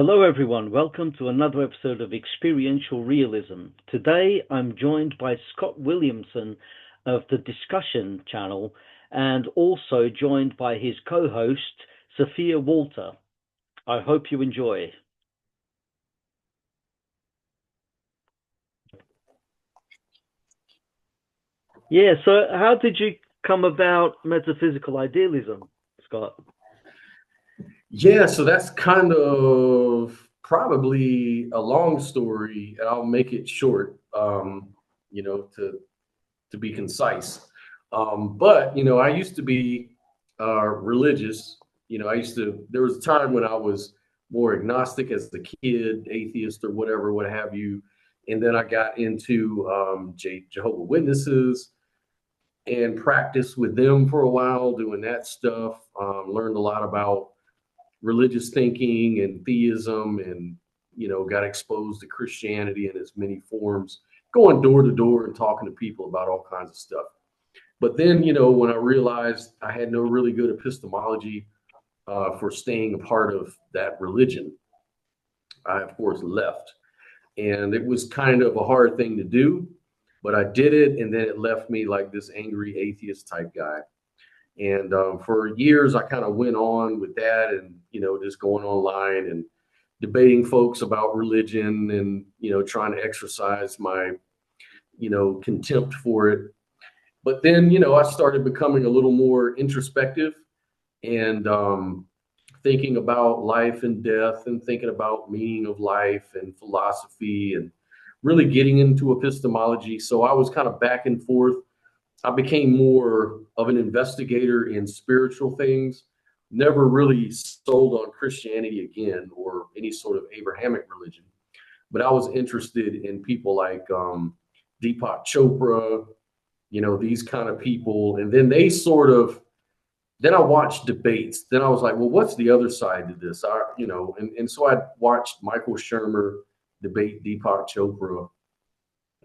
Hello, everyone. Welcome to another episode of Experiential Realism. Today, I'm joined by Scott Williamson of the Discussion channel and also joined by his co-host, Sophia Walter. I hope you enjoy. Yeah, so how did you come about metaphysical idealism, Scott? Yeah, so that's kind of probably a long story, and I'll make it short, to be concise. But I used to be religious. There was a time when I was more agnostic as a kid, atheist or whatever, what have you. And then I got into Jehovah Witnesses and practiced with them for a while, doing that stuff. Learned a lot about religious thinking and theism, and got exposed to Christianity in its many forms, going door to door and talking to people about all kinds of stuff. But then when I realized I had no really good epistemology for staying a part of that religion, I of course left. And it was kind of a hard thing to do, but I did it, and then it left me like this angry atheist type guy. And for years, I kind of went on with that, and just going online and debating folks about religion, and trying to exercise my contempt for it. But then I started becoming a little more introspective, and thinking about life and death, and thinking about meaning of life and philosophy, and really getting into epistemology. So I was kind of back and forth. I became more of an investigator in spiritual things, never really sold on Christianity again or any sort of Abrahamic religion. But I was interested in people like Deepak Chopra, these kind of people. And then then I watched debates. Then I was like, well, what's the other side to this? And so I watched Michael Shermer debate Deepak Chopra,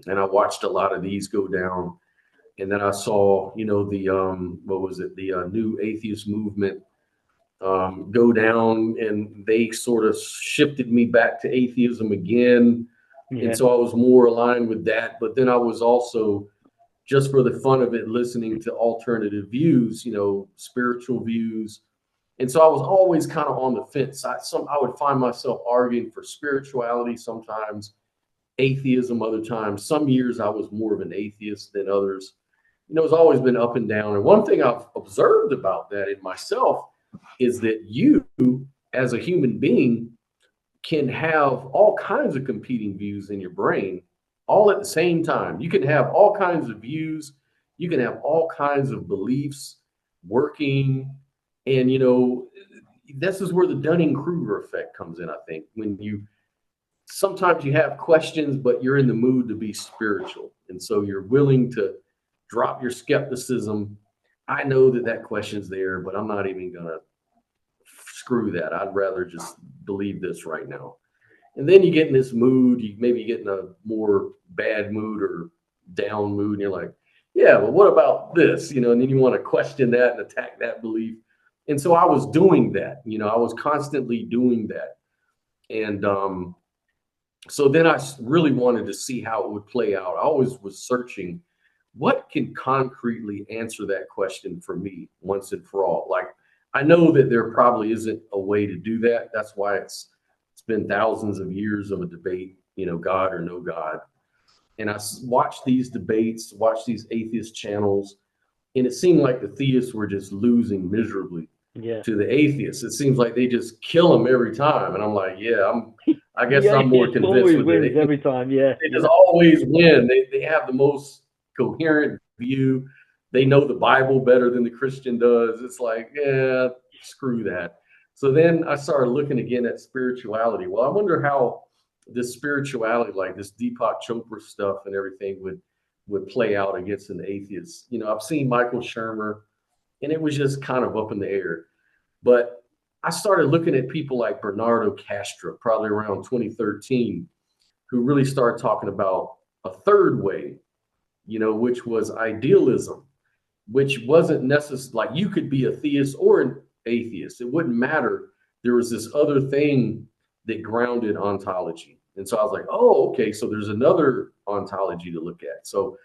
and I watched a lot of these go down. And then I saw, the new atheist movement go down, and they sort of shifted me back to atheism again. Yeah. And so I was more aligned with that. But then I was also, just for the fun of it, listening to alternative views, spiritual views. And so I was always kind of on the fence. I would find myself arguing for spirituality sometimes, atheism other times. Some years I was more of an atheist than others. It's always been up and down. And one thing I've observed about that in myself is that you, as a human being, can have all kinds of competing views in your brain all at the same time. You can have all kinds of views. You can have all kinds of beliefs working. And, this is where the Dunning-Kruger effect comes in, I think, when sometimes you have questions, but you're in the mood to be spiritual. And so you're willing to drop your skepticism. I know that question's there, but I'm not even going to screw that. I'd rather just believe this right now. And then you get in this mood, maybe get in a more bad mood or down mood, and you're like, yeah, well, what about this? And then you want to question that and attack that belief. And so I was doing that. I was constantly doing that. And so then I really wanted to see how it would play out. I always was searching, what can concretely answer that question for me once and for all? Like, I know that there probably isn't a way to do that. That's why it's been thousands of years of a debate, God or no God. And I watched these debates, watched these atheist channels, and it seemed like the theists were just losing miserably to the atheists. It seems like they just kill them every time. And I'm like, I guess I'm more convinced with it. Every time, yeah. They just always win. They have the most coherent view. They know the Bible better than the Christian does. It's like, yeah, screw that. So then I started looking again at spirituality. Well, I wonder how this spirituality, like this Deepak Chopra stuff and everything, would play out against an atheist. I've seen Michael Shermer, and it was just kind of up in the air. But I started looking at people like Bernardo Castro, probably around 2013, who really started talking about a third way, which was idealism, which wasn't necessarily like you could be a theist or an atheist. It wouldn't matter. There was this other thing that grounded ontology. And so I was like, oh, okay, so there's another ontology to look at. So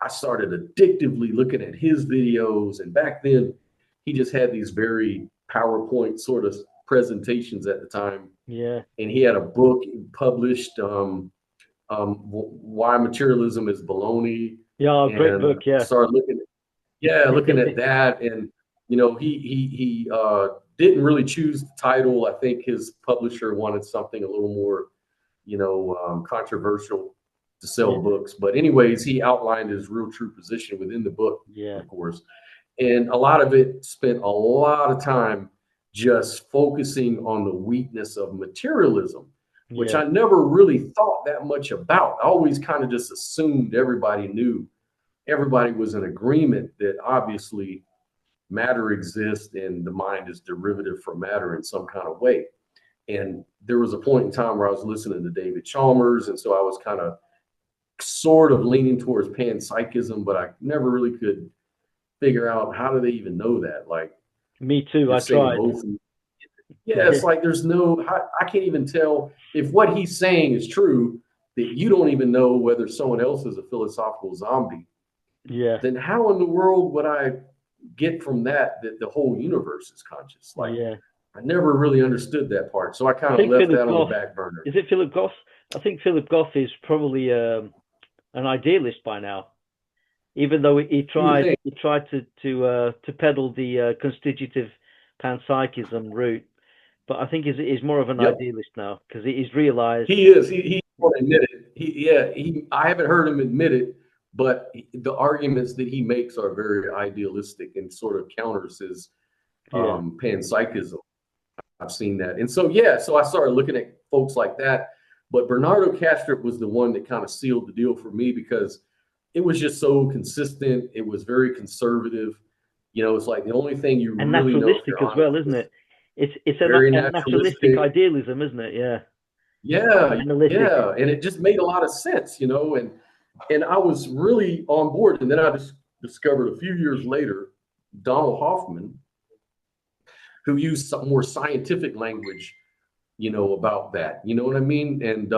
I started addictively looking at his videos. And back then, he just had these very PowerPoint sort of presentations at the time. Yeah. And he had a book published, Why Materialism is Baloney. Yeah, great And book. Yeah. started looking at that. And, he didn't really choose the title. I think his publisher wanted something a little more, controversial to sell books. But anyways, he outlined his real true position within the book, of course. And a lot of it spent a lot of time just focusing on the weakness of materialism, which I never really thought that much about. I always kind of just assumed everybody knew, everybody was in agreement that obviously matter exists and the mind is derivative from matter in some kind of way. And there was a point in time where I was listening to David Chalmers, and so I was kind of sort of leaning towards panpsychism, but I never really could figure out how do they even know that. Like, me too. I tried. It's like there's no, I can't even tell if what he's saying is true, that you don't even know whether someone else is a philosophical zombie. Yeah. Then how in the world would I get from that the whole universe is conscious? Like, I never really understood that part. So I kind of left that on the back burner. Is it Philip Goff? I think Philip Goff is probably an idealist by now, even though he tried to peddle the constitutive panpsychism route. But I think he's more of an idealist now, because he's realized he is. He won't admit it. I haven't heard him admit it, but the arguments that he makes are very idealistic and sort of counters his panpsychism. I've seen that. And so, so I started looking at folks like that. But Bernardo Kastrup was the one that kind of sealed the deal for me, because it was just so consistent. It was very conservative. It's like the only thing you and really naturalistic know as well, isn't it? It's very a naturalistic idealism, isn't it? Yeah. And it just made a lot of sense, and I was really on board. And then I just discovered a few years later, Donald Hoffman, who used some more scientific language, about that, you know what I mean? And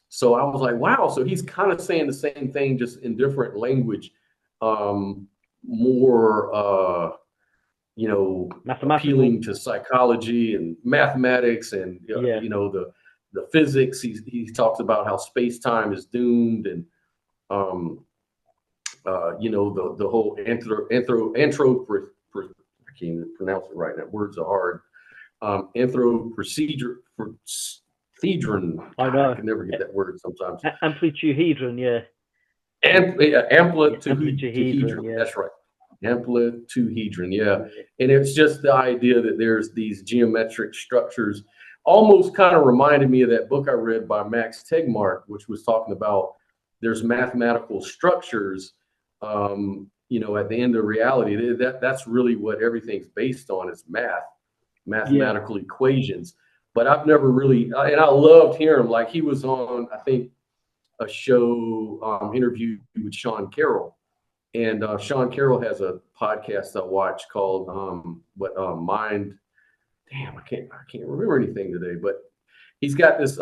so I was like, wow, so he's kind of saying the same thing, just in different language, more appealing to psychology and mathematics and the physics. He talks about how space-time is doomed, and the whole I can't even pronounce it right now. Words are hard. Anthropohedron. I know. I can never get that word sometimes. Amplituhedron, Amplituhedron. That's right. Amplituhedron, And it's just the idea that there's these geometric structures. Almost kind of reminded me of that book I read by Max Tegmark, which was talking about there's mathematical structures, at the end of reality. That's really what everything's based on, is mathematical equations. But I've never really, and I loved hearing him. Like, he was on, I think, a show interview with Sean Carroll. And Sean Carroll has a podcast I watch called Mind. Damn, I can't remember anything today. But he's got this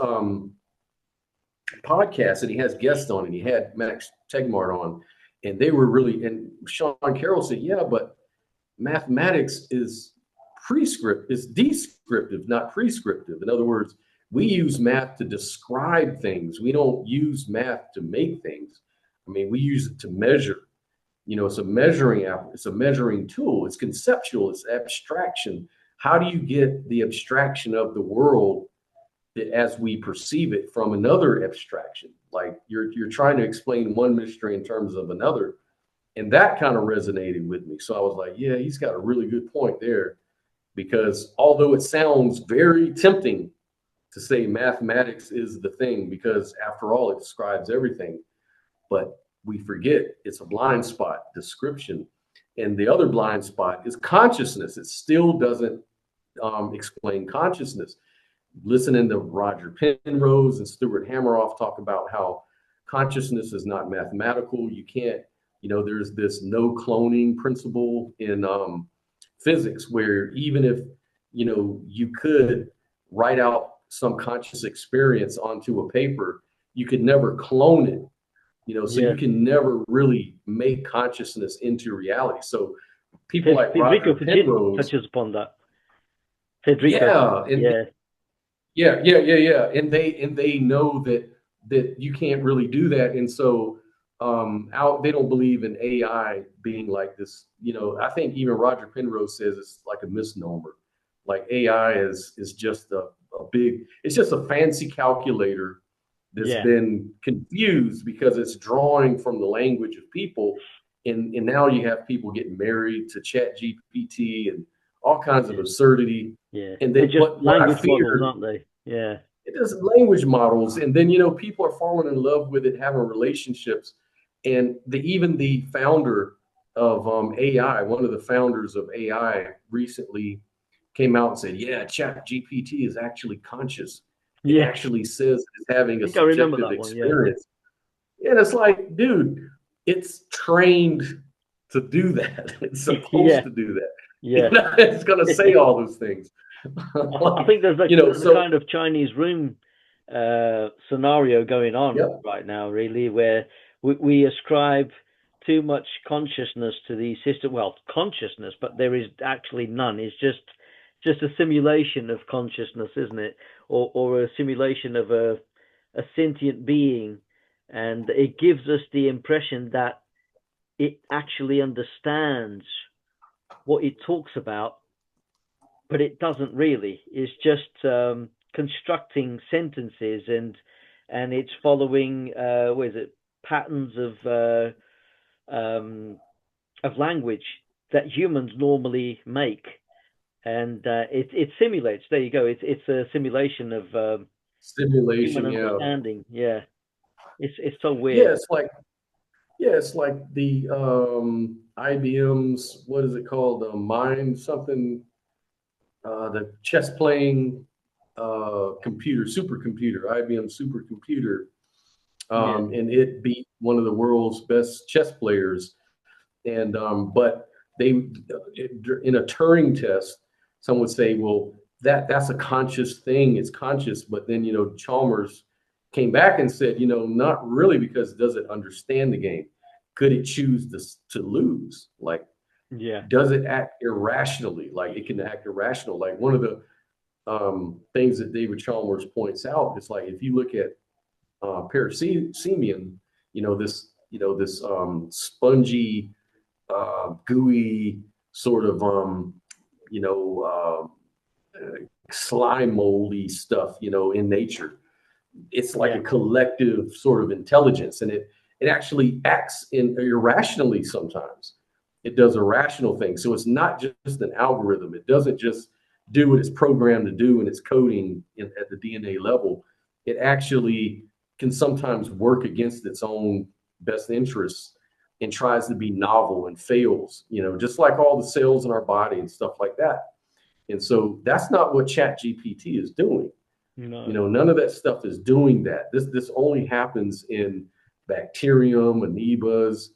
podcast, and he has guests on, and he had Max Tegmark on, and they were really. And Sean Carroll said, "Yeah, but mathematics is descriptive, not prescriptive. In other words, we use math to describe things. We don't use math to make things. I mean, we use it to measure." It's a measuring tool. It's conceptual. It's abstraction. How do you get the abstraction of the world as we perceive it from another abstraction? Like, you're trying to explain one mystery in terms of another, and that kind of resonated with me. So I was like, yeah, he's got a really good point there, because although it sounds very tempting to say mathematics is the thing, because after all, it describes everything, but we forget it's a blind spot description. And the other blind spot is consciousness. It still doesn't explain consciousness. Listening to Roger Penrose and Stuart Hameroff talk about how consciousness is not mathematical. You can't, there's this no cloning principle in physics, where even if, you could write out some conscious experience onto a paper, you could never clone it, so you Yeah. can never really make consciousness into reality. So people like Roger Federico Fujin Penrose, touches upon that. Federico. yeah, and Yeah. yeah, and they know that you can't really do that, and so out they don't believe in AI being like this. I think even Roger Penrose says it's like a misnomer. Like AI is just a big, it's just a fancy calculator that's Yeah. been confused because it's drawing from the language of people, and now you have people getting married to Chat GPT and all kinds of Yeah. absurdity. Yeah. And They're then, just but what I language models, fear, aren't they? Yeah. it is language models, and then people are falling in love with it, having relationships, and even the founder of AI, one of the founders of AI, recently came out and said, "Yeah, Chat GPT is actually conscious. It Yes. actually says it's having I a think I remember subjective that one. Yeah. experience." And it's like, dude, it's trained to do that. It's supposed Yeah. to do that. Yeah. It's going to say all those things. I Like, think there's a so, kind of Chinese room scenario going on yeah. right now, really, where we ascribe too much consciousness to the system. Well, consciousness, but there is actually none. It's just a simulation of consciousness, isn't it? Or a simulation of a sentient being, and it gives us the impression that it actually understands what it talks about, but it doesn't really. It's just constructing sentences, and it's following what is it, patterns of language that humans normally make, and it simulates. There you go. It's a simulation of human Simulation, yeah. understanding. Yeah, it's so Yeah, weird. it's like the IBM's, what is it called? Mind something, the chess playing computer, supercomputer, IBM supercomputer. Yeah, And it beat one of the world's best chess players. And but they in a Turing test, some would say, well, that's a conscious thing. It's conscious, but then Chalmers came back and said, not really, because does it understand the game? Could it choose to lose? Like, yeah, does it act irrationally? Like, it can act irrational. Like, one of the things that David Chalmers points out is, like, if you look at parasemion, this spongy, gooey sort of you know slime moldy stuff in nature. It's like yeah, a collective sort of intelligence, and it actually acts irrationally sometimes. It does irrational things, so it's not just an algorithm. It doesn't just do what it's programmed to do in its coding at the DNA level. It actually can sometimes work against its own best interests and tries to be novel and fails, just like all the cells in our body and stuff like that. And so that's not what Chat GPT is doing. no, None of that stuff is doing that. This only happens in bacterium, amoebas,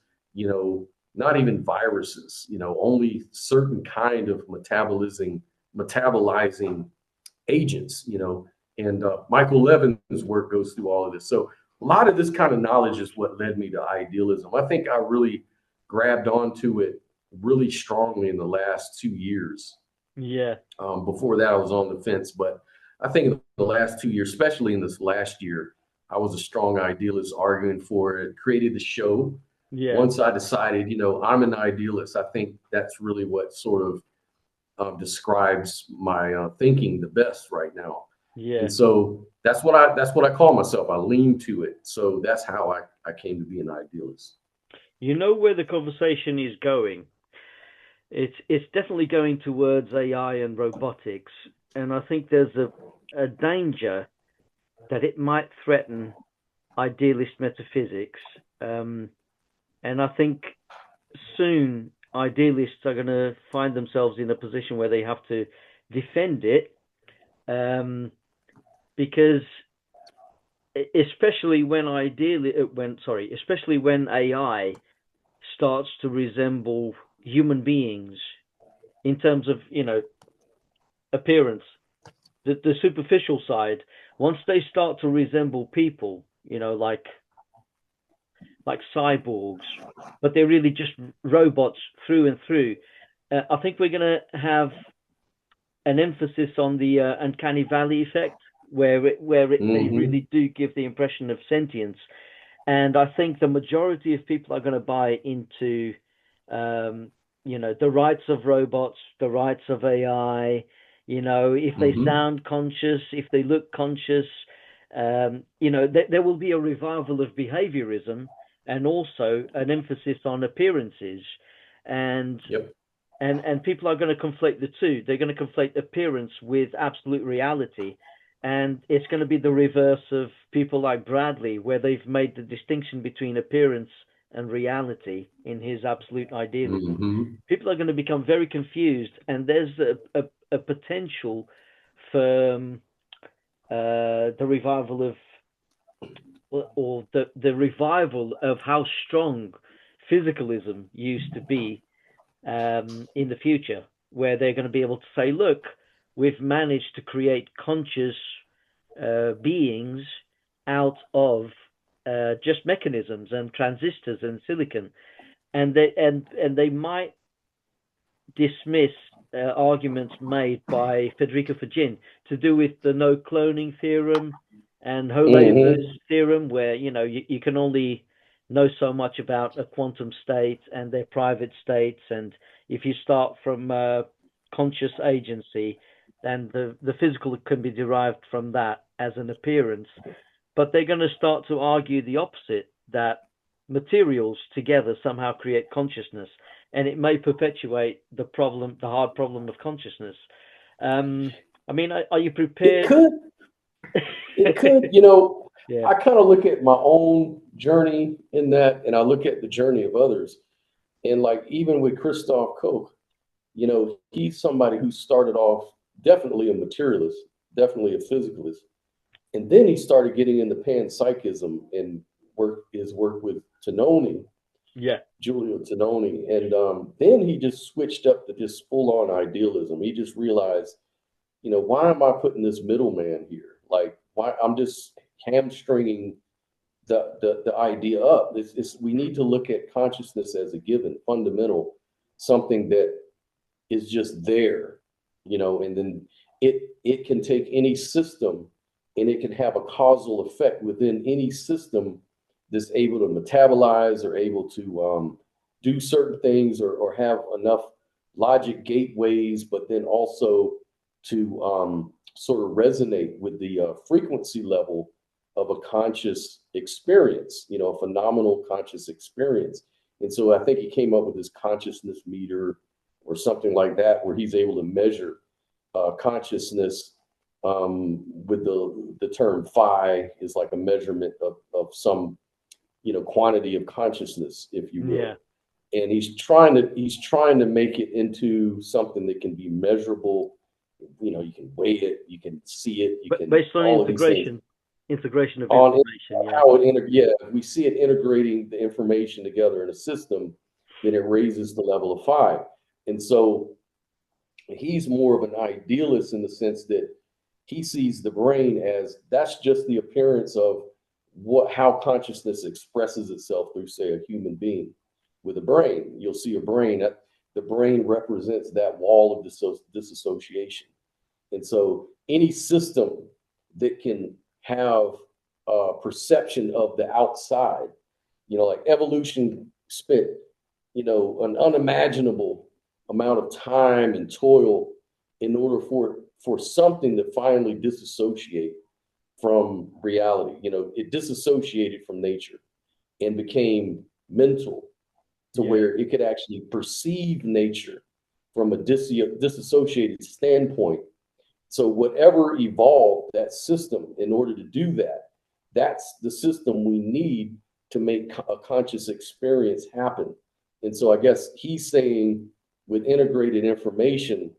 not even viruses, only certain kind of metabolizing agents, and Michael Levin's work goes through all of this. So a lot of this kind of knowledge is what led me to idealism. I think I really grabbed onto it really strongly in the last 2 years. yeah, Before that, I was on the fence, but I think in the last 2 years, especially in this last year, I was a strong idealist, arguing for it, created the show. yeah, Once I decided, I'm an idealist, I think that's really what sort of describes my thinking the best right now. yeah. And so that's what I call myself. I lean to it. So that's how I came to be an idealist. You know where the conversation is going. It's definitely going towards AI and robotics, and I think there's a danger that it might threaten idealist metaphysics. And I think soon idealists are going to find themselves in a position where they have to defend it, because especially when AI starts to resemble human beings in terms of appearance, the superficial side, once they start to resemble people, like cyborgs, but they're really just robots through and through. I think we're going to have an emphasis on the uncanny valley effect, they really do give the impression of sentience. And I think the majority of people are going to buy into, the rights of robots, the rights of AI. If they sound conscious, if they look conscious, there will be a revival of behaviorism and also an emphasis on appearances. And Yep. and people are going to conflate the two. They're going to conflate appearance with absolute reality. And it's going to be the reverse of people like Bradley, where they've made the distinction between appearance and reality in his absolute idealism. People are going to become very confused, and there's a potential for the revival of, or the revival of how strong physicalism used to be in the future, where they're going to be able to say, look, we've managed to create conscious beings out of just mechanisms and transistors and silicon, and they might dismiss arguments made by Federico Fagin to do with the no cloning theorem and Holeder's theorem, where you can only know so much about a quantum state and their private states, and if you start from conscious agency, then the physical can be derived from that as an appearance. But they're going to start to argue the opposite, that materials together somehow create consciousness, and it may perpetuate the hard problem of consciousness. I mean, are you prepared? It could. Yeah. I kind of look at my own journey in that, and I look at the journey of others. And like even with Christoph Koch, he's somebody who started off definitely a materialist, definitely a physicalist. And then he started getting into panpsychism and his work with Tononi. Yeah. Giulio Tononi. And then he just switched up to just full-on idealism. He just realized, why am I putting this middleman here? Like, why I'm just hamstringing the idea up. We need to look at consciousness as a given, fundamental, something that is just there, and then it can take any system and it can have a causal effect within any system that's able to metabolize or able to do certain things or have enough logic gateways, but then also to sort of resonate with the frequency level of a conscious experience, a phenomenal conscious experience. And so I think he came up with this consciousness meter or something like that, where he's able to measure consciousness with the term phi is like a measurement of some, quantity of consciousness, if you will. Yeah. And he's trying to make it into something that can be measurable. You can weigh it, you can see it, based on integration of information. If we see it integrating the information together in a system, then it raises the level of phi. And so he's more of an idealist in the sense that he sees the brain as that's just the appearance of how consciousness expresses itself through, say, a human being. With a brain, you'll see a brain. The brain represents that wall of disassociation. And so any system that can have a perception of the outside, like evolution spent, an unimaginable amount of time and toil in order for something to finally disassociate from reality. It disassociated from nature and became mental to where it could actually perceive nature from a disassociated standpoint. So whatever evolved that system in order to do that, that's the system we need to make a conscious experience happen. And so I guess he's saying with integrated information,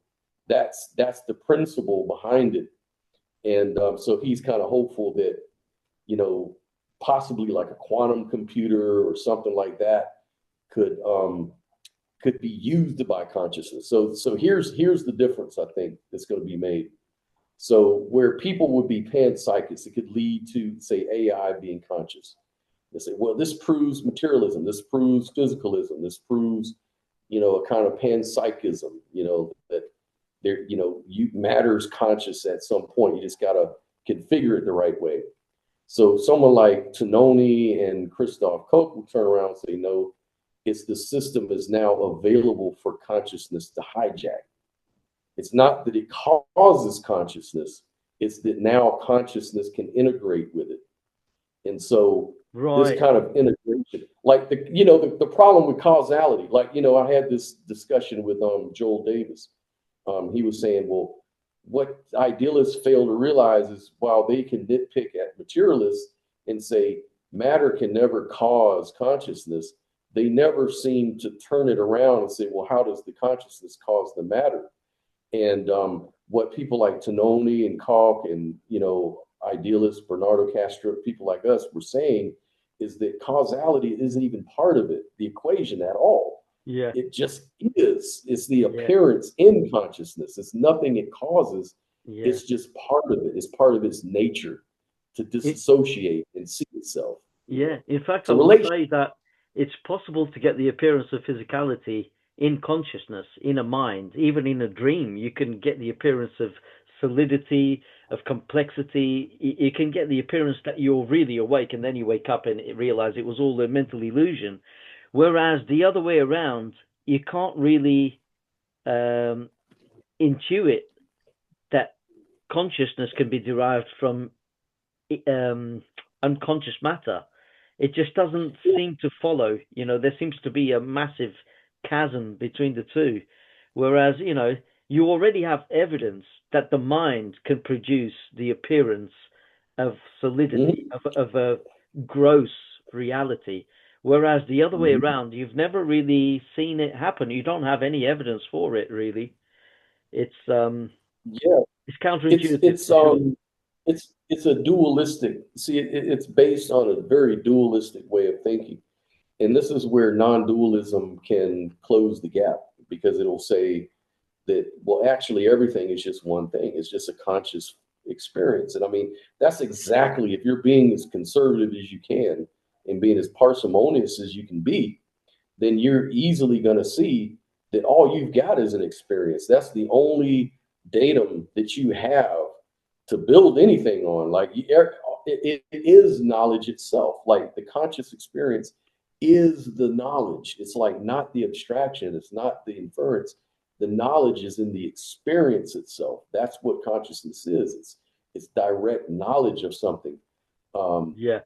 that's the principle behind it. And so he's kind of hopeful that, possibly like a quantum computer or something like that could be used by consciousness. So here's the difference, I think, that's going to be made. So where people would be panpsychists, it could lead to, say, AI being conscious. They say, well, this proves materialism, this proves physicalism, this proves, a kind of panpsychism, that there, you matter's conscious at some point. You just gotta configure it the right way. So someone like Tononi and Christoph Koch will turn around and say, no, it's the system is now available for consciousness to hijack. It's not that it causes consciousness, it's that now consciousness can integrate with it. And so this Right. kind of integration, like the problem with causality, like, I had this discussion with Joel Davis. He was saying, well, what idealists fail to realize is while they can nitpick at materialists and say matter can never cause consciousness, they never seem to turn it around and say, well, how does the consciousness cause the matter? And what people like Tononi and Koch and, idealists, Bernardo Castro, people like us were saying is that causality isn't even part of it, the equation at all. Yeah. It just is. It's the Yeah. appearance in consciousness. It's nothing it causes. Yeah. It's just part of it. It's part of its nature to It, disassociate and see itself. yeah. In fact, It's I a would relation. say that it's possible to get the appearance of physicality in consciousness, in a mind, even in a dream. You can get the appearance of solidity, of complexity. You can get the appearance that you're really awake, and then you wake up and realize it was all a mental illusion. Whereas the other way around, you can't really um, intuit that consciousness can be derived from um, unconscious matter. It just doesn't seem to follow. There seems to be a massive chasm between the two. Whereas, you already have evidence that the mind can produce the appearance of solidity, Mhm. of a gross reality. Whereas the other way Mhm. around, you've never really seen it happen. You don't have any evidence for it, really. It's um, Yeah, it's it's counterintuitive it's for sure. um it's a dualistic. See, it's based on a very dualistic way of thinking. And this is where non-dualism can close the gap because it'll say that, well, actually everything is just one thing. It's just a conscious experience. And I mean, that's exactly, if you're being as conservative as you can and being as parsimonious as you can be, then you're easily going to see that all you've got is an experience. That's the only datum that you have to build anything on. Like it is knowledge itself. Like the conscious experience is the knowledge. It's like not the abstraction. It's not the inference. The knowledge is in the experience itself. That's what consciousness is. It's direct knowledge of something. Um, Yeah.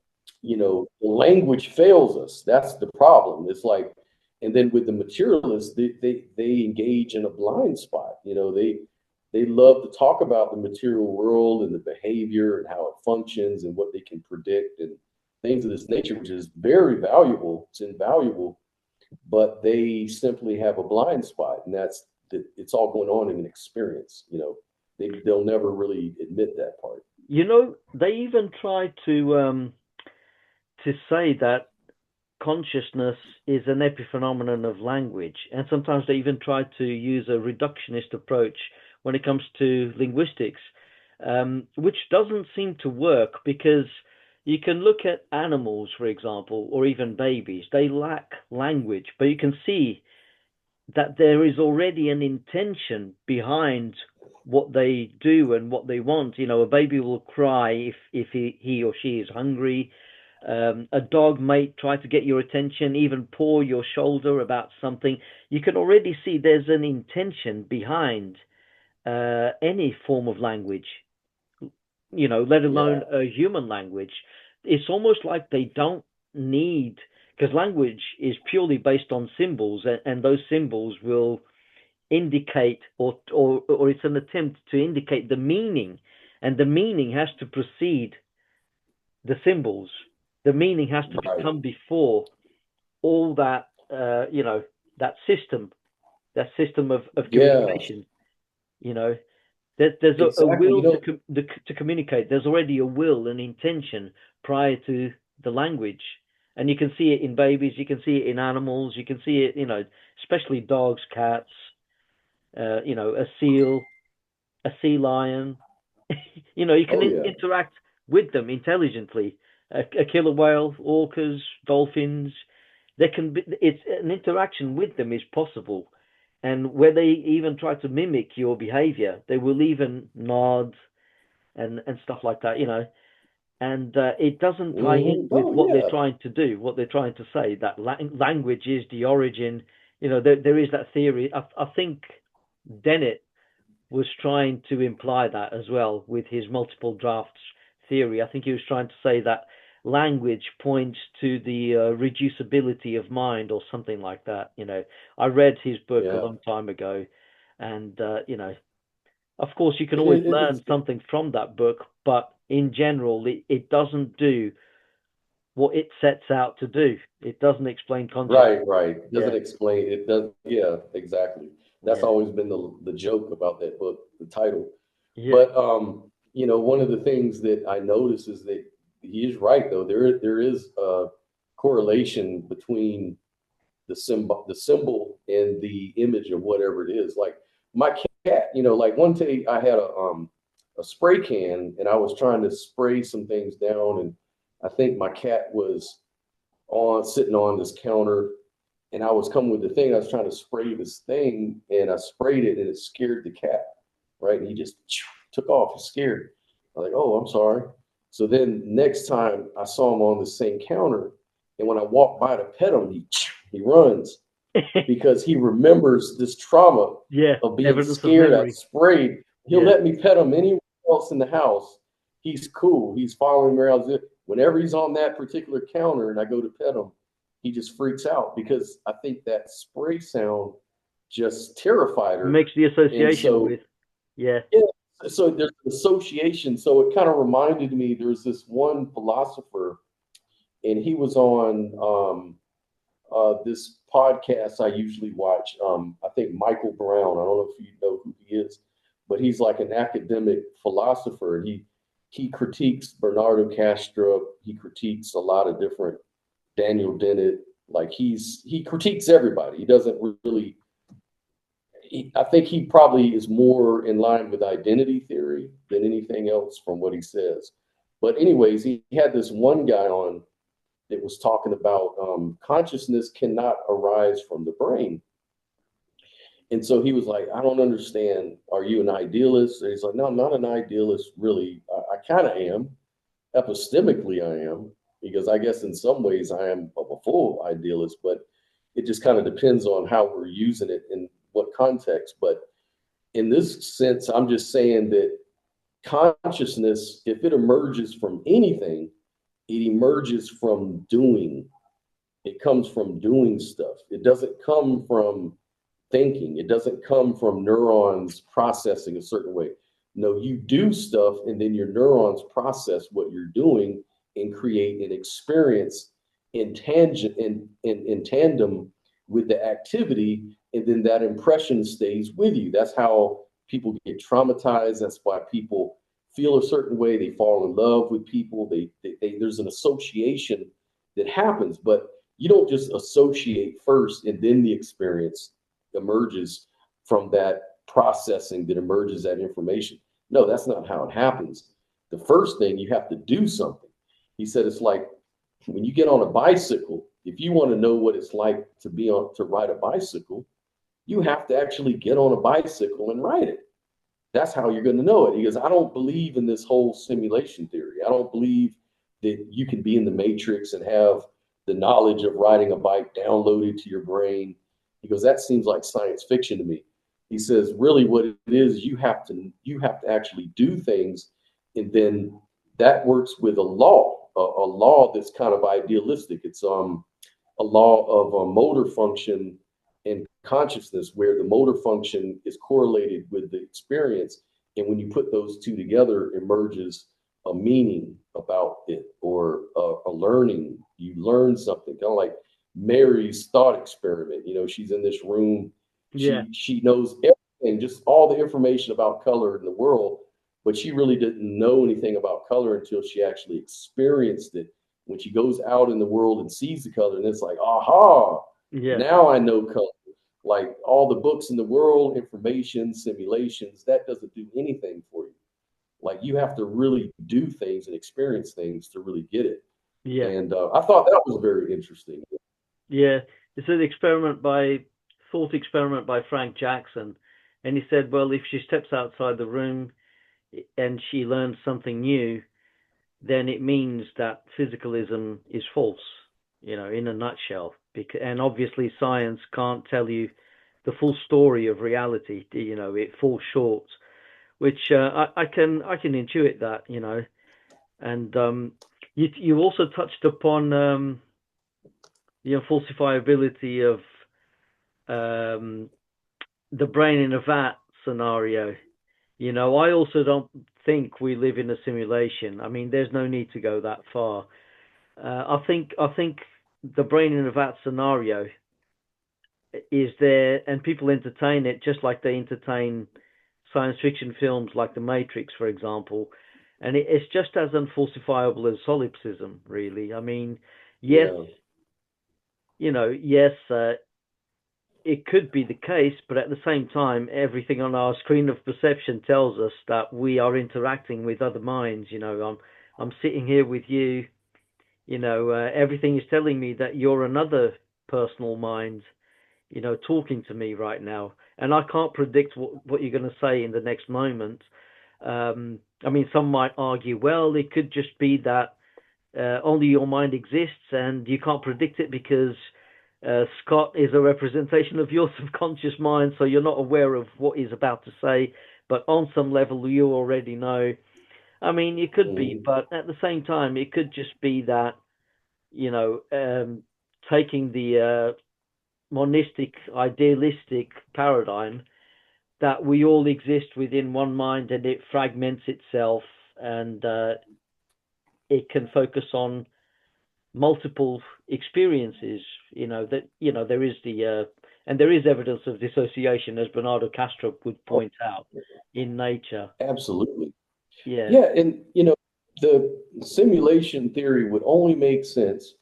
language fails us. That's the problem. It's like, and then with the materialists, they engage in a blind spot. They love to talk about the material world and the behavior and how it functions and what they can predict and things of this nature, which is very valuable. It's invaluable, but they simply have a blind spot, and that's that it's all going on in an experience. They'll never really admit that part. They even try to say that consciousness is an epiphenomenon of language, and sometimes they even try to use a reductionist approach when it comes to linguistics, which doesn't seem to work because you can look at animals, for example, or even babies. They lack language, but you can see that there is already an intention behind what they do and what they want. A baby will cry if he or she is hungry. A dog might try to get your attention, even paw your shoulder about something. You can already see there's an intention behind any form of language, let Yeah, alone a human language. It's almost like they don't need, because language is purely based on symbols, and those symbols will indicate, or it's an attempt to indicate the meaning, and the meaning has to precede the symbols. The meaning has to right. come before all that, that system, of Yeah, communication. You know, there's a exactly. will to communicate. There's already a will and intention prior to the language, and you can see it in babies. You can see it in animals. You can see it, especially dogs, cats. A seal, a sea lion. You know, you can Oh yeah. interact with them intelligently. A killer whale, orcas, dolphins, there can be, it's an interaction with them is possible, and where they even try to mimic your behavior, they will even nod and stuff like that. You know, and it doesn't tie in with Oh what they're yeah. trying to do, what they're trying to say. That language is the origin. You know, there is that theory. I think Dennett was trying to imply that as well with his multiple drafts theory. I think he was trying to say that language points to the reducibility of mind or something like that. You know, I read his book a Yeah. long time ago, and you know, of course, you can It, always it, learn it's something from that book, but in general, it doesn't do what it sets out to do. It doesn't explain consciousness. Right, right. Doesn't Yeah, explain it does yeah, exactly. That's yeah, always been the joke about that book, the title. yeah. But one of the things that I notice is that he is right though. There is a correlation between the symbol and the image of whatever it is. Like my cat, like one day I had a spray can and I was trying to spray some things down and I think my cat was on sitting on this counter and I was coming with the thing. I was trying to spray this thing and I sprayed it and it scared the cat, right? And he just took off. He's scared. I'm like, oh, I'm sorry. So then next time I saw him on the same counter, and when I walk by to pet him, he runs because he remembers this trauma Yeah, of being evidence of scared at memory. sprayed. He'll Yeah. let me pet him anywhere else in the house. He's cool. He's following me around. Whenever he's on that particular counter and I go to pet him, he just freaks out because I think that spray sound just terrified her. Makes the And association so, with. Yeah. yeah, so there's an association. So it kind of reminded me there's this one philosopher, and he was on this podcast I usually watch. I think Michael Brown. I don't know if you know who he is, but he's like an academic philosopher. And he critiques Bernardo Castro. He critiques a lot of different Daniel Dennett. Like he critiques everybody. He doesn't really. I think he probably is more in line with identity theory than anything else from what he says. But anyways, he had this one guy on that was talking about consciousness cannot arise from the brain. And so he was like, I don't understand. Are you an idealist? And he's like, no, I'm not an idealist, really. I kind of am. Epistemically, I am, because I guess in some ways I am a full idealist, but it just kind of depends on how we're using it in what context. But in this sense, I'm just saying that consciousness, if it emerges from anything, it emerges from doing. It comes from doing stuff. It doesn't come from thinking. It doesn't come from neurons processing a certain way. No, you do stuff and then your neurons process what you're doing and create an experience in tandem with the activity, and then that impression stays with you. That's how people get traumatized. That's why people feel a certain way. They fall in love with people. There's an association that happens, but you don't just associate first and then the experience emerges from that processing that emerges that information. No, that's not how it happens. The first thing, you have to do something. He said it's like when you get on a bicycle, if you want to know what it's like to ride a bicycle, you have to actually get on a bicycle and ride it. That's how you're going to know it. He goes, I don't believe in this whole simulation theory. I don't believe that you can be in the matrix and have the knowledge of riding a bike downloaded to your brain. He goes, that seems like science fiction to me. He says, really what it is, you have to actually do things, and then that works with a law that's kind of idealistic. It's a law of a motor function and consciousness, where the motor function is correlated with the experience. And when you put those two together, emerges a meaning about it, or a learning. You learn something, kind of like Mary's thought experiment. She's in this room. Yeah. She knows everything, just all the information about color in the world, but she really didn't know anything about color until she actually experienced it. When she goes out in the world and sees the color, and it's like, aha, Yeah. now I know color. Like all the books in the world, information, simulations, that doesn't do anything for you. Like you have to really do things and experience things to really get it. Yeah. And I thought that was very interesting. Yeah. It's an thought experiment by Frank Jackson. And he said, well, if she steps outside the room and she learns something new, then it means that physicalism is false, in a nutshell. And obviously, science can't tell you the full story of reality. It falls short, which I can intuit that. And you also touched upon the falsifiability of um, the brain-in-a-vat scenario. I also don't think we live in a simulation. I mean, there's no need to go that far. I think the brain-in-a-vat scenario is there, and people entertain it just like they entertain science fiction films like The Matrix, for example. And it's just as unfalsifiable as solipsism, really. I mean, yes, Yeah. yes, it could be the case, but at the same time, everything on our screen of perception tells us that we are interacting with other minds. I'm sitting here with you. Everything is telling me that you're another personal mind, talking to me right now, and I can't predict what you're going to say in the next moment. I mean, some might argue, well, it could just be that only your mind exists and you can't predict it because Scott is a representation of your subconscious mind, so you're not aware of what he's about to say, but on some level you already know. I mean, it could be, Mhm. but at the same time, it could just be that, you know, um, taking the monistic, idealistic paradigm that we all exist within one mind and it fragments itself and it can focus on multiple experiences. There is and there is evidence of dissociation, as Bernardo Castro would Oh, point out, in nature. absolutely. Yeah, Yeah, and the simulation theory would only make sense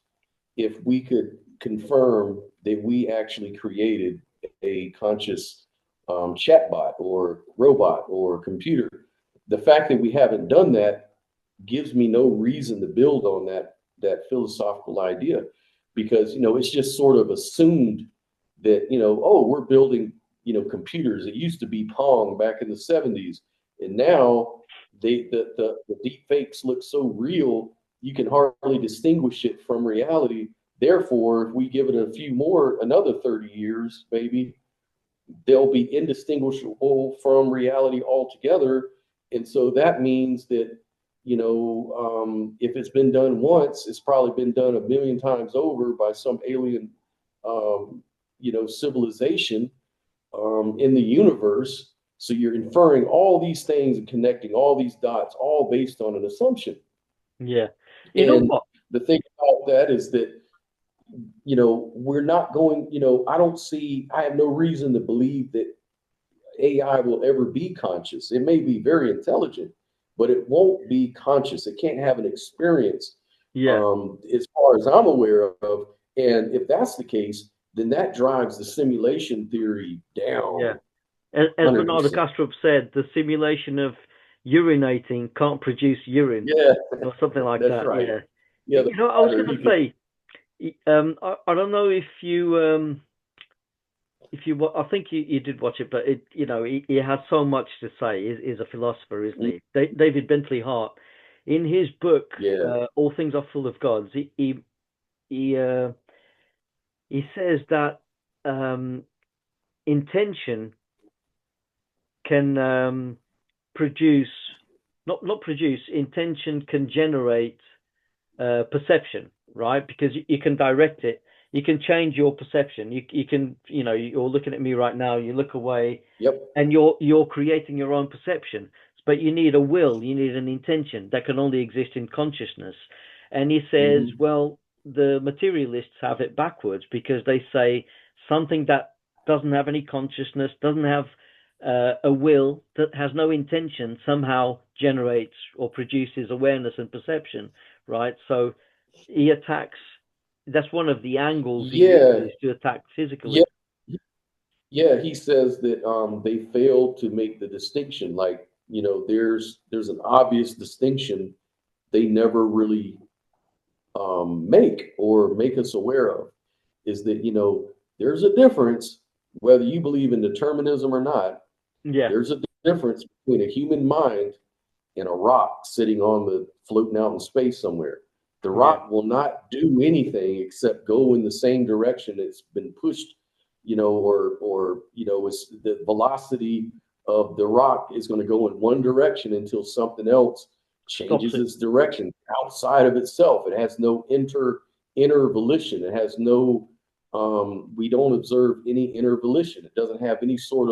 if we could confirm that we actually created a conscious chatbot or robot or computer. The fact that we haven't done that gives me no reason to build on that philosophical idea, because it's just sort of assumed that oh, we're building computers. It used to be Pong back in the 70s, and now the deep fakes look so real you can hardly distinguish it from reality. Therefore, if we give it another 30 years, maybe they'll be indistinguishable from reality altogether. And so that means that, if it's been done once, it's probably been done a million times over by some alien, civilization in the universe. So you're inferring all these things and connecting all these dots, all based on an assumption. yeah. You know And what? the thing about that is that we're not going, I have no reason to believe that AI will ever be conscious. It may be very intelligent, but it won't be conscious. It can't have an experience, Yeah, as far as I'm aware of. And if that's the case, then that drives the simulation theory yeah. down As Bernardo 100%. Castro said, the simulation of urinating can't produce urine, Yeah, or something like that's that. right. Yeah. Yeah, the I was matter going you to can. say, I don't know if you I think you did watch it, but he has so much to say. He's a philosopher, isn't he? David Bentley Hart, in his book, Yeah, All Things Are Full of Gods, he uh, he says that um, intention can produce, not produce, intention can generate perception, right? Because you can direct it. You can change your perception. You can, you're looking at me right now. You look away, yep. and you're creating your own perception. But you need a will. You need an intention that can only exist in consciousness. And he says, Hmm. well, the materialists have it backwards because they say something that doesn't have any consciousness, doesn't have a will, that has no intention, somehow generates or produces awareness and perception, right? So he attacks. That's one of the angles he Yeah, uses to attack yeah, physicalism. yeah. He says that they failed to make the distinction. Like, there's an obvious distinction they never really make or make us aware of, is that there's a difference whether you believe in determinism or not. Yeah. There's a difference between a human mind and a rock sitting on the floating out in space somewhere. The rock will not do anything except go in the same direction it's been pushed, it's the velocity of the rock is going to go in one direction until something else changes its direction outside of itself. It has no inner volition. It has no we don't observe any inner volition. It doesn't have any sort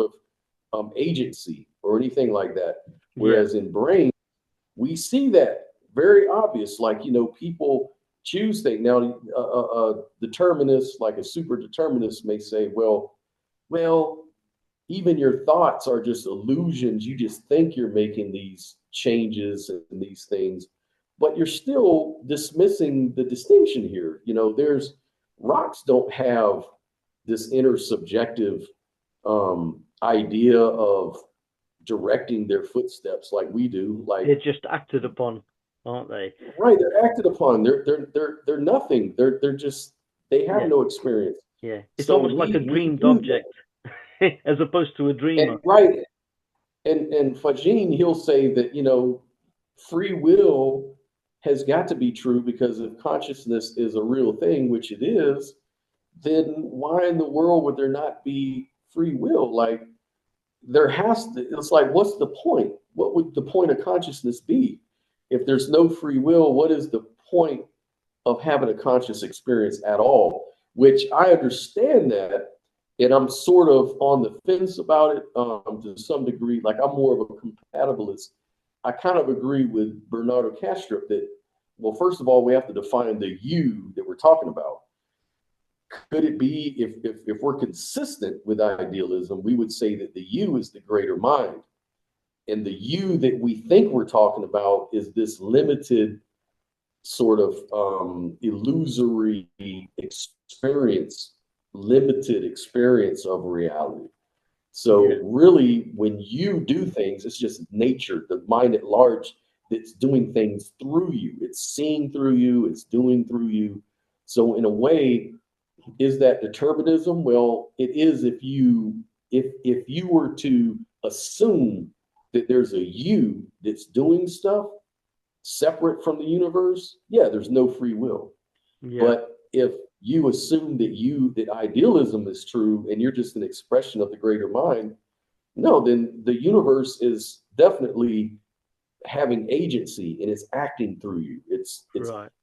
of agency or anything like that. Whereas in brain, we see that very obvious. Like, people choose things. Now, determinists, like a super determinist, may say, well, even your thoughts are just illusions. You just think you're making these changes and these things, but you're still dismissing the distinction here. There's rocks don't have this inner subjective idea of directing their footsteps like we do. Like, they're just acted upon, aren't they? Right, they're acted upon. They're nothing. They're just, they have no experience. Yeah, it's So almost like a dreamed object as opposed to a dreamer. And, right, and Fagin, he'll say that free will has got to be true, because if consciousness is a real thing, which it is, then why in the world would there not be free will? Like, there has to. It's like, what's the point? What would the point of consciousness be? If there's no free will, what is the point of having a conscious experience at all? Which I understand that, and I'm sort of on the fence about it to some degree. Like, I'm more of a compatibilist. I kind of agree with Bernardo Kastrup that, well, first of all, we have to define the you that we're talking about. Could it be, if we're consistent with idealism, we would say that the you is the greater mind. And the you that we think we're talking about is this limited sort of illusory experience, limited experience of reality. So really, when you do things, it's just nature, the mind at large, that's doing things through you. It's seeing through you, it's doing through you. So in a way, is that determinism? Well, it is if you were to assume that there's a you that's doing stuff separate from the universe, there's no free will. But if you assume that idealism is true and you're just an expression of the greater mind, no, then the universe is definitely having agency and it's acting through you. It's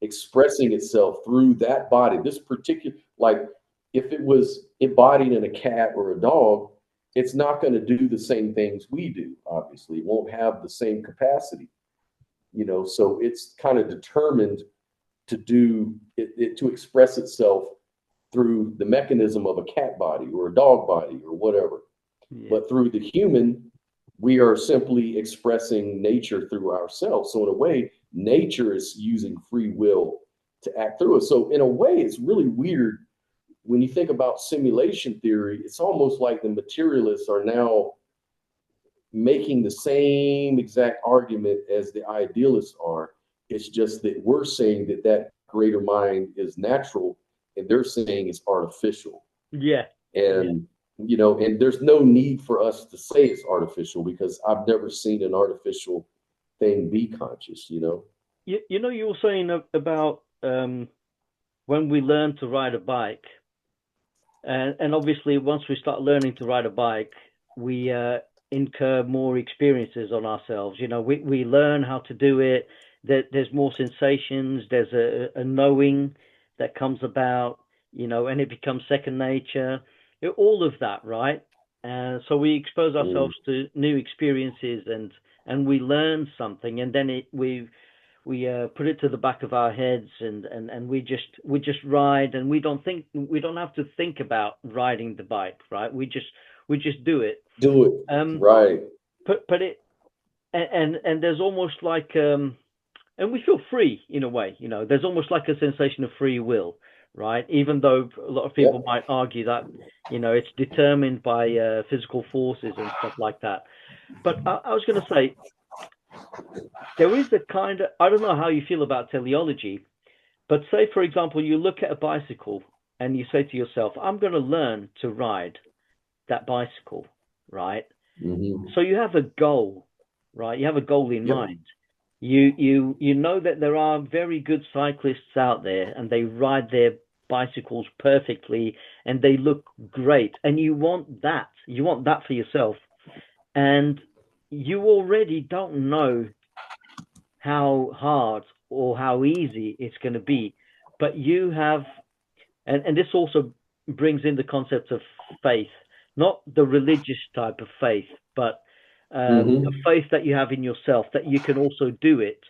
expressing itself through that body. This particular, like, if it was embodied in a cat or a dog, it's not going to do the same things we do. Obviously, it won't have the same capacity. So it's kind of determined to do it to express itself through the mechanism of a cat body or a dog body or whatever. But through the human, we are simply expressing nature through ourselves. So in a way, nature is using free will to act through us. So in a way, it's really weird when you think about simulation theory. It's almost like the materialists are now making the same exact argument as the idealists are. It's just that we're saying that greater mind is natural, and they're saying it's artificial. And there's no need for us to say it's artificial, because I've never seen an artificial thing be conscious. You were saying about when we learn to ride a bike, and obviously once we start learning to ride a bike, we incur more experiences on ourselves. We learn how to do it. There's more sensations. There's a knowing that comes about, and it becomes second nature. All of that, right? So we expose ourselves to new experiences, and we learn something, and then we put it to the back of our heads, and we just ride, and we don't have to think about riding the bike, right? We just do it. Right. But it and there's almost like and we feel free in a way. There's almost like a sensation of free will, right? Even though a lot of people Yep. might argue that, it's determined by physical forces and stuff like that. But I was going to say, there is a kind of, I don't know how you feel about teleology, but say, for example, you look at a bicycle and you say to yourself, I'm going to learn to ride that bicycle, right? Hmm. So you have a goal, right? You have a goal in Yep. mind. You know that there are very good cyclists out there and they ride their bicycles perfectly and they look great, and you want that. You want that for yourself. And you already don't know how hard or how easy it's going to be, but you have, and this also brings in the concept of faith, not the religious type of faith, but a Hmm. faith that you have in yourself that you can also do it.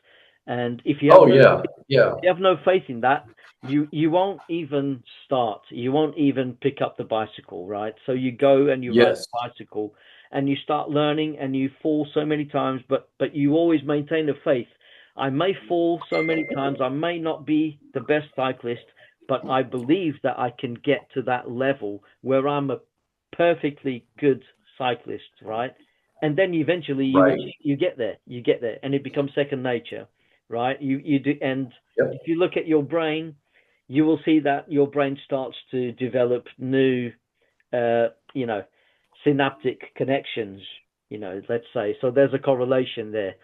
And if you have Oh no yeah. Yeah. if you have no faith in that, you won't even start. You won't even pick up the bicycle, right? So you go and you ride Yes. the bicycle and you start learning and you fall so many times, but you always maintain the faith. I may fall so many times, I may not be the best cyclist, but I believe that I can get to that level where I'm a perfectly good cyclist, right? And then eventually Right. you get there, and it becomes second nature, right? You do, and Yep. if you look at your brain, you will see that your brain starts to develop new, uh, you know, synaptic connections. Let's say so. There's a correlation there.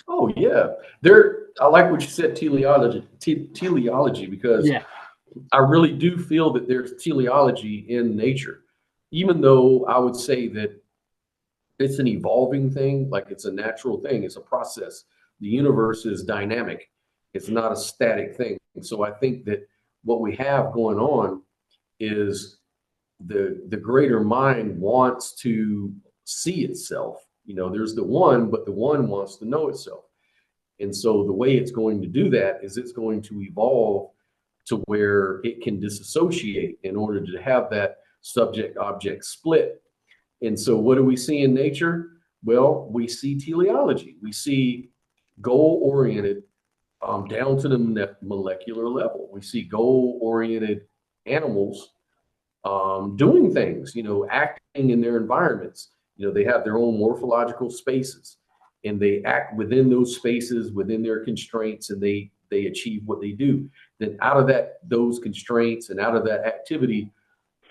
Oh yeah. There. I like what you said, teleology. Teleology, because Yeah, I really do feel that there's teleology in nature, even though I would say that it's an evolving thing, like it's a natural thing, it's a process. The universe is dynamic, it's not a static thing. So I think that what we have going on is the greater mind wants to see itself. There's the one, but the one wants to know itself. And so the way it's going to do that is it's going to evolve to where it can disassociate in order to have that subject object split. And so what do we see in nature? Well, we see teleology. We see goal oriented, down to the molecular level. We see goal oriented animals, doing things, acting in their environments. They have their own morphological spaces, and they act within those spaces, within their constraints, and they achieve what they do. Then out of those constraints and out of that activity,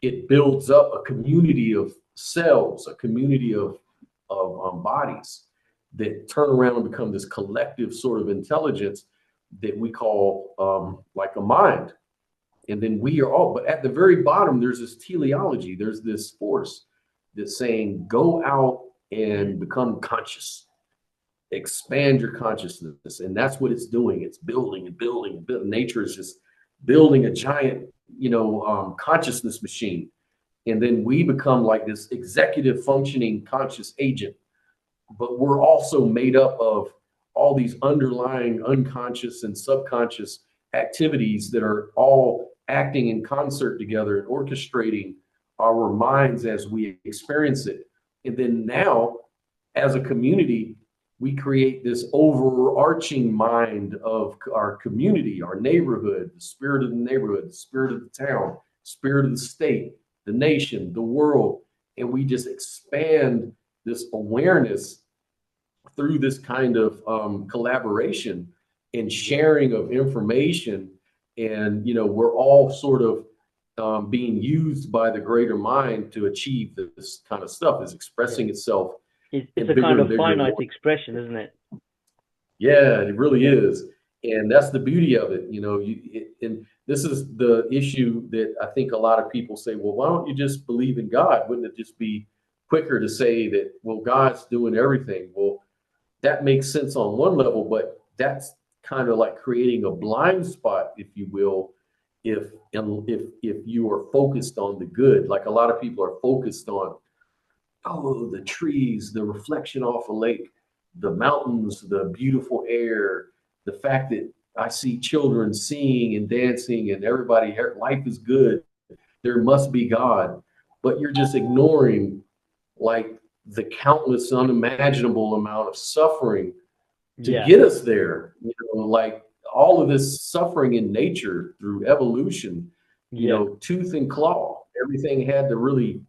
it builds up a community of cells, a community of bodies that turn around and become this collective sort of intelligence that we call, like a mind. And then we are all, but at the very bottom, there's this teleology. There's this force that's saying, go out and become conscious, expand your consciousness. And that's what it's doing. It's building and building and building. Nature is just building a giant, consciousness machine. And then we become like this executive functioning conscious agent, but we're also made up of all these underlying unconscious and subconscious activities that are all acting in concert together and orchestrating our minds as we experience it. And then now, as a community, we create this overarching mind of our community, our neighborhood, the spirit of the neighborhood, the spirit of the town, spirit of the state, the nation, the world. And we just expand this awareness through this kind of, collaboration and sharing of information. And, we're all sort of, being used by the greater mind to achieve this kind of stuff, is yeah. expressing itself It's in a kind bigger of and bigger and finite more. expression, isn't it? Yeah, it really Yeah, is. And that's the beauty of it. And this is the issue that I think a lot of people say, well, why don't you just believe in God? Wouldn't it just be quicker to say that, well, God's doing everything? Well, that makes sense on one level, but that's kind of like creating a blind spot, if you will, if you are focused on the good. Like a lot of people are focused on, oh, the trees, the reflection off a lake, the mountains, the beautiful air, the fact that I see children singing and dancing and everybody, life is good. There must be God. But you're just ignoring like the countless unimaginable amount of suffering to yeah, get us there. Like all of this suffering in nature through evolution, Yeah. tooth and claw, everything had to really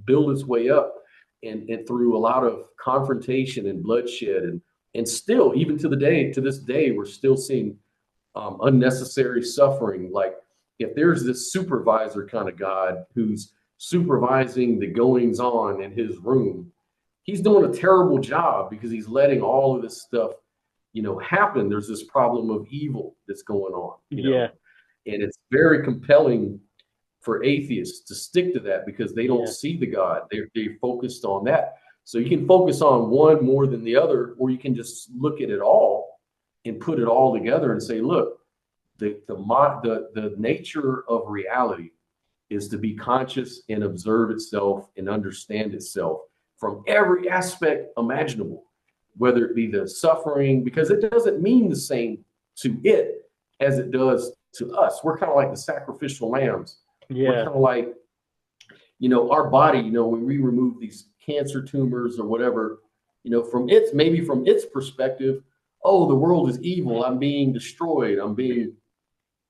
build its way up, and through a lot of confrontation and bloodshed, and still, even to this day, we're still seeing unnecessary suffering. Like, if there's this supervisor kind of God who's supervising the goings on in his room, he's doing a terrible job because he's letting all of this stuff, happen. There's this problem of evil that's going on, Yeah. and it's very compelling for atheists to stick to that because they don't Yeah. see the God. They're focused on that. So you can focus on one more than the other, or you can just look at it all and put it all together and say, look, the nature of reality is to be conscious and observe itself and understand itself from every aspect imaginable, whether it be the suffering, because it doesn't mean the same to it as it does to us. We're kind of like the sacrificial lambs. We're Yeah. kind of like, our body, when we remove these cancer tumors or whatever, from its perspective, oh, the world is evil, I'm being destroyed,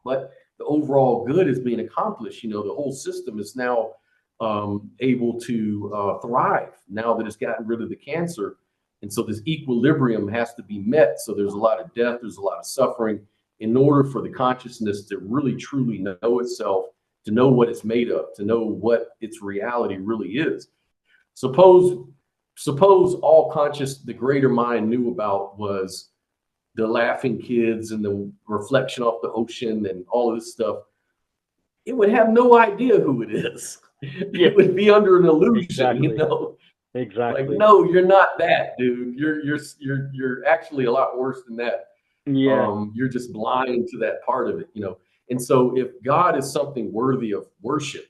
but the overall good is being accomplished. The whole system is now able to thrive now that it's gotten rid of the cancer. And so this equilibrium has to be met. So there's a lot of death, there's a lot of suffering in order for the consciousness to really truly know itself, to know what it's made of, to know what its reality really is. Suppose all conscious, the greater mind knew about was the laughing kids and the reflection off the ocean and all of this stuff. It would have no idea who it is. Yeah. It would be under an illusion, Exactly. Like, Exactly. no, you're not that, dude. You're actually a lot worse than that. Yeah. You're just blind to that part of it. And so if God is something worthy of worship,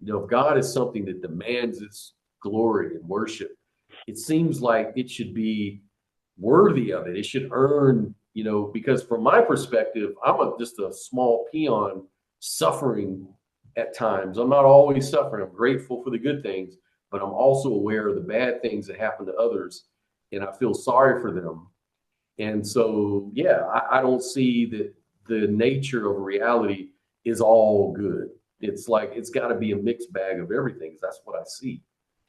if God is something that demands its glory and worship, it seems like it should be worthy of it. It should earn, because from my perspective, I'm just a small peon suffering at times. I'm not always suffering. I'm grateful for the good things, but I'm also aware of the bad things that happen to others, and I feel sorry for them. And so, yeah, I don't see that the nature of reality is all good. It's like it's got to be a mixed bag of everything. That's what I see,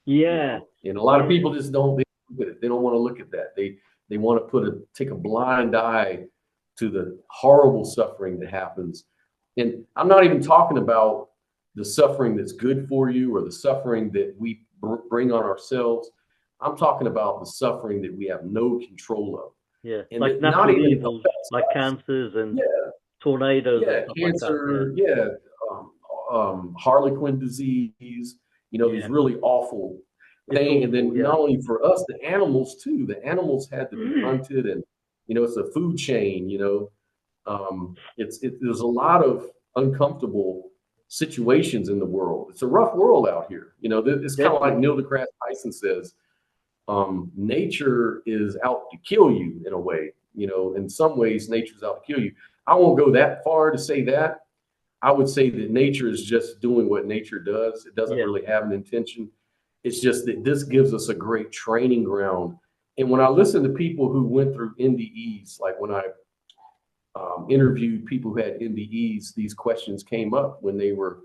Yeah. And a lot of people just don't look at it. They don't want to look at that. They want to take a blind eye to the horrible suffering that happens. And I'm not even talking about the suffering that's good for you or the suffering that we bring on ourselves. I'm talking about the suffering that we have no control of. Yeah. And Like that not natural even evils, affects like us. cancers and Yeah, tornadoes and yeah, stuff like that. cancer, yeah, Harlequin disease, these Yeah. really awful It's thing. And awful. then Yeah. not only for us, the animals too. The animals had to be hunted, and it's a food chain. There's a lot of uncomfortable situations in the world. It's a rough world out here. It's kind of like Definitely. Neil deGrasse Tyson says, nature is out to kill you in a way. In some ways, nature's out to kill you. I won't go that far to say that. I would say that nature is just doing what nature does. It doesn't Yeah. really have an intention. It's just that this gives us a great training ground. And when I listen to people who went through NDEs, like when I interviewed people who had NDEs, these questions came up when they were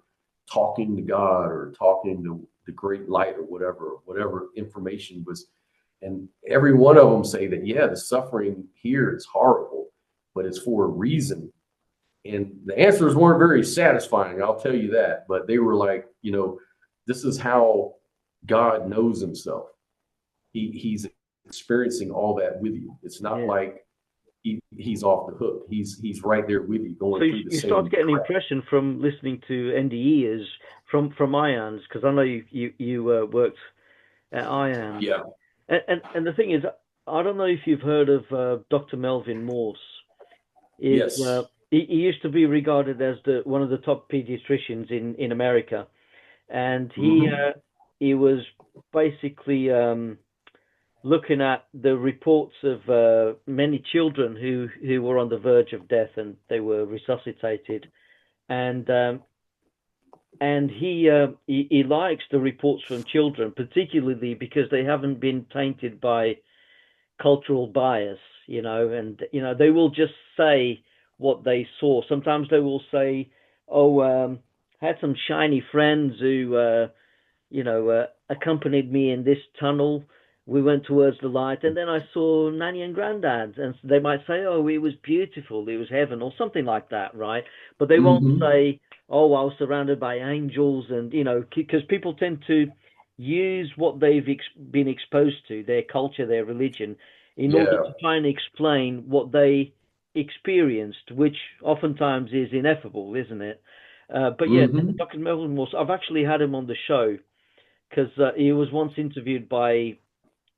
talking to God or talking to the great light or whatever information was. And every one of them say that, yeah, the suffering here is horrible, but it's for a reason. And the answers weren't very satisfying, I'll tell you that. But they were like, this is how God knows himself. He's experiencing all that with you. It's not like he's off the hook. He's right there with you, going through the You same start getting an crap. impression from listening to NDEs from IANS, because I know you worked at IANS. Yeah. And the thing is, I don't know if you've heard of Dr. Melvin Morse. Yes. He used to be regarded as one of the top pediatricians in America, and he was basically looking at the reports of many children who were on the verge of death and they were resuscitated, and he likes the reports from children, particularly because they haven't been tainted by cultural bias, and they will just say what they saw. Sometimes they will say, "Oh, I had some shiny friends who accompanied me in this tunnel. We went towards the light, and then I saw Nanny and Granddad." And they might say, "Oh, it was beautiful, it was heaven," or something like that, right? But they won't Hmm. say, "Oh, I was surrounded by angels," and because people tend to use what they've been exposed to, their culture, their religion, in order Yeah. to try and explain what they experienced, which oftentimes is ineffable, isn't it? But yeah, Hmm. Dr. Melvin Morse, I've actually had him on the show because he was once interviewed by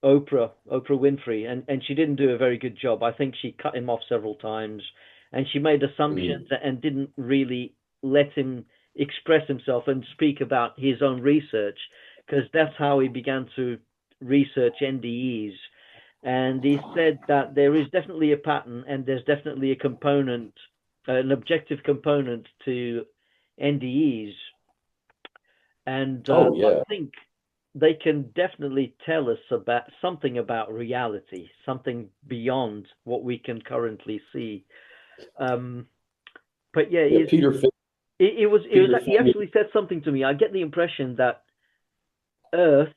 Oprah Winfrey, and she didn't do a very good job. I think she cut him off several times, and she made assumptions Mm. and didn't really let him express himself and speak about his own research, because that's how he began to research NDEs. And he said that there is definitely a pattern, and there's definitely a component, an objective component to NDEs, and Oh I yeah. think they can definitely tell us about something about reality, something beyond what we can currently see. Um, but yeah, Yeah. Peter he Finney. actually said something to me. I get the impression that Earth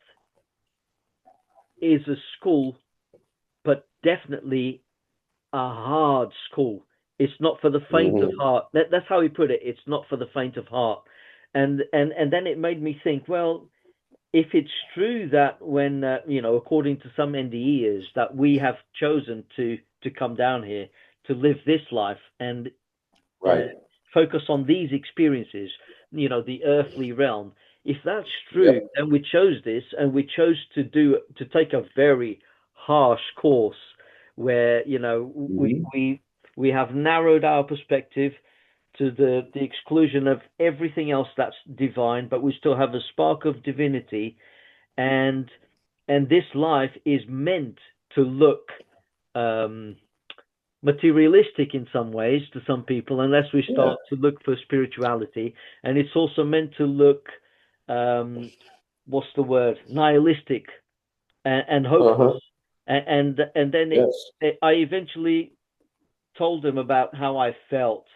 is a school, but definitely a hard school. It's not for the faint of Hmm. heart. That's how he put it. It's not for the faint of heart. And then it made me think, well, if it's true that when according to some NDEs that we have chosen to come down here to live this life and Right. focus on these experiences, the earthly realm. If that's true, Yep. then we chose this, and we chose to take a very harsh course where Hmm. we have narrowed our perspective to the exclusion of everything else that's divine, but we still have a spark of divinity, and this life is meant to look um, materialistic in some ways to some people, unless we Yeah. start to look for spirituality, and it's also meant to look um, what's the word, nihilistic and hopeless, Uh-huh. and then Yes. I eventually told him about how I felt,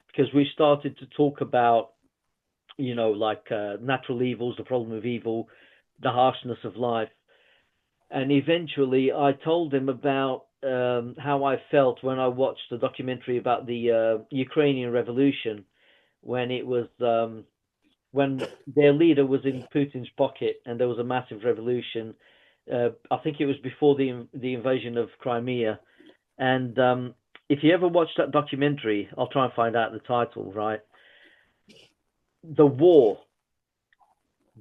because we started to talk about like natural evils, the problem of evil, the harshness of life. And eventually, I told him about how I felt when I watched the documentary about the Ukrainian Revolution, when it was when their leader was in Putin's pocket and there was a massive revolution. I think it was before the invasion of Crimea. And if you ever watch that documentary, I'll try and find out the title. Right, the war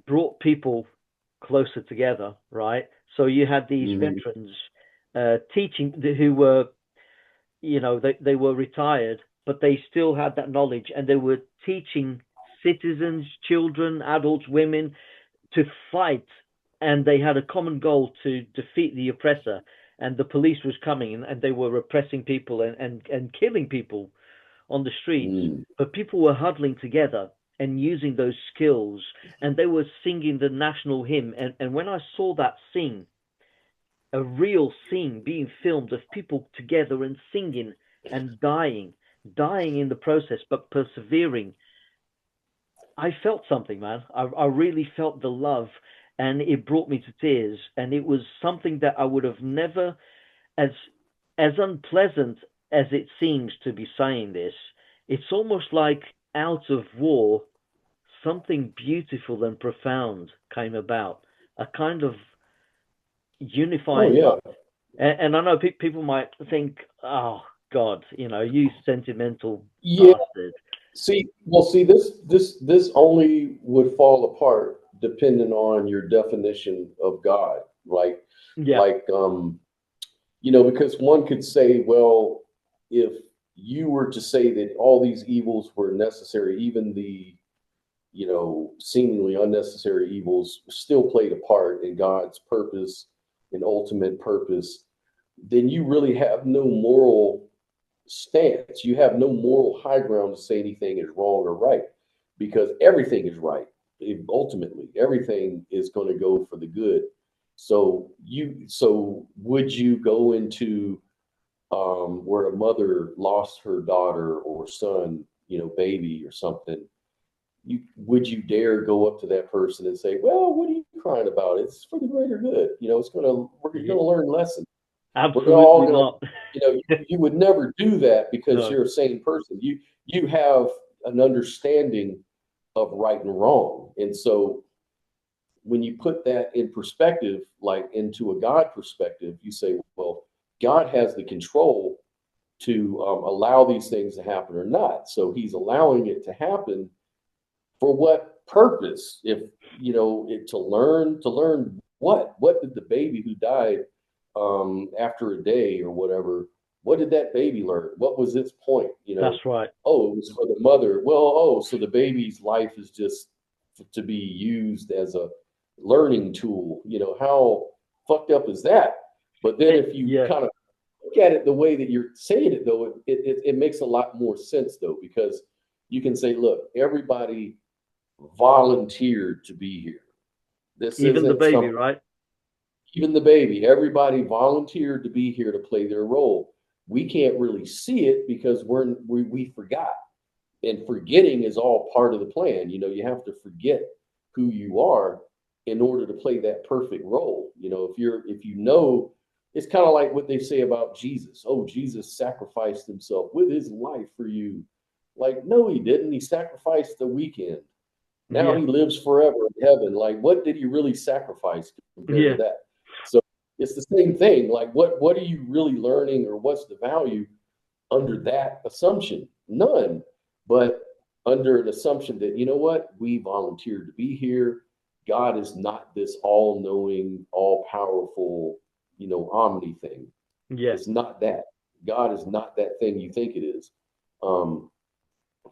brought people closer together, right? So you had these Hmm. veterans teaching who were, they were retired, but they still had that knowledge, and they were teaching citizens, children, adults, women to fight, and they had a common goal to defeat the oppressor. And the police was coming, and they were repressing people and killing people on the streets, Mm. but people were huddling together and using those skills, and they were singing the national hymn. And when I saw that scene, a real scene being filmed of people together and singing and dying in the process, but persevering, I felt something, man. I really felt the love, and it brought me to tears. And it was something that I would have never, as unpleasant as it seems to be saying this, it's almost like out of war, something beautiful and profound came about, a kind of Oh unifying yeah. love. And I know people might think, "Oh God, you sentimental Yeah. bastard." This only would fall apart depending on your definition of God. Like, Yeah, like, because one could say, well, if you were to say that all these evils were necessary, even the, seemingly unnecessary evils still played a part in God's purpose and ultimate purpose, then you really have no moral stance. You have no moral high ground to say anything is wrong or right, because everything is right. Ultimately, everything is going to go for the good. So would you go into where a mother lost her daughter or son, baby or something, would you dare go up to that person and say, "Well, what are you crying about? It's for the greater good. We're Yeah, gonna learn lessons. We're all absolutely gonna, not. you would never do that because No, you're a sane person. You have an understanding of right and wrong, and so when you put that in perspective, like into a God perspective, you say, well, God has the control to allow these things to happen or not. So he's allowing it to happen for what purpose? If to learn what did the baby who died after a day or whatever, what did that baby learn? What was its point? that's right. Oh, it was for the mother. Well, so the baby's life is just to be used as a learning tool. How fucked up is that? But then if you Yeah, kind of look at it the way that you're saying it, though, it makes a lot more sense, though, because you can say, look, everybody volunteered to be here. This even the isn't baby, something, right? even the baby, everybody volunteered to be here to play their role. We can't really see it because we forgot. And forgetting is all part of the plan. You have to forget who you are in order to play that perfect role. If it's kind of like what they say about Jesus. Oh, Jesus sacrificed himself with his life for you. Like, no, he didn't. He sacrificed the weekend. Now Yeah, he lives forever in heaven. Like, what did he really sacrifice compared to yeah, that? So it's the same thing. Like, what are you really learning, or what's the value under that assumption? None. But under an assumption that, what, we volunteered to be here. God is not this all-knowing, all-powerful, omni thing. yeah, It's not that. God is not that thing you think it is. Um,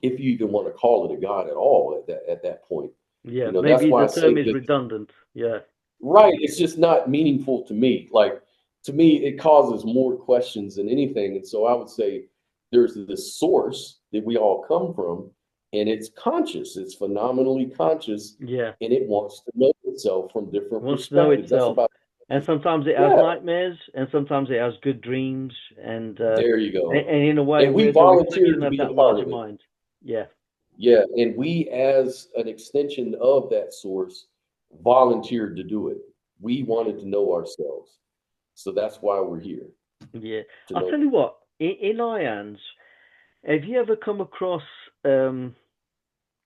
if you even want to call it a God at all at that point. yeah. That's Maybe why the I say term is that, redundant. Yeah, right, it's just not meaningful to me. Like, to me, it causes more questions than anything. And so I would say there's this source that we all come from, and it's conscious, it's phenomenally conscious, yeah. and it wants to know itself from different Wants to know perspectives. That's itself, about and it. sometimes it has Yeah, nightmares, and sometimes it has good dreams, and there you go. in a way, And we we're the volunteered reflection to of be a that part larger of it. mind. Yeah, Yeah, and we, as an extension of that source, volunteered to do it. We wanted to know ourselves. So that's why we're here, yeah. to I'll know. tell you what. In IANS, have you ever come across um,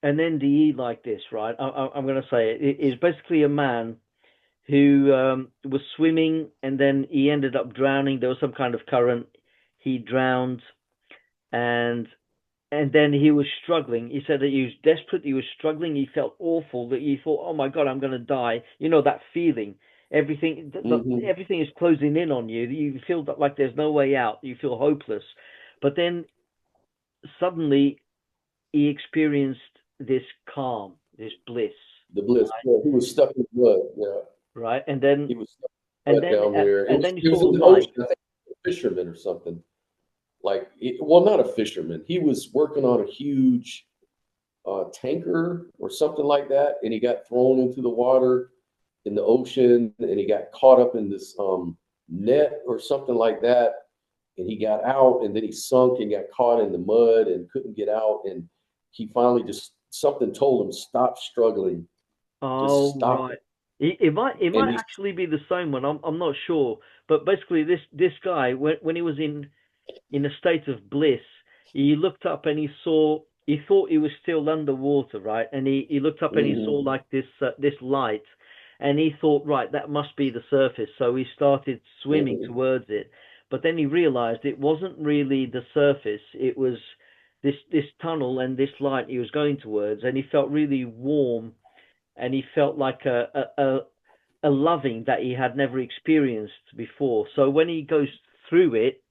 an NDE like this? Right, I'm going to say it. It is basically a man who was swimming and then he ended up drowning. There was some kind of current. He drowned, and then he was struggling. He said that he was desperate. He was struggling. He felt awful. That he thought, "Oh my God, I'm going to die." You know that feeling. Hmm. Everything is closing in on you. You feel that like there's no way out. You feel hopeless. But then suddenly he experienced this calm, this bliss, The bliss. Yeah, he was stuck in the blood. Yeah, right? he was stuck in the blood down there. It And was then he it was saw in the the ocean. light. I think he was a fisherman or something. Like, well, not a fisherman. He was working on a huge tanker or something like that, and he got thrown into the water in the ocean, and he got caught up in this net or something like that, and he got out, and then he sunk and got caught in the mud and couldn't get out, and he finally just something told him, stop struggling, just Oh, stop right. it. It And might actually be the same one. I'm not sure. But basically, this guy, when he was in a state of bliss, he looked up and he thought he was still underwater, right? And he looked up and he saw mhm, like this light, and he thought, right, that must be the surface. So he started swimming mhm, towards it. But then he realized it wasn't really the surface. It was this tunnel and this light he was going towards, and he felt really warm, and he felt like a loving that he had never experienced before. So when he goes through it,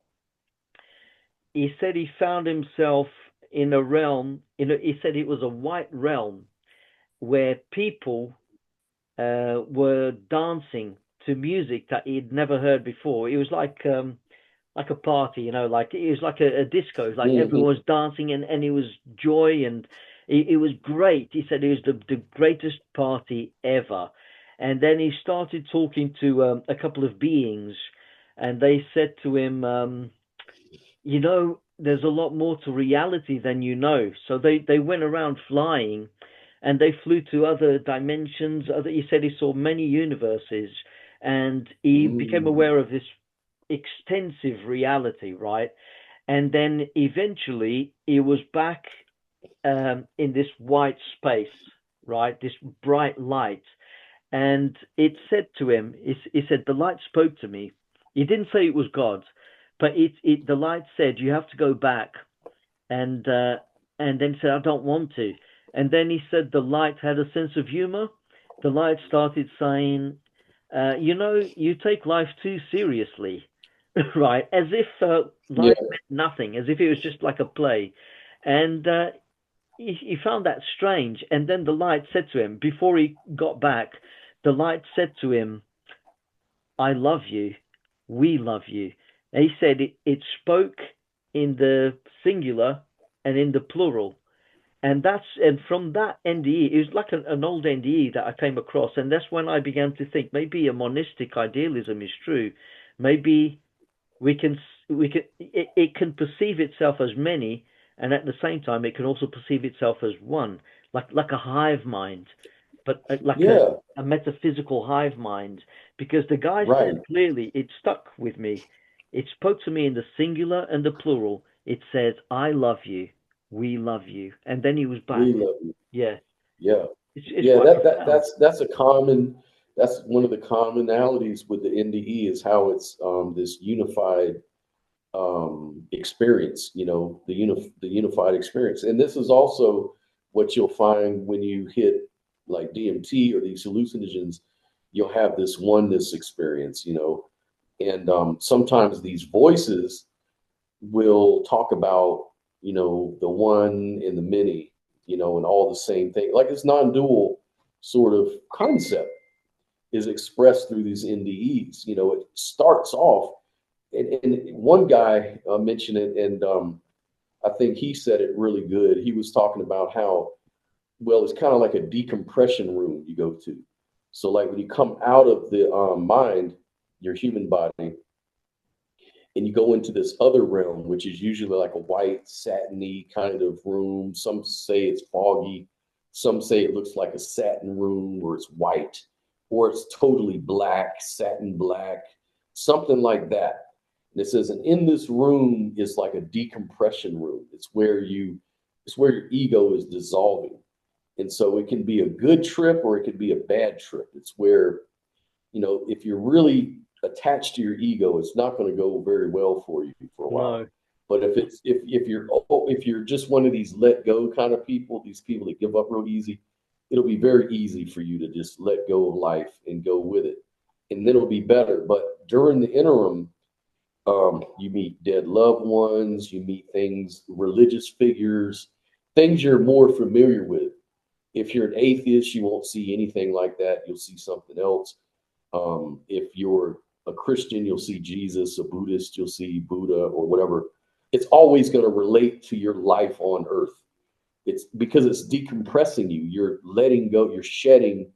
he said he found himself in a realm. He said it was a white realm where people were dancing to music that he'd never heard before. It was like a party, like it was like a disco. Like mhm, everyone was dancing, and it was joy, and it was great. He said it was the greatest party ever. And then he started talking to a couple of beings, and they said to him, you know, there's a lot more to reality than you know. So they went around flying, and they flew to other dimensions. Other, he said he saw many universes, and he became Mm, aware of this extensive reality, right? And then eventually he was back in this white space, right? This bright light, and it said to him, he said, the light spoke to me. He didn't say it was God, but the light said, you have to go back, and uh, and then said, I don't want to. And then he said the light had a sense of humor. The light started saying, you know, you take life too seriously, right? As if yeah, life meant nothing, as if it was just like a play. And he found that strange. And then the light said to him, before he got back, the light said to him, I love you. We love you. And he said it spoke in the singular and in the plural. And from that NDE, it was like an old NDE that I came across, and that's when I began to think maybe a monistic idealism is true. Maybe it can perceive itself as many, and at the same time it can also perceive itself as one, like a hive mind, but like yeah, a metaphysical hive mind. Because the guy said right. clearly, it stuck with me. It spoke to me in the singular and the plural. It says, I love you, we love you, and then he was back. We love you. Yeah, Yeah, it's yeah. quite profound. That's a common. That's one of the commonalities with the NDE is how it's this unified experience. You know, the unified experience, and this is also what you'll find when you hit like DMT or these hallucinogens. You'll have this oneness experience. You know, and sometimes these voices will talk about, you know, the one and the many, you know, and all the same thing. Like this non-dual sort of concept is expressed through these NDEs. You know, it starts off, and one guy mentioned it, and I think he said it really good. He was talking about how, well, it's kind of like a decompression room you go to. So, like when you come out of the mind, your human body, and you go into this other realm, which is usually like a white, satiny kind of room. Some say it's foggy. Some say it looks like a satin room where it's white, or it's totally black, satin black, something like that. And it says, and in this room is like a decompression room. It's where your ego is dissolving. And so it can be a good trip or it could be a bad trip. It's where, you know, if you're really attached to your ego, it's not going to go very well for you for a while. No, But if you're just one of these let go kind of people, these people that give up real easy, it'll be very easy for you to just let go of life and go with it, and then it'll be better. But during the interim, you meet dead loved ones, you meet things, religious figures, things you're more familiar with. If you're an atheist, you won't see anything like that. You'll see something else. If you're a Christian, you'll see Jesus. A Buddhist, you'll see Buddha or whatever. It's always going to relate to your life on earth. It's because it's decompressing you. You're letting go. You're shedding.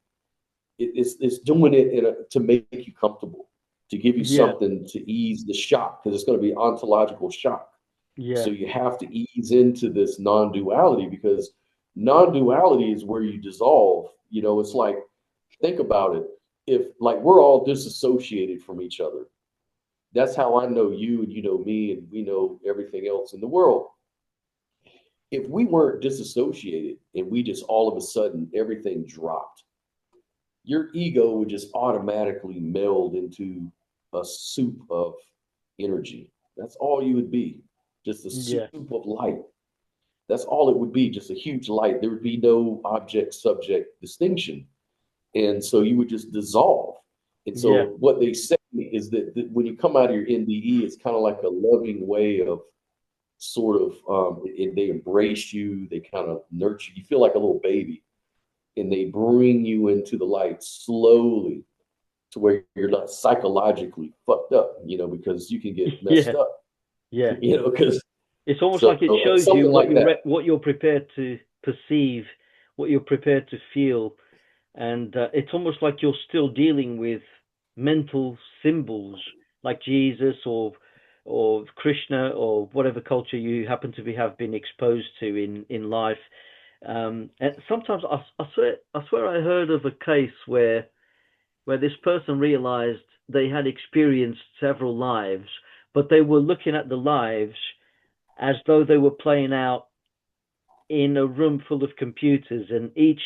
It's doing it to make you comfortable, to give you yeah, something to ease the shock, because it's going to be ontological shock. yeah, So you have to ease into this non-duality, because non-duality is where you dissolve. You know, it's like, think about it. If like we're all disassociated from each other, that's how I know you and you know me and we know everything else in the world. If we weren't disassociated and we just all of a sudden everything dropped, your ego would just automatically meld into a soup of energy. That's all you would be, just a soup yeah, of light. That's all it would be, just a huge light. There would be no object subject distinction. And so you would just dissolve. And yeah, so what they say is that when you come out of your NDE, it's kind of like a loving way of sort of, they embrace you, they kind of nurture you. You feel like a little baby, and they bring you into the light slowly to where you're not psychologically fucked up, you know, because you can get yeah, messed up, yeah. you know, because It's almost so like it shows you something like that. what you're prepared to perceive, what you're prepared to feel, and it's almost like you're still dealing with mental symbols like Jesus or or Krishna or whatever culture you happen to have been exposed to in life. And sometimes I swear I heard of a case where this person realized they had experienced several lives, but they were looking at the lives as though they were playing out in a room full of computers, and each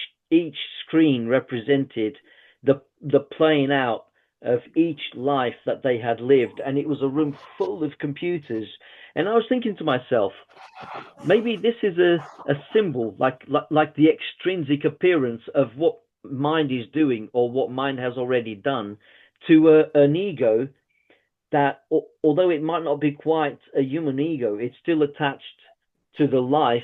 screen represented the playing out of each life that they had lived, and it was a room full of computers. And I was thinking to myself, maybe this is a symbol, like the extrinsic appearance of what mind is doing or what mind has already done to an ego that, although it might not be quite a human ego, it's still attached to the life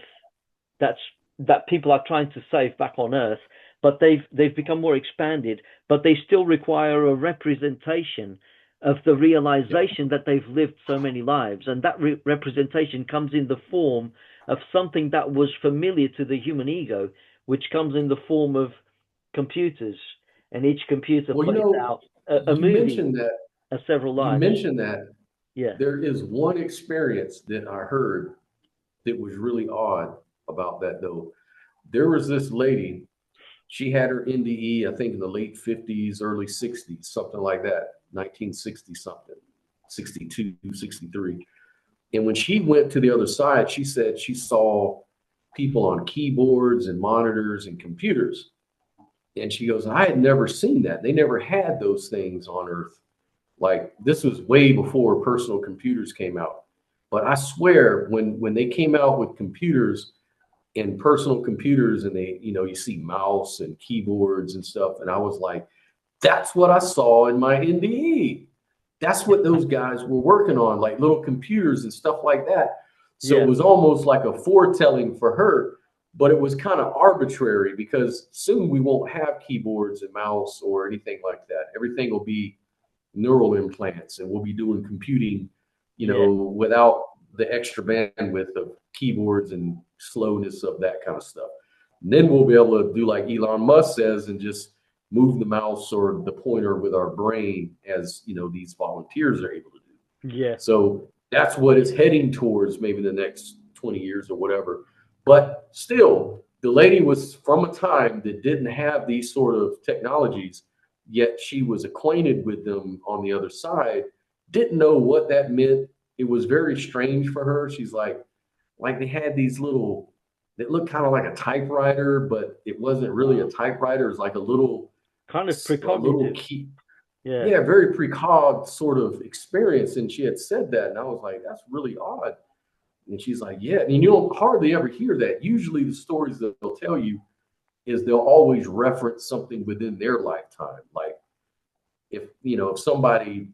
that's that people are trying to save back on Earth, but they've become more expanded, but they still require a representation of the realization that they've lived so many lives, and that representation comes in the form of something that was familiar to the human ego, which comes in the form of computers, and each computer Well, plays out a you movie mentioned that of several you lives. mentioned that Yeah, there is one experience that I heard that was really odd about that though. There was this lady, she had her NDE, I think in the late 50s, early 60s, something like that, 1960 something, 62, 63. And when she went to the other side, she said she saw people on keyboards and monitors and computers. And she goes, I had never seen that. They never had those things on Earth. Like this was way before personal computers came out. But I swear, when they came out with computers and personal computers, and they, you see mouse and keyboards and stuff, and I was like, that's what I saw in my NDE. That's what those guys were working on, like little computers and stuff like that. So it yeah, was almost like a foretelling for her, but it was kind of arbitrary because soon we won't have keyboards and mouse or anything like that. Everything will be neural implants, and we'll be doing computing, yeah, without the extra bandwidth of keyboards and slowness of that kind of stuff. And then we'll be able to do like Elon Musk says and just move the mouse or the pointer with our brain, as these volunteers are able to do. yeah. So that's what it's heading towards, maybe the next 20 years or whatever. But still, the lady was from a time that didn't have these sort of technologies, yet she was acquainted with them on the other side, didn't know what that meant. It was very strange for her. She's like they had these little, that looked kind of like a typewriter, but it wasn't really a typewriter. It was like Kind of a little precognitive. key. Yeah. Yeah, very precog sort of experience. And she had said that, and I was like, that's really odd. And she's like, yeah. And you don't hardly ever hear that. Usually the stories that they'll tell you is they'll always reference something within their lifetime. Like if somebody,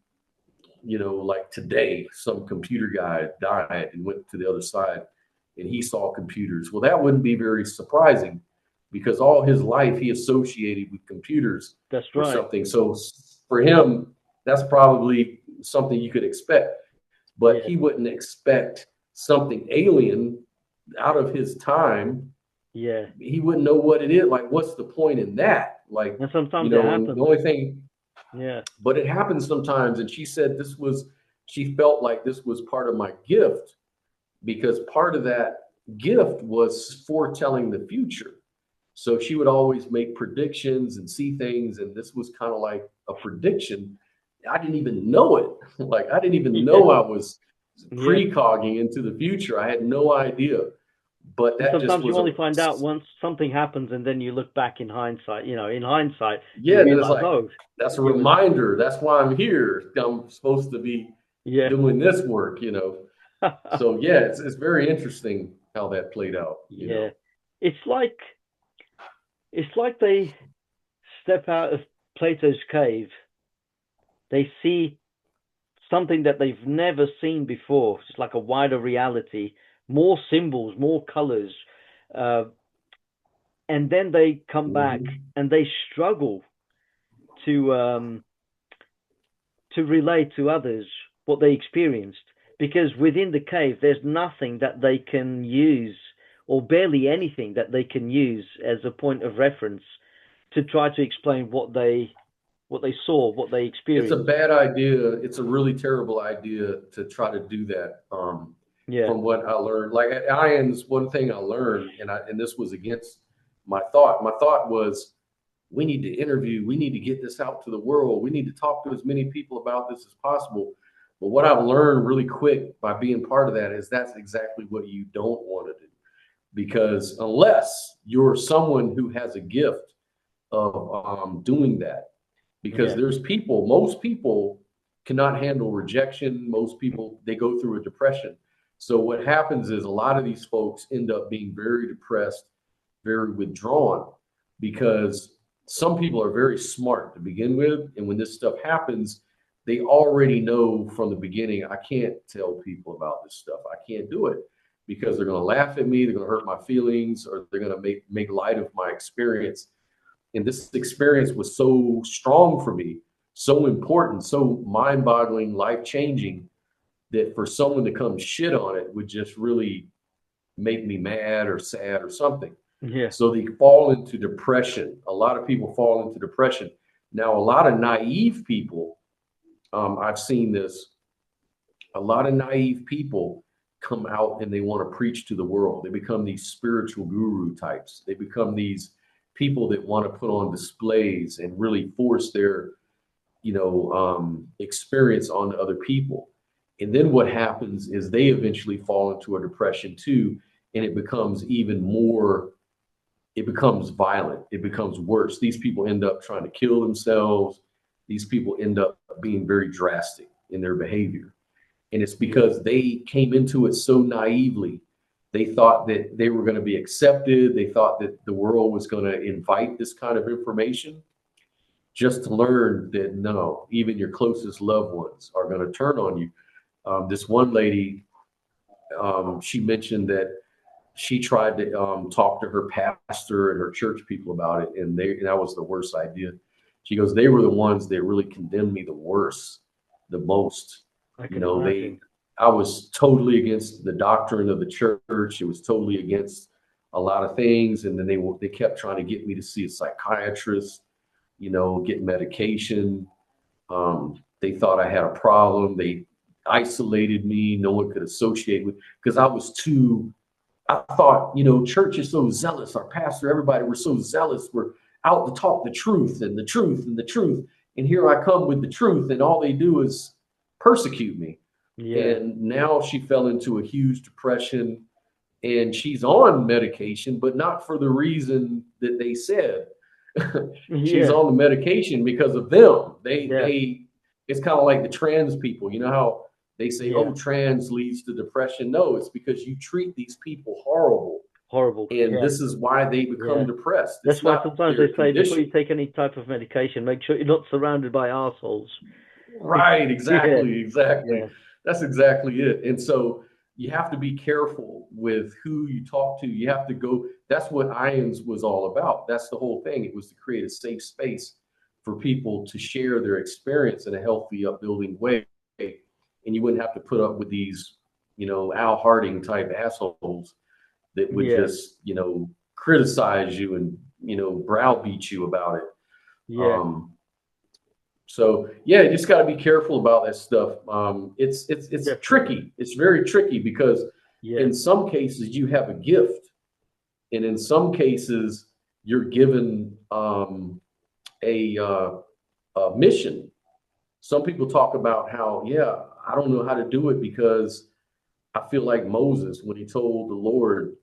like today, some computer guy died and went to the other side and he saw computers. Well, that wouldn't be very surprising because all his life he associated with computers That's or right. something. So for him, that's probably something you could expect, but Yeah. he wouldn't expect something alien out of his time. Yeah. He wouldn't know what it is. Like, what's the point in that? Like, And sometimes it and the happens. only thing, Yeah. but it happens sometimes. And she said she felt like this was part of my gift because part of that gift was foretelling the future. So she would always make predictions and see things. And this was kind of like a prediction. I didn't even know it. Like, I didn't even Yeah. know I was Yeah. precogging into the future. I had no idea. But And that just sometimes you was only find out once something happens, and then you look back in hindsight. In hindsight, you yeah. And then it's realize, like, oh, that's a it was. reminder. That's why I'm here. I'm supposed to be Yeah. doing this work. So yeah, it's very interesting how that played out. Yeah. It's like they step out of Plato's cave. They see something that they've never seen before. It's like a wider reality, more symbols, more colors, uh, and then they come back Hmm. and they struggle to um, to relate to others what they experienced, because within the cave there's nothing that they can use, or barely anything that they can use as a point of reference to try to explain what they what they saw, what they It's a experienced. bad idea. It's a really terrible idea to try to do that. Yeah, From what I learned, like at IANS, one thing I learned, and this was against my thought. My thought was, we need to interview, we need to get this out to the world, we need to talk to as many people about this as possible. But what I've learned really quick by being part of that is that's exactly what you don't want to do. Because unless you're someone who has a gift of doing that, because yeah, there's people, most people cannot handle rejection. Most people, they go through a depression. So what happens is a lot of these folks end up being very depressed, very withdrawn, because some people are very smart to begin with. And when this stuff happens, they already know from the beginning, I can't tell people about this stuff. I can't do it because they're going to laugh at me, they're going to hurt my feelings, or they're going to make light of my experience. And this experience was so strong for me, so important, so mind-boggling, life-changing, that for someone to come shit on it would just really make me mad or sad or something. yeah, So they fall into depression. A lot of people fall into depression. Now, a lot of naive people, I've seen this, a lot of naive people come out and they want to preach to the world. They become these spiritual guru types. They become these people that want to put on displays and really force their, experience on other people. And then what happens is they eventually fall into a depression too, and it becomes even more. It becomes violent. It becomes worse. These people end up trying to kill themselves. These people end up being very drastic in their behavior. And it's yeah, because they came into it so naively. They thought that they were going to be accepted. They thought that the world was going to invite this kind of information, just to learn that no, even your closest loved ones are going to turn on you. This one lady, she mentioned that she tried to talk to her pastor and her church people about it, and that was the worst idea. She goes, they were the ones that really condemned me the worst, the most. I You can know, they imagine. I was totally against the doctrine of the church. It was totally against a lot of things, and then they kept trying to get me to see a psychiatrist, get medication. They thought I had a problem. They isolated me. No one could associate with, because I was too. I thought, church is so zealous. Our pastor, everybody, we're so zealous. We're out to talk the truth and the truth and the truth. And here I come with the truth, and all they do is persecute me. Yeah, And now she fell into a huge depression, and she's on medication, but not for the reason that they said. She's yeah, on the medication because of them. yeah, It's kind of like the trans people. You know how they say, yeah. oh, trans leads to depression? No, it's because you treat these people horrible. Horrible. And Yeah, this is why they become yeah. depressed. That's It's why not sometimes they their say before you condition. take any type of medication, make sure you're not surrounded by assholes. Right, Yeah, exactly, exactly. yeah, That's exactly it. And so you have to be careful with who you talk to. You have to go. That's what IANS was all about. That's the whole thing. It was to create a safe space for people to share their experience in a healthy, upbuilding way. And you wouldn't have to put up with these, Al Harding type assholes that would yeah, just, criticize you and, browbeat you about it. yeah, Um, so yeah, you just got to be careful about that stuff. It's definitely. tricky. It's very tricky because Yeah, in some cases you have a gift, and in some cases you're given a mission. Some people talk about how, yeah, I don't know how to do it because I feel like Moses when he told the Lord,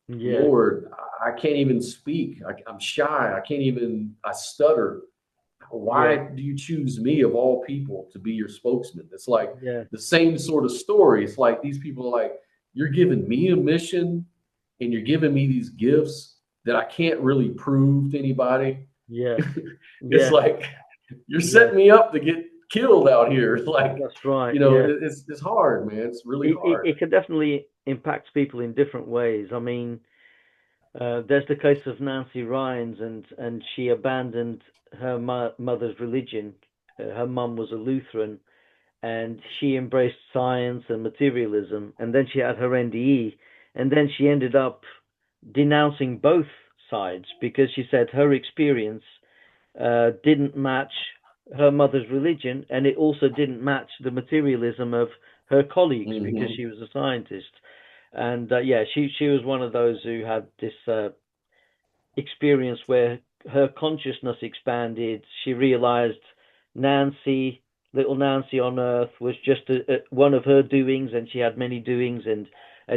yeah, Lord, I can't even speak. I'm shy. I stutter. Why yeah, do you choose me of all people to be your spokesman? It's like yeah, the same sort of story. It's like these people are like, you're giving me a mission and you're giving me these gifts that I can't really prove to anybody. yeah, It's yeah, like you're yeah. setting me up to get killed out here. It's like, That's right. Yeah. it's hard, man. It's really hard. It can definitely impact people in different ways. I mean, there's the case of Nancy Rhines, and she abandoned her mother's religion. Her mum was a Lutheran, and she embraced science and materialism, and then she had her NDE, and then she ended up denouncing both sides because she said her experience didn't match her mother's religion, and it also didn't match the materialism of her colleagues because Hmm. she was a scientist. And yeah, she was one of those who had this experience where her consciousness expanded. She realized Nancy, little Nancy on Earth, was just one of her doings, and she had many doings, and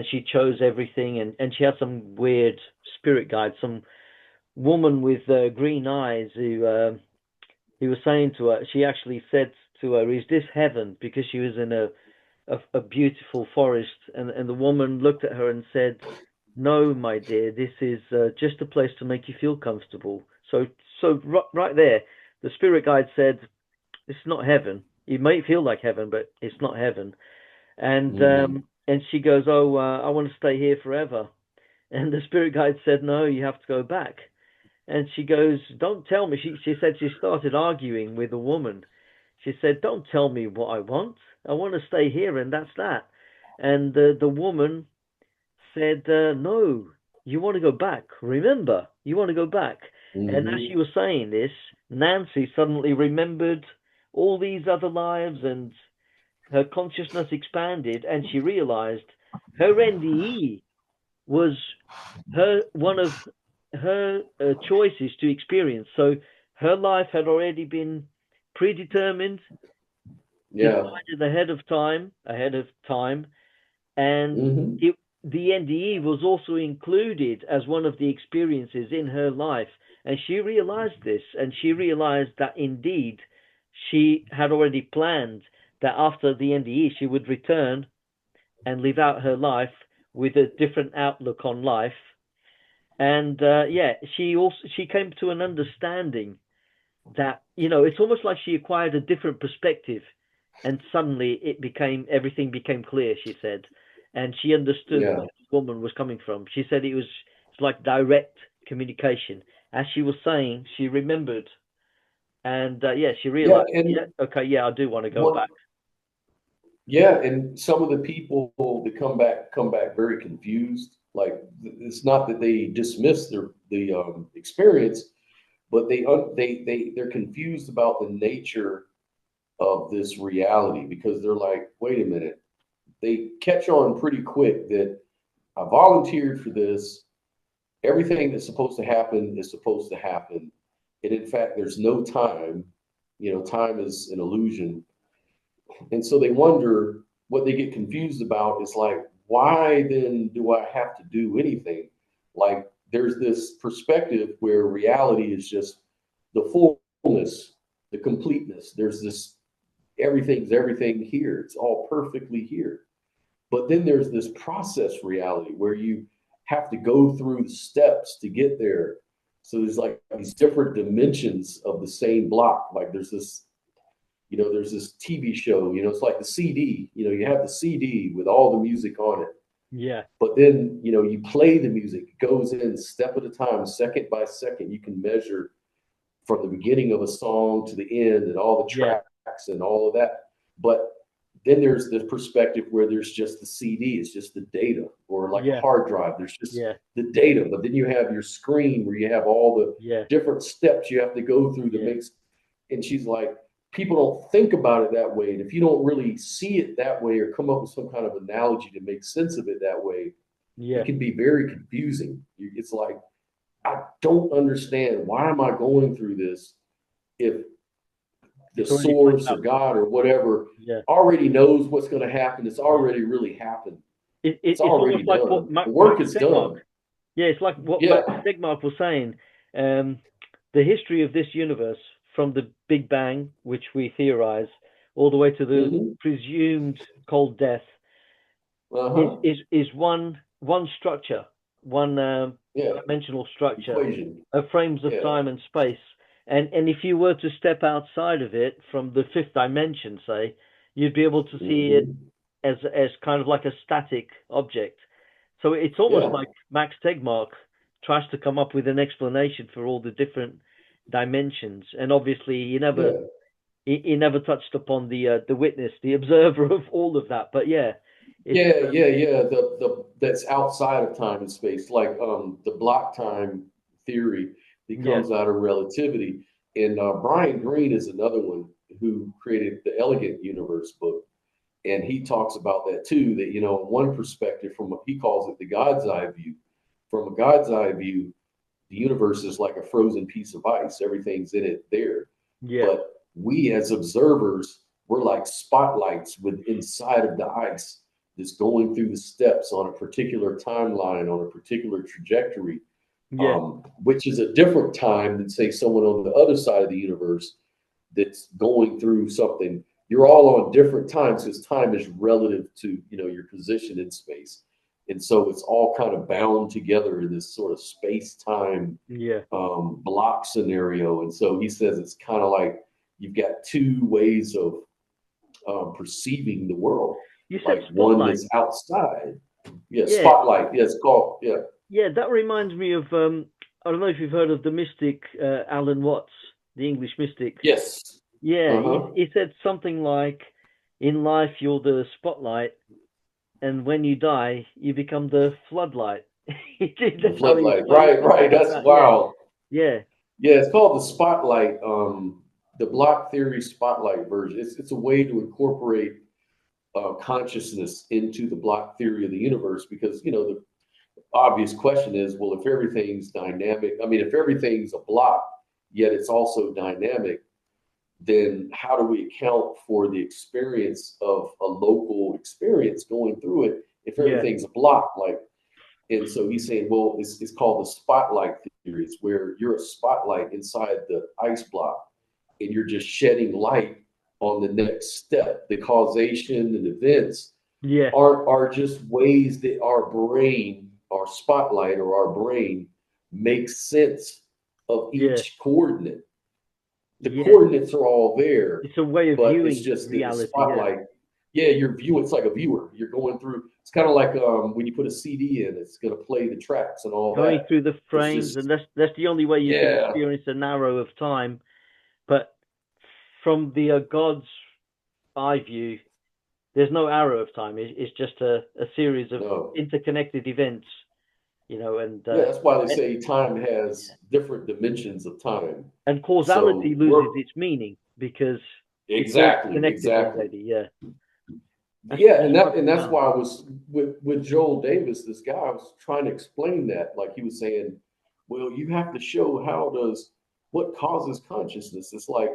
she chose everything, and she had some weird spirit guide, some woman with green eyes who he was saying to her. She actually said to her, "Is this heaven?" Because she was in a beautiful forest, and the woman looked at her and said, "No, my dear, this is just a place to make you feel comfortable." So right there, the spirit guide said, "It's not heaven. It may feel like heaven, but it's not heaven." Hmm. And she goes, "Oh, I want to stay here forever." And the spirit guide said, "No, you have to go back." And she goes, "Don't tell me." She said she started arguing with a woman. She said, "Don't tell me what I want. I want to stay here, and that's that." And the woman said, "No, you want to go back. Remember, you want to go back." And as she Hmm. was saying this, Nancy suddenly remembered all these other lives, and her consciousness expanded, and she realized her NDE was her one of her choices to experience. So her life had already been predetermined, Yeah. decided ahead of time, and Hmm. it, the NDE was also included as one of the experiences in her life. And she realized this, and she realized that indeed she had already planned that after the NDE she would return and live out her life with a different outlook on life. And yeah, she came to an understanding that, it's almost like she acquired a different perspective, and suddenly everything became clear. She said, and she understood Yeah. where the woman was coming from. She said it's like direct communication. As she was saying, she remembered, and yeah, she Yeah. realized, yeah, And okay, yeah, I do want to go one, back. yeah, and some of the people that come back very confused. Like it's not that they dismiss the experience, but they're confused about the nature of this reality because they're like, wait a minute. They catch on pretty quick that I volunteered for this. Everything that's supposed to happen is supposed to happen, and in fact, there's no time. Time is an illusion. And so they wonder, what they get confused about is like, why then do I have to do anything? Like, there's this perspective where reality is just the fullness, the completeness. There's this everything's everything here. It's all perfectly here. But then there's this process reality where you have to go through the steps to get there. So there's like these different dimensions of the same block. Like there's this TV show, it's like the CD, you have the CD with all the music on it. Yeah, But then, you play the music, it goes in step at a time, second by second. You can measure from the beginning of a song to the end and all the yeah, tracks and all of that. But then there's the perspective where there's just the CD, it's just the data, or like a yeah, hard drive, there's just yeah, the data. But then you have your screen where you have all the yeah, different steps you have to go through to yeah, make. And she's like, people don't think about it that way. And if you don't really see it that way or come up with some kind of analogy to make sense of it that way, it yeah. can be very confusing. It's like, I don't understand, why am I going through this if the It's already played source or out. God or whatever Yeah. already knows what's going to happen. It's Yeah. already really happened. It's It's already almost like what done. The work Max is Tegmark. done. Yeah, it's like what Max Yeah. Tegmark was saying. Um, the history of this universe, from the Big Bang, which we theorize, all the way to the Hmm. presumed cold death, is Uh-huh. is is one structure, one Yeah. dimensional structure Equation. of frames of Yeah. time and space. And if you were to step outside of it from the fifth dimension, say, you'd be able to see it Hmm. as kind of like a static object. So it's almost Yeah. like Max Tegmark tries to come up with an explanation for all the different dimensions, and obviously Yeah. he never touched upon the witness, the observer of all of that. But yeah, it's Yeah. The that's outside of time and space, like the block time theory that yeah, comes out of relativity. And Brian Greene is another one who created the Elegant Universe book. And he talks about that too, that, one perspective he calls it the God's eye view. From a God's eye view, the universe is like a frozen piece of ice. Everything's in it there. Yeah. But we as observers, we're like spotlights inside of the ice that's going through the steps on a particular timeline, on a particular trajectory, which is a different time than, say, someone on the other side of the universe that's going through something. You're all on different times because time is relative to, your position in space. And so it's all kind of bound together in this sort of space-time block scenario. And so he says it's kind of like you've got two ways of perceiving the world. You like said spotlight. One that's outside. Spotlight. Yeah, it's called, Yeah, that reminds me of, I don't know if you've heard of the mystic Alan Watts, the English mystic. Yes. Yeah, he said something like, in life, you're the spotlight, and when you die, you become the floodlight. The floodlight. Right. That's wow. Yeah. Yeah, it's called the spotlight, the block theory spotlight version. It's a way to incorporate consciousness into the block theory of the universe, because, the obvious question is, well, if everything's dynamic, if everything's a block, yet it's also dynamic, then how do we account for the experience of a local experience going through it if everything's a block? And so he's saying, well, it's called the spotlight theory. It's where you're a spotlight inside the ice block, and you're just shedding light on the next step. The causation and events are just ways that our brain, our spotlight or our brain, makes sense of each coordinate. The coordinates are all there. It's a way of viewing it's just reality. The spotlight. You're viewing. It's like a viewer. You're going through. It's kind of like when you put a CD in, it's going to play the tracks and all going that. Through the frames, and that's the only way you can experience an arrow of time. But from the God's eye view, there's no arrow of time. It's just a series of interconnected events. And that's why they say time has different dimensions of time, and causality loses its meaning because exactly. Already. And that's why I was with Joel Davis. This guy, I was trying to explain that, like he was saying, well, you have to show what causes consciousness. It's like,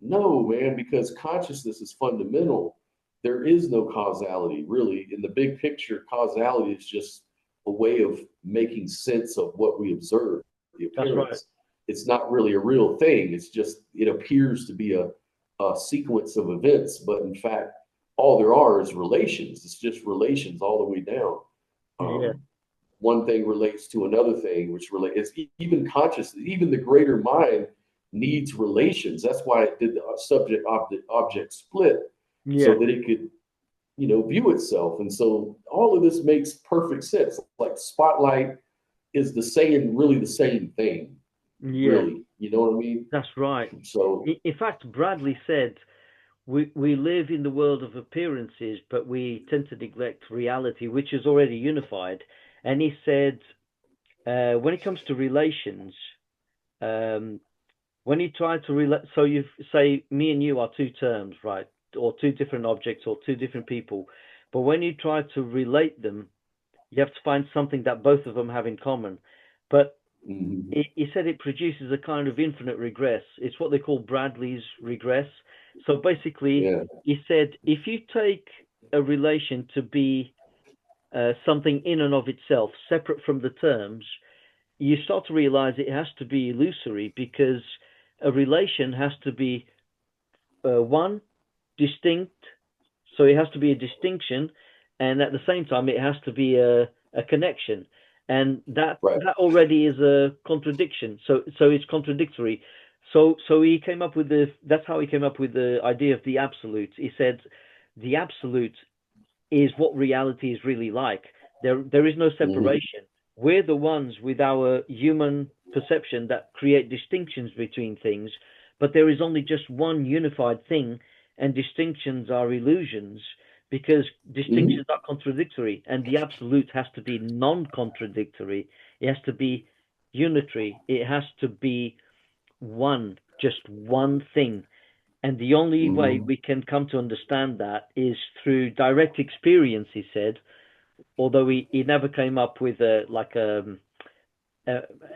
no, man, because consciousness is fundamental. There is no causality, really. In the big picture, causality is just a way of making sense of what we observe, the appearance. That's right. It's not really a real thing. It's just, it appears to be a sequence of events, but in fact, all there are is relations. It's just relations all the way down. One thing relates to another thing, which relates, even consciousness, even the greater mind needs relations. That's why it did the subject object split, so that it could, view itself. And so all of this makes perfect sense. Like spotlight is really the same thing. Really, you know what I mean? That's right. So in fact, Bradley said, we live in the world of appearances, but we tend to neglect reality, which is already unified. And he said, when it comes to relations, when you try to relate, so you say me and you are two terms, right? Or two different objects or two different people. But when you try to relate them, you have to find something that both of them have in common. But he said it produces a kind of infinite regress. It's what they call Bradley's regress. So basically, he said, if you take a relation to be something in and of itself, separate from the terms, you start to realize it has to be illusory, because a relation has to be one, distinct. So it has to be a distinction, and at the same time, it has to be a connection. And that already is a contradiction. So it's contradictory. So he came up with that's how he came up with the idea of the absolute. He said the absolute is what reality is really like. There is no separation. We're the ones with our human perception that create distinctions between things, but there is only just one unified thing, and distinctions are illusions, because distinctions are contradictory, and the absolute has to be non-contradictory. It has to be unitary. It has to be one. just one thing. And the only way Hmm. we can come to understand that is through direct experience, he said, although he never came up with uh,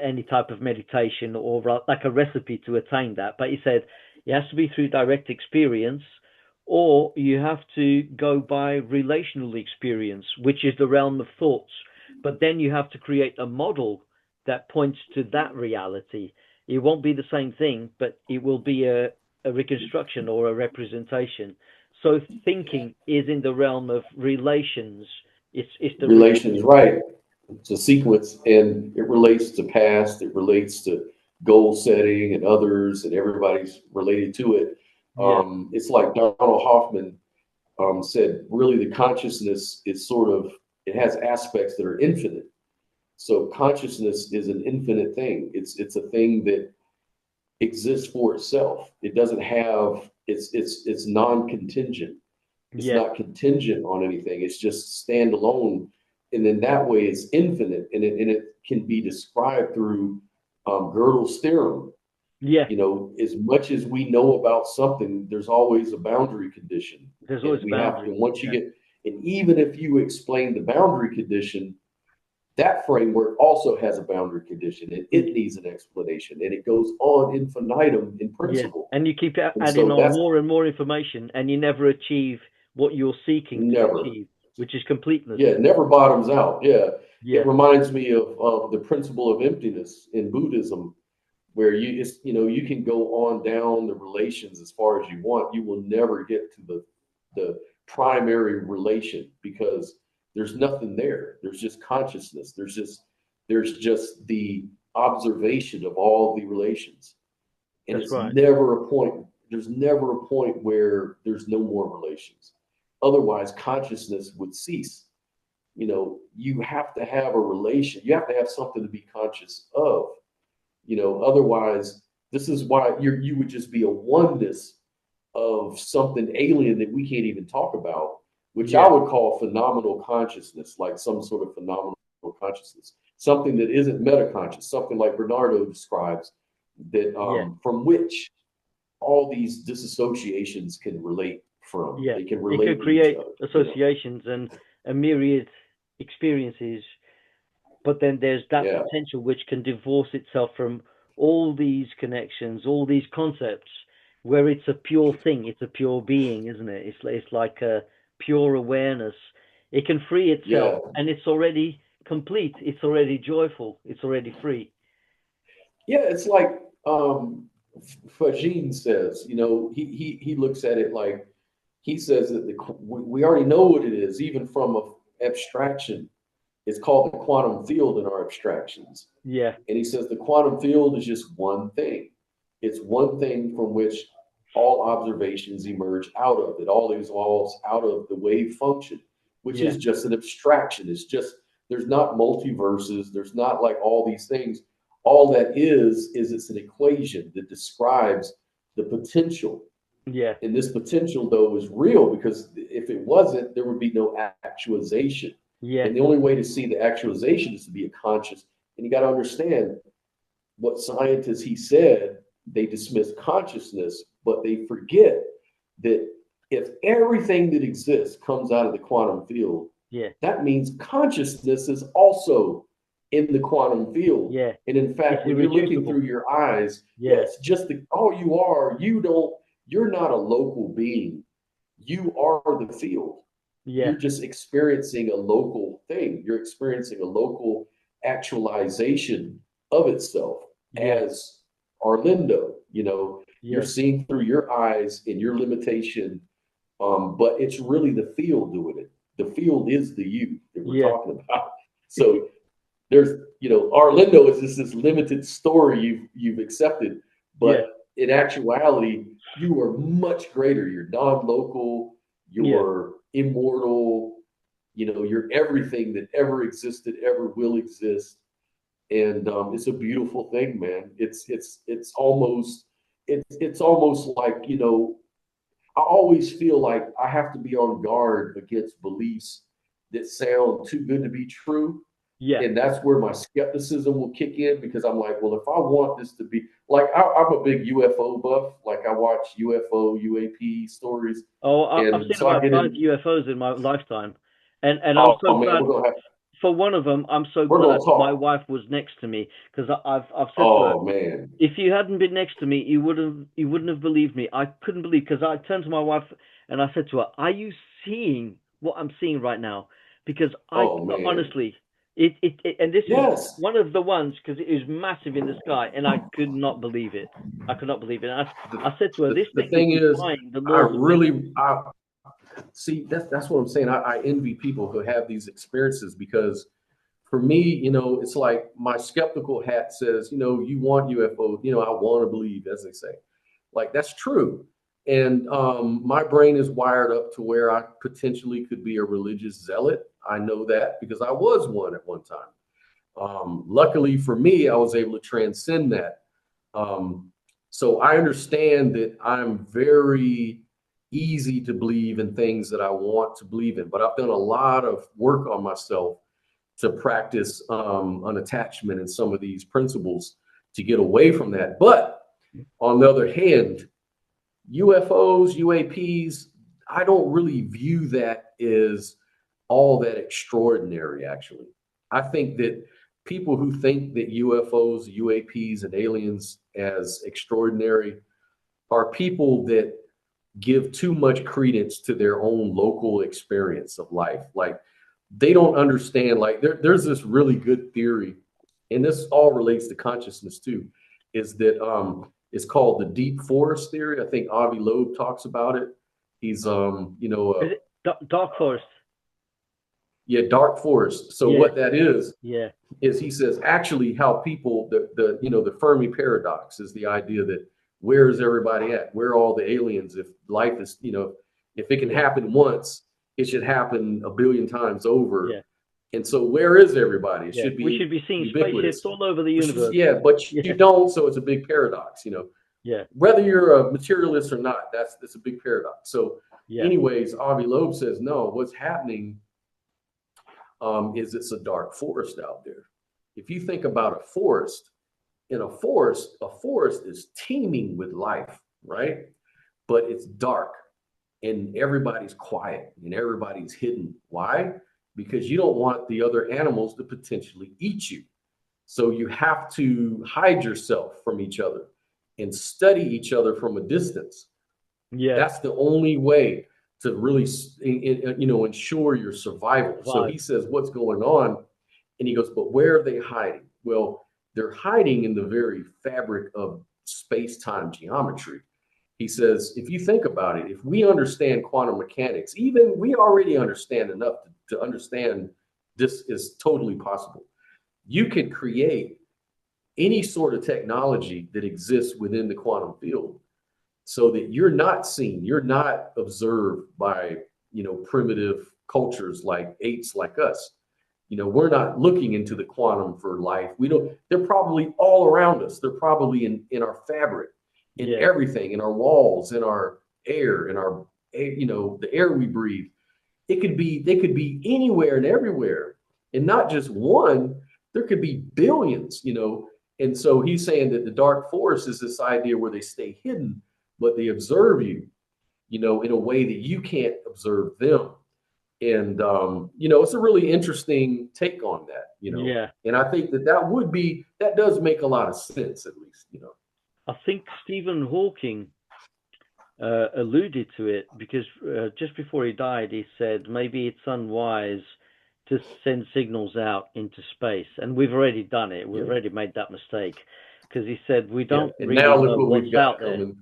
any type of meditation or like a recipe to attain that. But he said it has to be through direct experience, or you have to go by relational experience, which is the realm of thoughts. But then you have to create a model that points to that reality. It won't be the same thing, but it will be a reconstruction or a representation. So thinking is in the realm of relations. It's the Relations, right? It's a sequence, and it relates to past. It relates to goal setting and others, and everybody's related to it. yeah, It's like Donald Hoffman said. Really, the consciousness is sort of, it has aspects that are infinite. So consciousness is an infinite thing. It's a thing that exists for itself. It doesn't have, it's non-contingent. It's yeah, not contingent on anything. It's just standalone. And then that way it's infinite, and it can be described through Gödel's theorem. yeah. As much as we know about something, there's always a boundary condition. There's And always a we have to, boundary. once you Yeah, get, and even if you explain the boundary condition, that framework also has a boundary condition, and it needs an explanation, and it goes on infinitum in yeah. principle. And you keep And adding so on that's more and more information, and you never achieve what you're seeking to never, achieve, which is completeness. yeah, it never bottoms out. Yeah. It Yeah, reminds me of the principle of emptiness in Buddhism, where you can go on down the relations as far as you want. You will never get to the primary relation, because there's nothing there. There's just consciousness. There's just the observation of all the relations. And that's it's right. never a point, there's never a point where there's no more relations. Otherwise, consciousness would cease. You have to have a relation, you have to have something to be conscious of. Otherwise, this is why you would just be a oneness of something alien that we can't even talk about, which I Yeah, would call phenomenal consciousness, like some sort of phenomenal consciousness, something that isn't metaconscious, something like Bernardo describes, that yeah, from which all these disassociations can relate from. yeah. They can It relate could to each create other. associations and a myriad experiences, but then there's that Yeah, potential which can divorce itself from all these connections, all these concepts, where it's a pure thing, it's a pure being, isn't it? It's like a pure awareness. It can free itself, yeah, and it's already complete. It's already joyful. It's already free. yeah. It's like Fagin says. He looks at it like, he says that we already know what it is, even from a abstraction. It's called the quantum field in our abstractions. Yeah, And he says the quantum field is just one thing. It's one thing from which all observations emerge out of. It all evolves out of the wave function, which yeah, is just an abstraction. There's not multiverses, there's not like all these things. All that is it's an equation that describes the potential. yeah, And this potential, though, is real, because if it wasn't, there would be no actualization. yeah, And the only way to see the actualization is to be a conscious. And you got to understand what scientists, he said, they dismiss consciousness, but they forget that if everything that exists comes out of the quantum field, yeah, that means consciousness is also in the quantum field. yeah. And in It's fact, when you're looking irreducible. through your eyes, Yeah, yes, just all you are, you're not a local being. You are the field. yeah, You're just experiencing a local thing. You're experiencing a local actualization of itself yeah, as Arlindo. You're yeah, seeing through your eyes and your limitation, but it's really the field doing it. The field is the you that we're yeah, talking about. So Arlindo is just this limited story you've accepted, yeah, but in actuality, you are much greater. You're non-local, yeah, you're immortal, you're everything that ever existed, ever will exist. And it's a beautiful thing, man. It's almost like, I always feel like I have to be on guard against beliefs that sound too good to be true. Yeah. And that's where my skepticism will kick in, because I'm like, well, if I want this to be like, I'm a big UFO buff. Like I watch UFO, UAP stories, Oh, I've and seen so I about get five in. UFOs in my lifetime, and I'm so Oh man, glad for one of them. I'm so we're glad gonna my talk. wife was next to me because I've said to her, Oh man. if you hadn't been next to me, you wouldn't have believed me. I couldn't believe because I turned to my wife and I said to her, "Are you seeing what I'm seeing right now?" Because I Oh man. honestly, it and this is Yes. one of the ones because it was massive in the sky and I could not believe it. I could not believe it. I said to her, "This The thing is thing is, defying the I laws of physics." really, I see. That's what I'm saying. I envy people who have these experiences, because for me, it's like my skeptical hat says, you want UFO, I want to believe, as they say. Like that's true. And my brain is wired up to where I potentially could be a religious zealot. I know that because I was one at one time. Luckily for me, I was able to transcend that. Um, so I understand that I'm very easy to believe in things that I want to believe in, but I've done a lot of work on myself to practice an attachment in some of these principles to get away from that. But on the other hand, UFOs, UAPs, I don't really view that as all that extraordinary, actually. I think that people who think that UFOs, UAPs, and aliens as extraordinary are people that give too much credence to their own local experience of life. Like they don't understand, like there's this really good theory, and this all relates to consciousness too, is that it's called the deep forest theory. I think Avi Loeb talks about it. He's Is it Dark Forest? yeah, dark forest. So Yeah, what that yeah, is he says actually how people the Fermi paradox is the idea that where is everybody at? Where are all the aliens? If life is, if it can yeah, happen once, it should happen a billion times over. yeah, And so where is everybody? It yeah. should We be should be seeing spaceships ubiquitous. all over the Which is, universe. yeah, but Yeah, you don't, so it's a big paradox, yeah, whether you're a materialist or not, that's a big paradox. So yeah, anyways, Avi Loeb says no, what's happening is it's a dark forest out there. If you think about a forest, in a forest is teeming with life, right? But it's dark and everybody's quiet and everybody's hidden. Why? Because you don't want the other animals to potentially eat you. So you have to hide yourself from each other and study each other from a distance. yeah. That's the only way to really, ensure your survival. So Survive. he says, what's going on? And he goes, but where are they hiding? Well, they're hiding in the very fabric of space-time geometry. He says, if you think about it, if we understand quantum mechanics, even we already understand enough to understand this is totally possible. You can create any sort of technology that exists within the quantum field so that you're not seen, you're not observed by, primitive cultures like apes like us. We're not looking into the quantum for life. We don't, they're probably all around us. They're probably in our fabric, in Yeah, everything, in our walls, in our air, in our, the air we breathe. They could be anywhere and everywhere, and not just one. There could be billions. And so he's saying that the dark forest is this idea where they stay hidden, but they observe you, in a way that you can't observe them. And it's a really interesting take on that. yeah. And I think that does make a lot of sense, at least. I think Stephen Hawking alluded to it because just before he died, he said maybe it's unwise to send signals out into space, and we've already done it. We've Yeah, already made that mistake because he said we yeah. don't And really now look know what we've what's got out there. coming.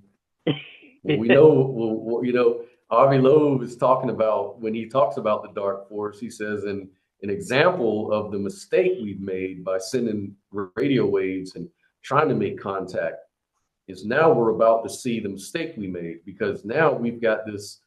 Well, we know, Avi Loeb is talking about, when he talks about the dark force, he says, and an example of the mistake we've made by sending radio waves and trying to make contact is now we're about to see the mistake we made, because now we've got this,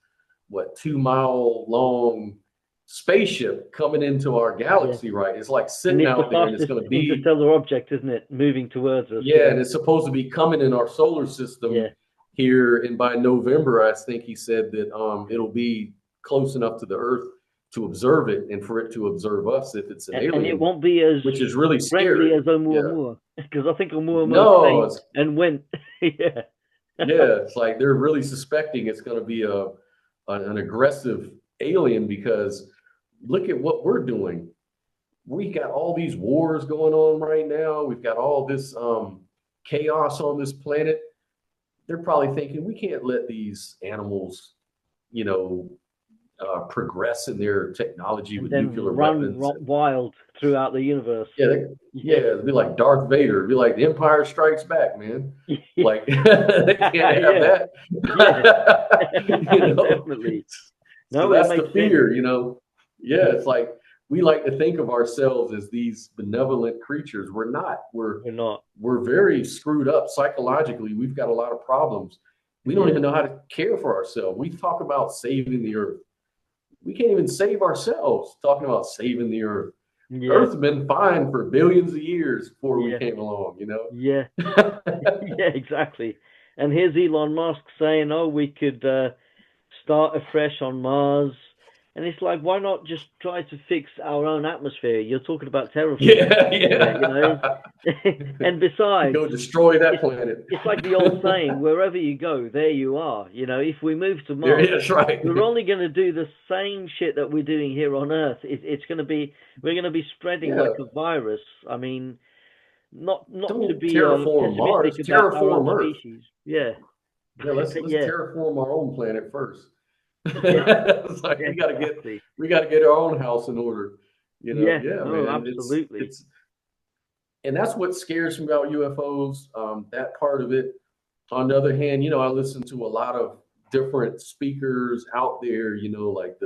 2 mile long spaceship coming into our Yeah, galaxy, right? It's like and sitting it's the out there and it's fastest going to be, interstellar object, isn't it? Moving towards us. yeah, Yeah, and it's supposed to be coming in our solar yeah, system here, and by November, I think he said that it'll be close enough to the Earth to observe it and for it to observe us if it's an And it alien, won't be as which is really friendly scary. as Yeah. Oumuamua, because I think Oumuamua No, came and went. Yeah. yeah, it's like they're really suspecting it's going to be an aggressive alien because look at what we're doing. We got all these wars going on right now. We've got all this chaos on this planet. They're probably thinking we can't let these animals, you know, progress in their technology And with then nuclear run weapons. wild throughout the universe. Yeah, yeah, Yeah. it'd be like Darth Vader. It'd be like the Empire Strikes Back, man. Yeah. Like they can't have Yeah. that. Yeah. You know, Definitely. so No, it that's the makes sense. fear, you know. Yeah, it's like we like to think of ourselves as these benevolent creatures. We're not. We're not. We're very screwed up psychologically. We've got a lot of problems. We don't Yeah. even know how to care for ourselves. We talk about saving the earth. We can't even save ourselves talking about saving the earth. Yeah. Earth's been fine for billions of years before we Yeah. came along, you know? Yeah. Yeah, exactly. And here's Elon Musk saying, "Oh, we could start afresh on Mars." And it's like, why not just try to fix our own atmosphere? You're talking about terraforming, Yeah, you know? yeah. And besides, Go destroy that it's planet. it's like the old saying, wherever you go, there you are. You know, if we move to There, Mars, yeah, that's right. we're only going to do the same shit that we're doing here on Earth. It's going to be, we're going to be spreading Yeah, like a virus. I mean, not to don't be terraform pessimistic Mars, about our own terraform Earth. species. Yeah, Yeah, let's yeah, terraform our own planet first. yeah, It's like yeah, exactly. we got to get our own house in order. You know, Yeah, yeah, no, man. absolutely. It's and that's what scares me about UFOs. That part of it. On the other hand, you know, I listen to a lot of different speakers out there. You know, like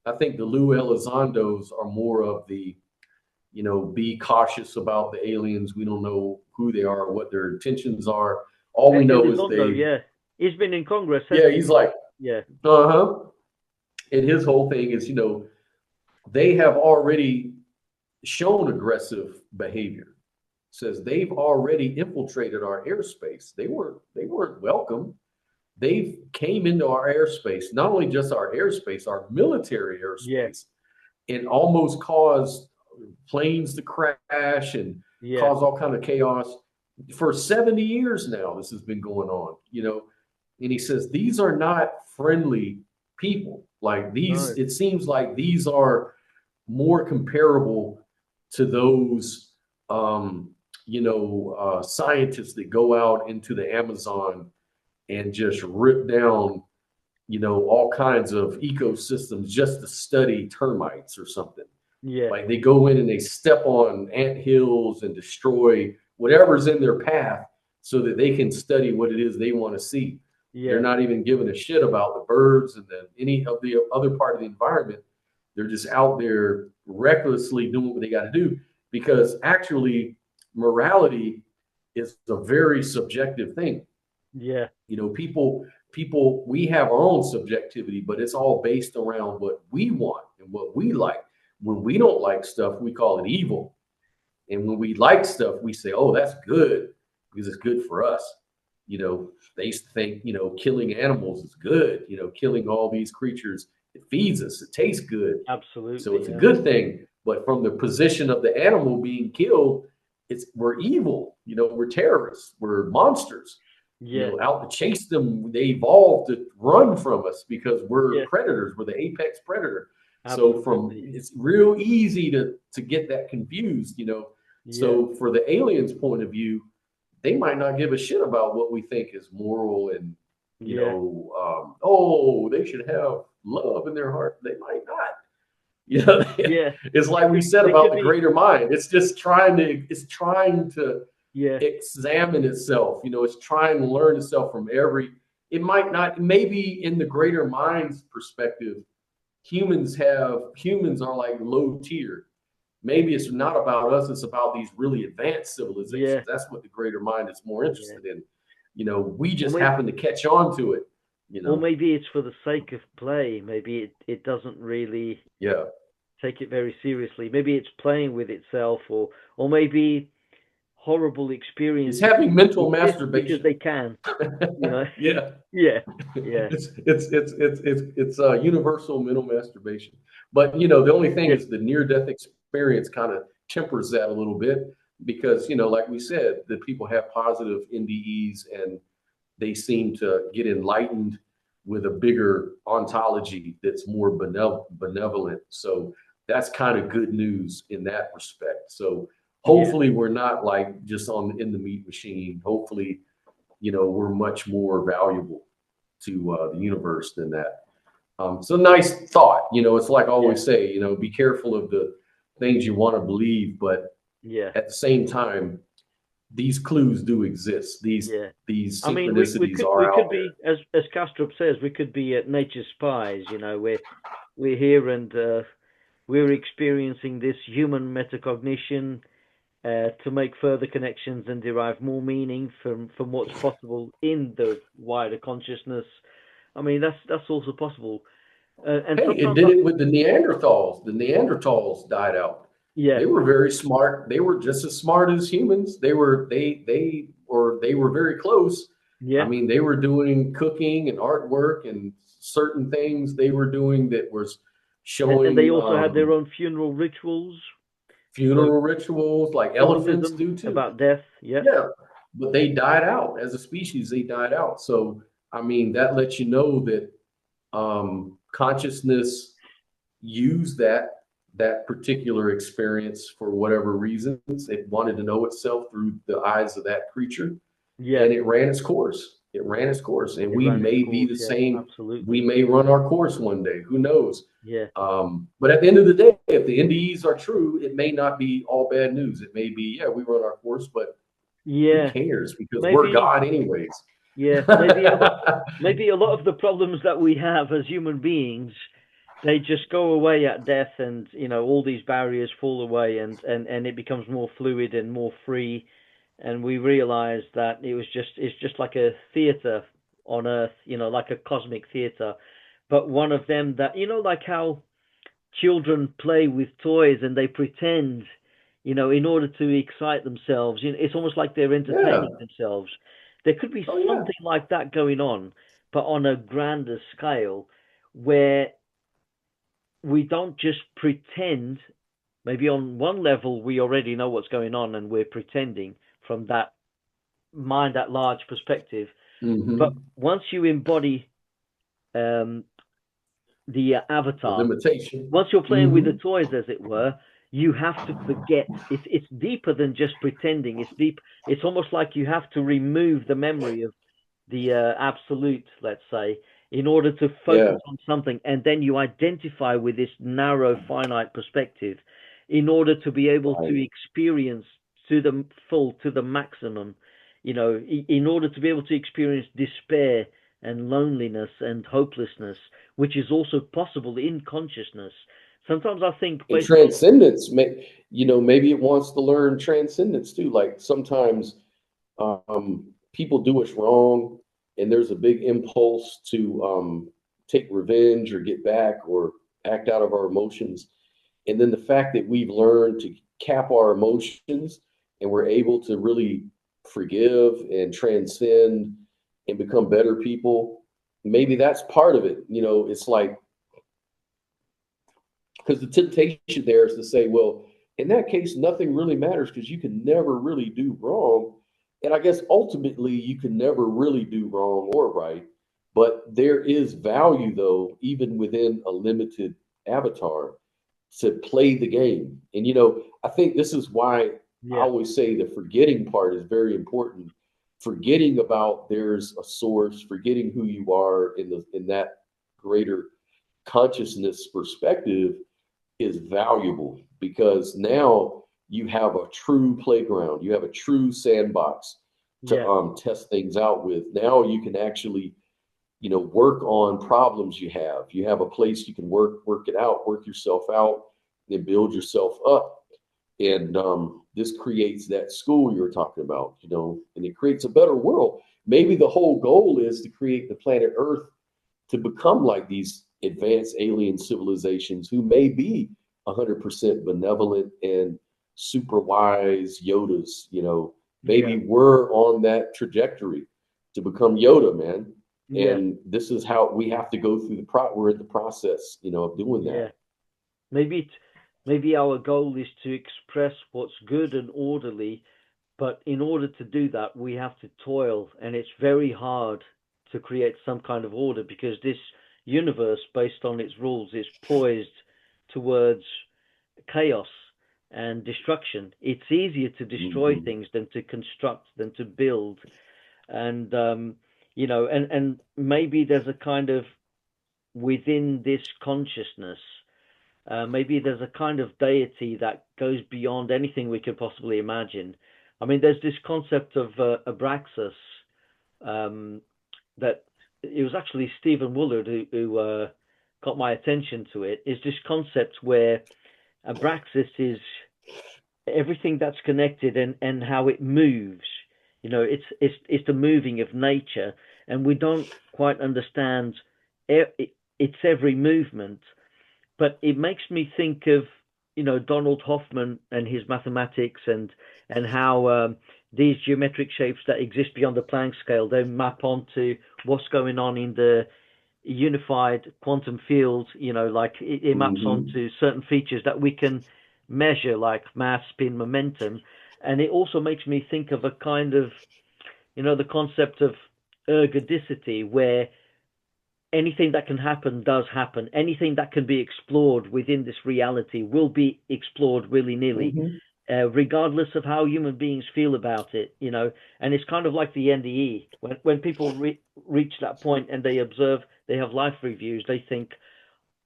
I think the Lou Elizondos are more of the, you know, be cautious about the aliens. We don't know who they are, what their intentions are. All we know is Elizondo, yeah, he's been in Congress, yeah, hasn't he? he's like, Yeah, uh-huh. And his whole thing is, you know, they have already shown aggressive behavior. Says they've already infiltrated our airspace. They weren't welcome. They've came into our airspace, not only just our airspace, our military yeah, airspace, and almost caused planes to crash and yeah. cause all kind of chaos. For 70 years now, this has been going on, you know. And he says these are not friendly people. Like these, No, it seems like these are more comparable to those scientists that go out into the Amazon and just rip down, you know, all kinds of ecosystems just to study termites or something. yeah, Like they go in and they step on ant hills and destroy whatever's in their path so that they can study what it is they want to see. They're yeah, not even giving a shit about the birds and any of the other part of the environment. They're just out there recklessly doing what they got to do because actually morality is a very subjective thing. yeah, You know, people, we have our own subjectivity, but it's all based around what we want and what we like. When we don't like stuff, we call it evil. And when we like stuff, we say, oh, that's good because it's good for us. You know, they used to think, you know, killing animals is good, you know, killing all these creatures, it feeds us, it tastes good. So absolutely, it's a yeah, good thing. But from the position of the animal being killed, we're evil, you know, we're terrorists, we're monsters, you yeah, know, out to chase them. They evolved to run from us because we're yeah, predators, we're the apex predator. So from absolutely, it's real easy to get that confused, you know. yeah, So for the aliens' point of view, they might not give a shit about what we think is moral and yeah, oh, they should have love in their heart. They might not. You know, yeah. it's like we said They about could the be, greater mind. It's trying to yeah, examine itself. You know, it's trying to learn itself from every. It might not. Maybe in the greater mind's perspective, humans are like low tier. Maybe it's not about us. It's about these really advanced civilizations. yeah, That's what the greater mind is more yeah. interested in. You know, we Or just maybe, happen to catch on to it. You or know, maybe it's for the sake of play. Maybe it doesn't really yeah, take it very seriously. Maybe it's playing with itself, or maybe horrible It's experiences having mental exist because masturbation. they can, you know. Yeah. Yeah, yeah, It's universal mental masturbation. But you know, the only thing yeah, is the near-death experience kind of tempers that a little bit because you know, like we said, that people have positive NDEs and they seem to get enlightened with a bigger ontology that's more benevolent. So that's kind of good news in that respect. So yeah, hopefully we're not like just on in the meat machine. Hopefully, you know, we're much more valuable to the universe than that. So nice thought. You know, it's like I yeah, always say, you know, be careful of the things you want to believe, but yeah, at the same time, these clues do exist. yeah. These I mean, we synchronicities could we are could out there. be, as Kastrup says, we could be nature's spies. You know, we're here and we're experiencing this human metacognition to make further connections and derive more meaning from what's possible in the wider consciousness. I mean, that's also possible. And Hey, it sometimes did I it think, with the Neanderthals. The Neanderthals died out. yeah, They were very smart. They were just as smart as humans. They were very close. I yeah, mean, they were doing cooking and artwork and certain things they were doing that was and they showing also had their own funeral rituals, so funeral rituals like elephants symbolism do too. about death. Yeah, Yeah, but they died out as a species. They died out. So I mean, that lets you know that consciousness used that particular experience for whatever reasons. It wanted to know itself through the eyes of that creature, yeah, and it ran its course. It ran its course, and it we ran its may be course. the Yeah, same. We absolutely. may run our course one day. Who knows? Yeah, But at the end of the day, if the NDEs are true, it may not be all bad news. It may be, yeah, we run our course, but who yeah. cares? Because we're Maybe, God anyways. yeah, maybe a lot of the problems that we have as human beings, they just go away at death, and all these barriers fall away, and it becomes more fluid and more free, and we realize that it's just like a theater on Earth, like a cosmic theater, but one of them that like how children play with toys and they pretend, in order to excite themselves. It's almost like they're Yeah. entertaining themselves. There could be Oh yeah. something like that going on, but on a grander scale, where we don't just pretend. Maybe on one level, we already know what's going on and we're pretending from that mind at large perspective. But Hmm. once you embody um, the The avatar, limitation. once you're playing with the Hmm. toys, as it were, you have to forget. It's deeper than just pretending. It's deep. It's almost like you have to remove the memory of the absolute, let's say, in order to focus Yeah. on something, and then you identify with this narrow, finite perspective, in order to be able to Right. experience to the full, to the maximum. In order to be able to experience despair and loneliness and hopelessness, which is also possible in consciousness. Sometimes I think, And based on, transcendence, maybe it wants to learn transcendence too. Like sometimes people do us wrong, and there's a big impulse to take revenge or get back or act out of our emotions. And then the fact that we've learned to cap our emotions and we're able to really forgive and transcend and become better people, maybe that's part of it. You know, it's like, because the temptation there is to say, well, in that case, nothing really matters because you can never really do wrong. And I guess ultimately, you can never really do wrong or right. But there is value, though, even within a limited avatar, to play the game. And, I think this is why I yeah, always say the forgetting part is very important. Forgetting about there's a source, forgetting who you are in that greater consciousness perspective is valuable because now you have a true playground, you have a true sandbox to yeah, test things out with. Now you can actually, work on problems you have. You have a place you can work it out, work yourself out, and build yourself up. And this creates that school you're talking about, and it creates a better world. Maybe the whole goal is to create the planet Earth to become like these advanced alien civilizations who may be 100% benevolent and super wise Yodas, Yeah. maybe we're on that trajectory to become Yoda, man. Yeah. And this is how we have to go through we're in the process, of doing Yeah. that. Maybe our goal is to express what's good and orderly, but in order to do that, we have to toil, and it's very hard to create some kind of order because this universe, based on its rules, is poised towards chaos and destruction. It's easier to destroy Hmm. things than to construct, than to build, and and maybe there's a kind of within this consciousness. Maybe there's a kind of deity that goes beyond anything we could possibly imagine. I mean, there's this concept of Abraxas um, that it was actually Stephen Woolard who got my attention to it. Is this concept where Abraxas is everything that's connected and how it moves. It's the moving of nature, and we don't quite understand its every movement. But it makes me think of Donald Hoffman and his mathematics and how these geometric shapes that exist beyond the Planck scale, they map onto what's going on in the unified quantum field. Like it maps Hmm. onto certain features that we can measure, like mass, spin, momentum. And it also makes me think of a kind of the concept of ergodicity, where anything that can happen does happen. Anything that can be explored within this reality will be explored willy-nilly, Hmm. regardless of how human beings feel about it. And it's kind of like the NDE. When people reach that point and they observe, they have life reviews, they think,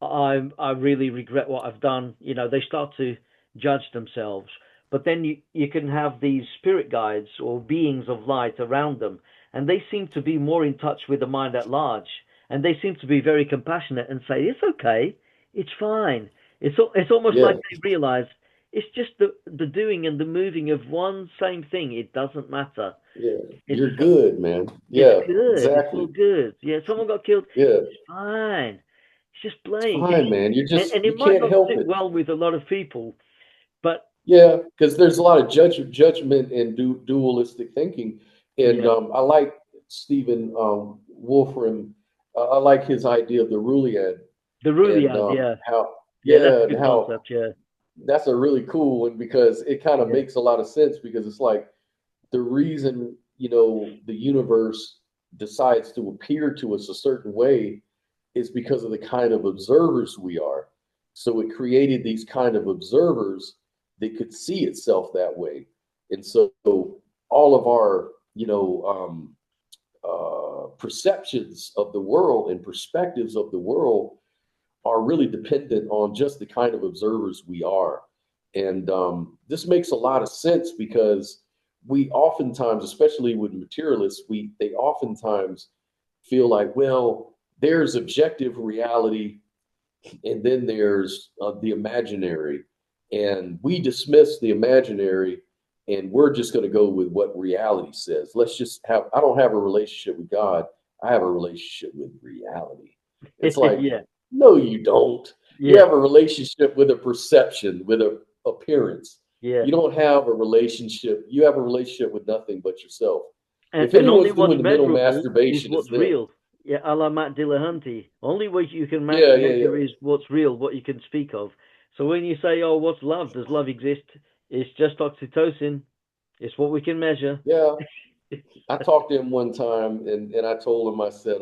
I really regret what I've done. They start to judge themselves. But then you can have these spirit guides or beings of light around them, and they seem to be more in touch with the mind at large, and they seem to be very compassionate and say it's okay, it's fine. It's almost Yeah, like they realize it's just the doing and the moving of one same thing. It doesn't matter. yeah. It's You're good, man. it's Yeah, good. It's all exactly. good. Yeah, someone got killed. Yeah, It's fine. It's just it's blame. fine, man. And You it might can't not help sit it. well with a lot of people, but Yeah, because there's a lot of judgment and dualistic thinking, and yeah, I like Stephen Wolfram. I like his idea of the Ruliad, the and Ruliad, yeah, how yeah, that's a and good how concept. Yeah, that's a really cool one because it kind of yeah, makes a lot of sense because it's like the reason the universe decides to appear to us a certain way is because of the kind of observers we are. So it created these kind of observers that could see itself that way. And so all of our perceptions of the world and perspectives of the world are really dependent on just the kind of observers we are. And this makes a lot of sense because we oftentimes, especially with materialists, they oftentimes feel like, well, there's objective reality, and then there's the imaginary, and we dismiss the imaginary, and we're just going to go with what reality says. Let's just have. I don't have a relationship with God. I have a relationship with reality. It's like, yeah, no, you don't. You yeah, have a relationship with a perception, with a appearance. yeah. You don't have a relationship. You have a relationship with nothing but yourself. And If and only anyone's what's doing the mental measurable is masturbation, it's what's them. real. Yeah, a la Matt Dillahunty. Only what you can Yeah, yeah, yeah, measure is what's real, what you can speak of. So when you say, "Oh, what's love? Does love exist?" It's just oxytocin. It's what we can measure. yeah. I talked to him one time, and I told him, I said,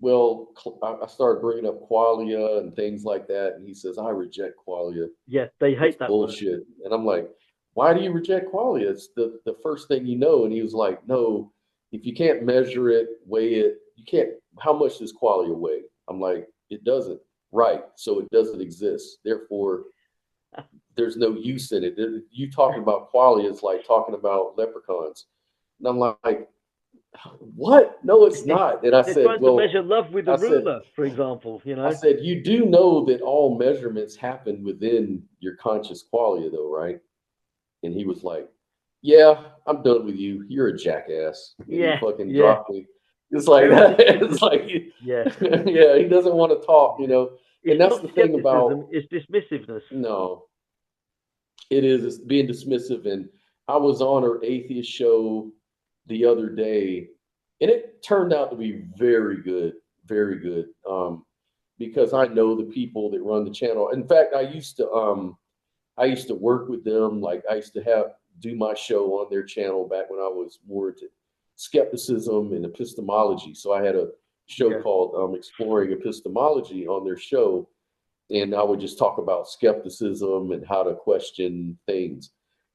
well, I started bringing up qualia and things like that, and he says, I reject qualia. Yeah, they It's hate that word. bullshit. And I'm like, why do you reject qualia? It's the first thing you know. And he was like, no, if you can't measure it, weigh it, you can't. How much does qualia weigh? I'm like, it doesn't. Right. So it doesn't exist. Therefore, there's no use in it. You talking about qualia is like talking about leprechauns. And I'm like, what? No, it's not. And They're trying to measure love with a I said, ruler, for example. I said, you do know that all measurements happen within your conscious qualia, though, right? And he was like, yeah, I'm done with you. You're a jackass. And he Yeah, fucking yeah. dropped me. It's like Very that. It's dismissive. like, Yeah, yeah, he doesn't want to talk, yeah. And It's that's not the thing about, skepticism. It's dismissiveness. no, It is, it's being dismissive. And I was on her atheist show the other day, and it turned out to be very good, very good. Because I know the people that run the channel. In fact, I used to work with them. Like I used to do my show on their channel back when I was more into skepticism and epistemology. So I had a show called Exploring Epistemology on their show, and I would just talk about skepticism and how to question things.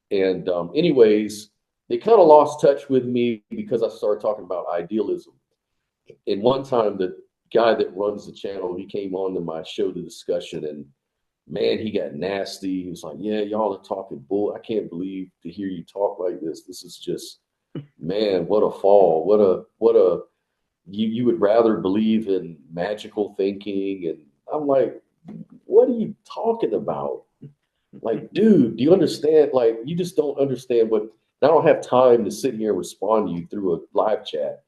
And anyways, they kind of lost touch with me because I started talking about idealism. And one time, the guy that runs the channel, he came on to my show, the discussion, and man, he got nasty. He was like, "Yeah, y'all are talking bull. I can't believe to hear you talk like this. This is just, man, what a fall. What a you would rather believe in magical thinking." And I'm like, what are you talking about? Like, dude, do you understand? Like, you just don't understand what. I don't have time to sit here and respond to you through a live chat.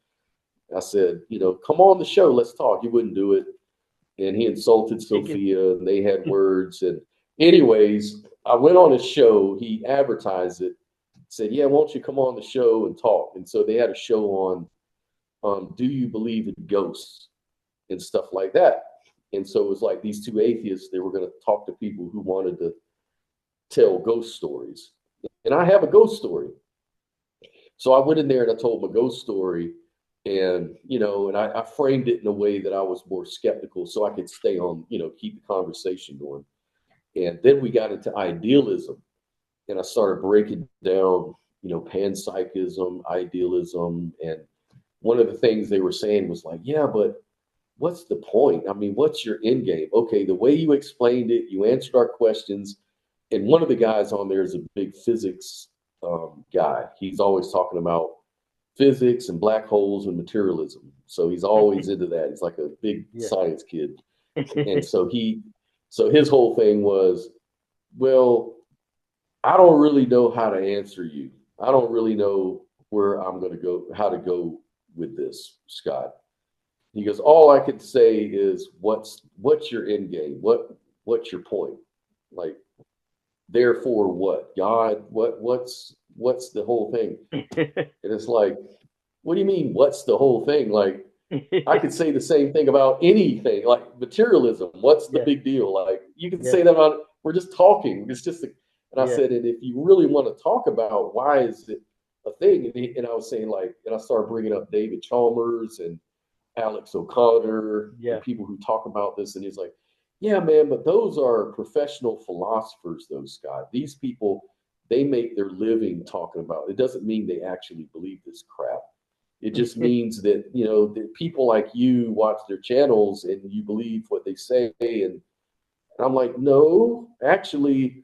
I said, come on the show, let's talk. He wouldn't do it. And he insulted Sophia, and they had words. And anyways, I went on his show. He advertised it, said, "Yeah, won't you come on the show and talk?" And so they had a show on do you believe in ghosts and stuff like that. And so it was like these two atheists, they were going to talk to people who wanted to tell ghost stories. And I have a ghost story. So I went in there and I told my ghost story. And, and I framed it in a way that I was more skeptical so I could stay on, keep the conversation going. And then we got into idealism, and I started breaking down, panpsychism, idealism. And one of the things they were saying was like, yeah, but what's the point? I mean, what's your end game? Okay, the way you explained it, you answered our questions. And one of the guys on there is a big physics guy. He's always talking about physics and black holes and materialism. So he's always into that. He's like a big science kid. And so his whole thing was, well, I don't really know how to answer you. I don't really know where I'm going to go, how to go with this, Scott. He goes, all I could say is what's your end game? What's your point? Like, therefore what? God, what's the whole thing? And it's like, what do you mean, what's the whole thing? Like, I could say the same thing about anything, like materialism. What's the big deal? Like, you can say that about, we're just talking. It's just, and I said, and if you really want to talk about why is it a thing, and I was saying like, and I started bringing up David Chalmers and Alex O'Connor, and people who talk about this, and he's like, yeah, man, but those are professional philosophers, though, Scott. These people, they make their living talking about it. It doesn't mean they actually believe this crap. It just means that, that people like you watch their channels and you believe what they say. And I'm like, no, actually,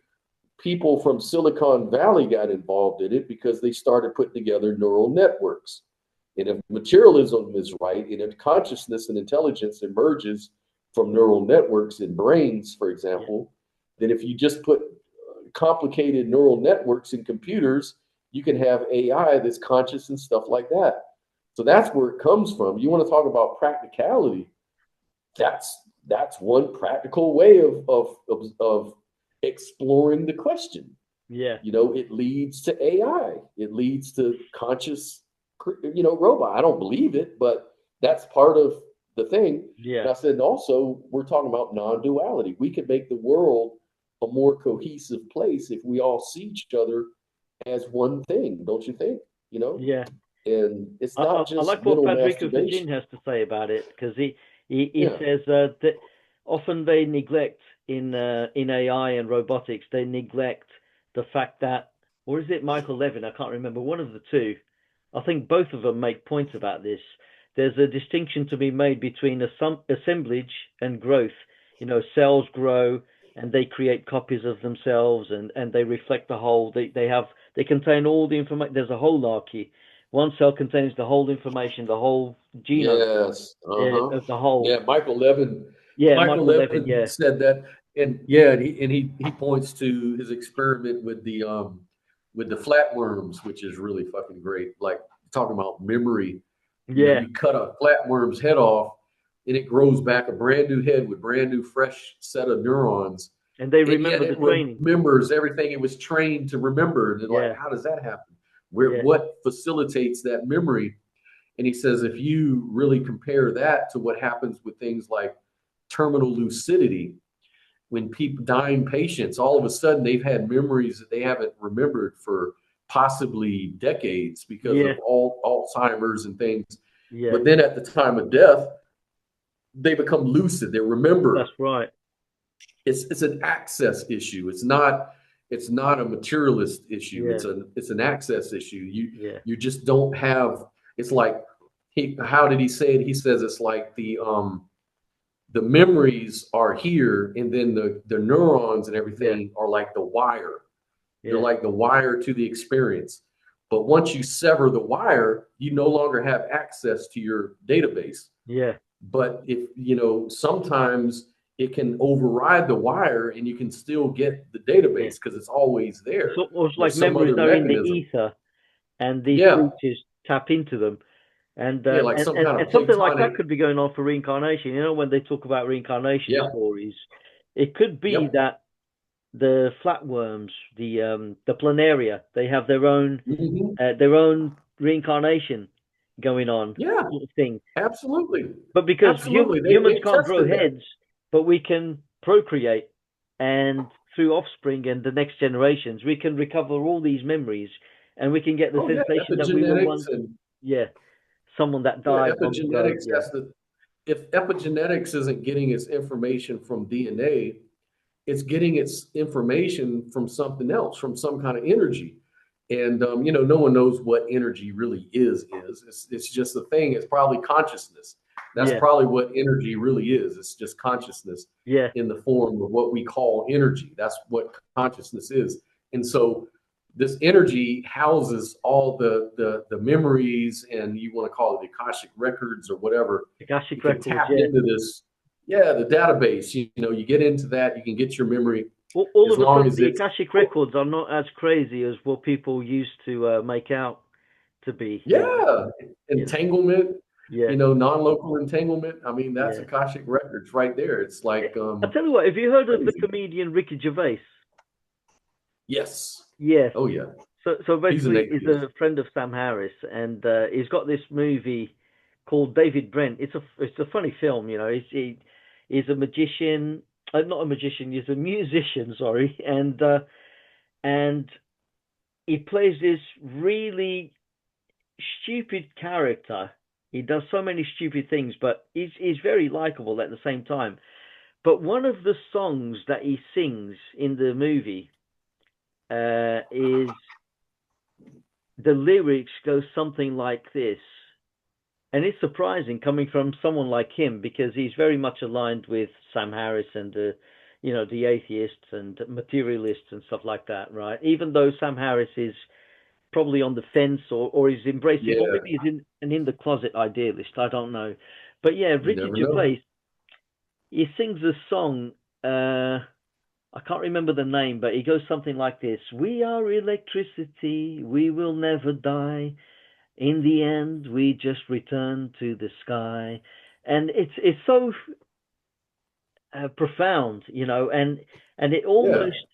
people from Silicon Valley got involved in it because they started putting together neural networks. And if materialism is right, and if consciousness and intelligence emerges from neural networks in brains, for example, then if you just put complicated neural networks in computers, you can have AI that's conscious and stuff like that. So that's where it comes from. You want to talk about practicality? That's one practical way of exploring the question. Yeah. It leads to AI. It leads to conscious, robot. I don't believe it, but that's part of the thing. Yeah. And I said, and also, we're talking about non-duality. We could make the world a more cohesive place if we all see each other as one thing, don't you think? Yeah. And it's not just I like mental what Federico masturbation. Fagin has to say about it, because he says that often they neglect in AI and robotics, they neglect the fact that, or is it Michael Levin? I can't remember, one of the two. I think both of them make points about this. There's a distinction to be made between assemblage and growth. Cells grow and they create copies of themselves, and they reflect the whole. They contain all the information. There's a holarchy. One cell contains the whole information, the whole genome of the whole. Yeah, Michael Levin. Yeah, Michael Michael Levin. Levin Yeah, said that, and he points to his experiment with the flatworms, which is really fucking great. Like talking about memory. You cut a flatworm's head off, and it grows back a brand new head with brand new, fresh set of neurons. And they and yet remember the it training. remembers everything it was trained to remember. And like, Yeah, how does that happen? yeah, What facilitates that memory? And he says, if you really compare that to what happens with things like terminal lucidity, when people, dying patients, all of a sudden they've had memories that they haven't remembered for possibly decades because yeah, of all Alzheimer's and things. yeah. But then at the time of death, they become lucid. They That's remember. right. It's an access issue. It's not a materialist issue. Yeah, It's an access issue. You yeah, you just don't have. It's like how did he say it? He says it's like the memories are here, and then the neurons and yeah, everything are like the wire. They're yeah, like the wire to the experience. But once you sever the wire, you no longer have access to your database. yeah, But if sometimes it can override the wire and you can still get the yeah. database because it's always It's there. almost like There's some memories other are in the mechanism. ether, and these Yeah. creatures tap into them. And, Yeah, uh, like and some and kind and of something like tectonic. that could be going on for reincarnation. You know, when they talk about reincarnation Yeah. stories, it could be Yep. that the flatworms, the planaria, they have their own reincarnation going on, Yeah, sort of thing. absolutely. But because Absolutely. humans They've can't grow tested that. heads, but we can procreate, and through offspring and the next generations, we can recover all these memories, and we can get the Oh yeah, sensation that we were epigenetics once, and yeah, someone that yeah, died long ago. epigenetics Yeah, has to. If epigenetics isn't getting its information from DNA, it's getting its information from something else, from some kind of energy. And no one knows what energy really is. It's just a thing. It's probably consciousness. That's yeah, probably what energy really is. It's just consciousness yeah, in the form of what we call energy. That's what consciousness is. And so this energy houses all the memories, and you want to call it the Akashic records or whatever. You Akashic can records. tap Yeah. into this, yeah, the database. You get into that, you can get your memory All as of a long sudden, as the it's Akashic records are not as crazy as what people used to make out to be. yeah, You know. entanglement, Yeah, non-local entanglement. I mean, that's yeah. Akashic records right there. It's like I tell you what, have you heard of the crazy. comedian Ricky Gervais? Yes. Yes. Oh yeah. So He's an basically, he's atheist. a friend of Sam Harris, and he's got this movie called David Brent. It's a funny film, you know. He's a magician, not a magician. He's a musician, sorry, and he plays this really stupid character. He does so many stupid things, but he's very likable at the same time. But one of the songs that he sings in the movie is the lyrics go something like this. And it's surprising coming from someone like him because he's very much aligned with Sam Harris and the atheists and materialists and stuff like that, right? Even though Sam Harris is probably on the fence or is embracing, or Yeah, maybe he's in the closet idealist. I don't know. But yeah, you Ricky never know. Gervais, he sings a song. I can't remember the name, but it goes something like this: "We are electricity, we will never die. In the end, we just return to the sky." And it's so profound, and it Yeah. almost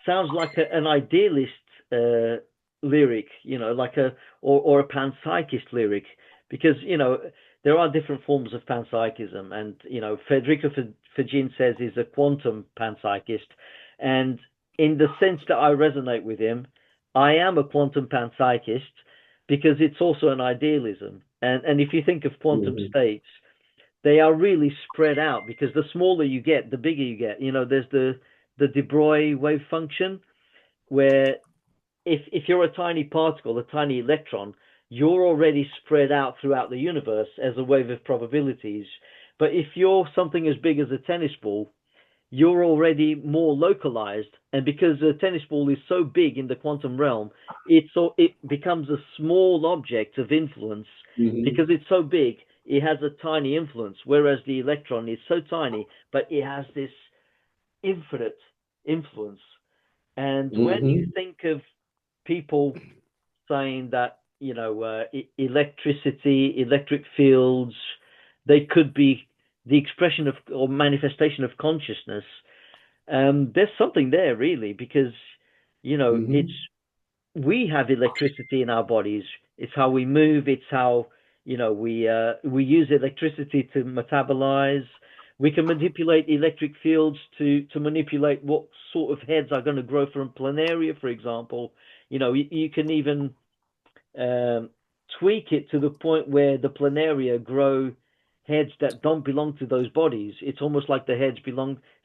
sounds like an idealist uh, lyric, like or a panpsychist lyric, because there are different forms of panpsychism, and Federico Fagin says he's a quantum panpsychist, and in the sense that I resonate with him, I am a quantum panpsychist because it's also an idealism, and if you think of quantum Mhm. states, they are really spread out because the smaller you get, the bigger you get. There's the de Broglie wave function where if you're a tiny particle, a tiny electron, you're already spread out throughout the universe as a wave of probabilities. But if you're something as big as a tennis ball, you're already more localized. And because the tennis ball is so big in the quantum realm, it becomes a small object of influence Mhm. because it's so big. It has a tiny influence, whereas the electron is so tiny, but it has this infinite influence. And when you Mhm. think of people saying that, electricity, electric fields, they could be the expression of or manifestation of consciousness, There's something there really because, it's Hmm. we have electricity in our bodies. It's how we move. It's how, we use electricity to metabolize. We can manipulate electric fields to manipulate what sort of heads are going to grow from planaria, for example. You can even um, tweak it to the point where the planaria grow heads that don't belong to those bodies. It's almost like the heads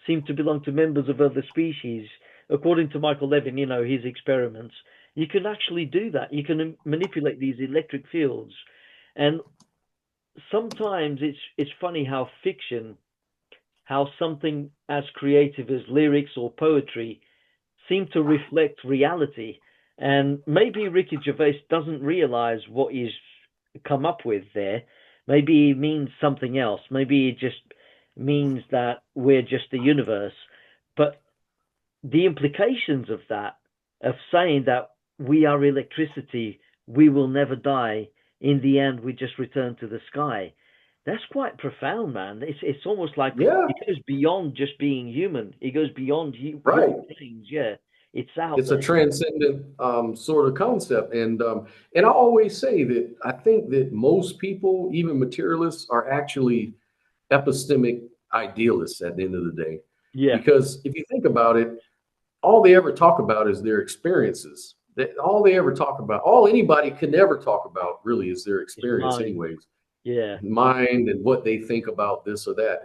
seem to belong to members of other species. According to Michael Levin, his experiments, you can actually do that. You can manipulate these electric fields, and sometimes it's funny how how something as creative as lyrics or poetry seem to reflect reality. And maybe Ricky Gervais doesn't realize what he's come up with there. Maybe he means something else. Maybe it just means that we're just the universe. But the implications of that, of saying that we are electricity, we will never die, in the end we just return to the sky. That's quite profound, man. It's almost like Yeah, it goes beyond just being human. It goes beyond right. human beings. Yeah, it's out It's a there. transcendent sort of concept, and I always say that I think that most people, even materialists, are actually epistemic idealists at the end of the day, Yeah, because if you think about it, all they ever talk about is their experiences. All they ever talk about, all anybody can ever talk about, really, is their it's experience, mind. anyways, Yeah, mind and what they think about this or that,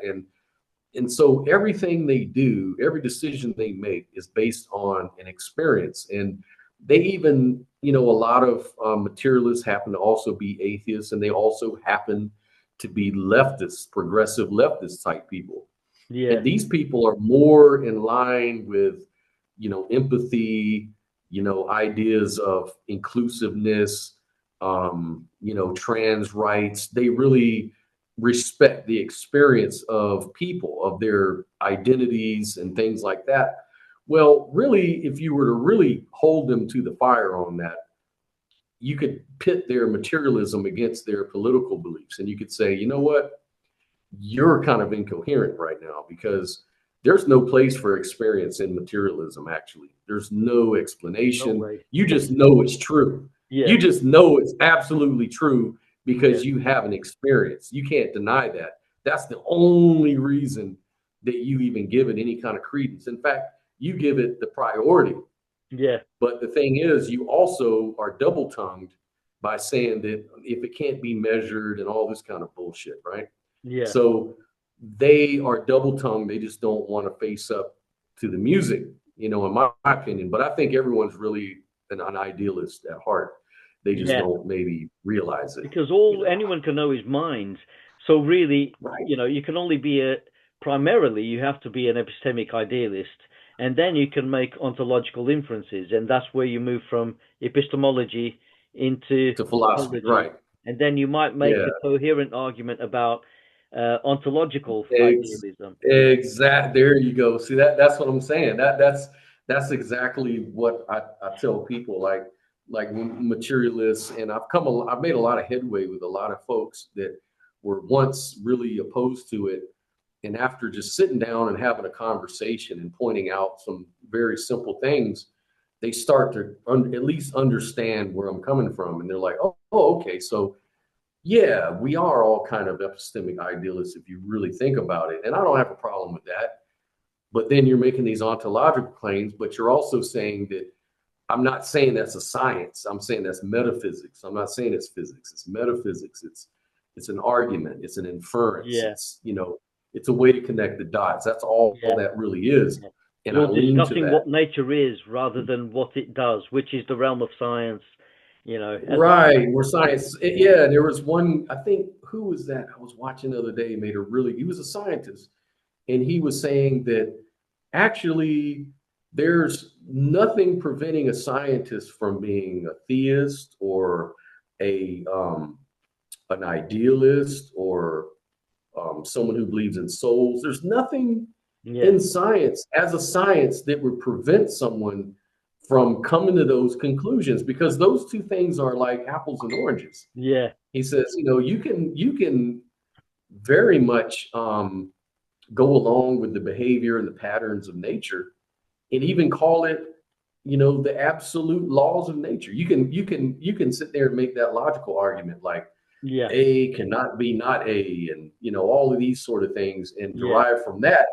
and so everything they do, every decision they make is based on an experience. And they even, a lot of materialists happen to also be atheists, and they also happen to be leftists, progressive leftist type people. yeah, And these people are more in line with, empathy, ideas of inclusiveness, trans rights. They really respect the experience of people, of their identities and things like that. Well, really, if you were to really hold them to the fire on that, you could pit their materialism against their political beliefs. And you could say, you know what? You're kind of incoherent right now, because there's no place for experience in materialism. Actually, there's no no explanation. way. You just know it's true. Yeah, You just know it's absolutely true yeah, because you have an experience. You can't deny that. That's the only reason that you even give it any kind of credence. In fact, you give it the priority. yeah, But the thing is, you also are double tongued by saying that if it can't be measured and all this kind of bullshit, right? yeah, So they are double tongued. They just don't want to face up to the music, in my opinion. But I think everyone's really an idealist at heart. They just yeah. don't maybe realize it, Because you all know. anyone can know is mind. So really, Right. you can only be primarily you have to be an epistemic idealist, and then you can make ontological inferences, and that's where you move from epistemology into To philosophy. ontology, Right. and then you might make Yeah. a coherent argument about ontological Ex- idealism. exact. There you go. See, that's what I'm saying. That's exactly what I tell people. Like when materialists, and I've made a lot of headway with a lot of folks that were once really opposed to it, and after just sitting down and having a conversation and pointing out some very simple things, they start to at least understand where I'm coming from, and they're like, okay, so yeah, we are all kind of epistemic idealists if you really think about it. And I don't have a problem with that. But then you're making these ontological claims, but you're also saying that I'm not saying that's a science. I'm saying that's metaphysics. I'm not saying it's physics. It's metaphysics. It's an argument. It's an inference. Yeah, It's a way to connect the dots. That's all yeah, that really is. yeah. And I You're lean to discussing that. what nature is rather than what it does, which is the realm of science. And Right, we're science. Yeah, there was one, I think, who was that? I was watching the other day, he was a scientist, and he was saying that actually there's nothing preventing a scientist from being a theist or a an idealist or someone who believes in souls. There's nothing yeah, in science as a science that would prevent someone from coming to those conclusions, because those two things are like apples and oranges. yeah, He says, you can very much go along with the behavior and the patterns of nature, and even call it, the absolute laws of nature. You can sit there and make that logical argument, like Yeah. A cannot be not A, and all of these sort of things, and Yeah. derive from that,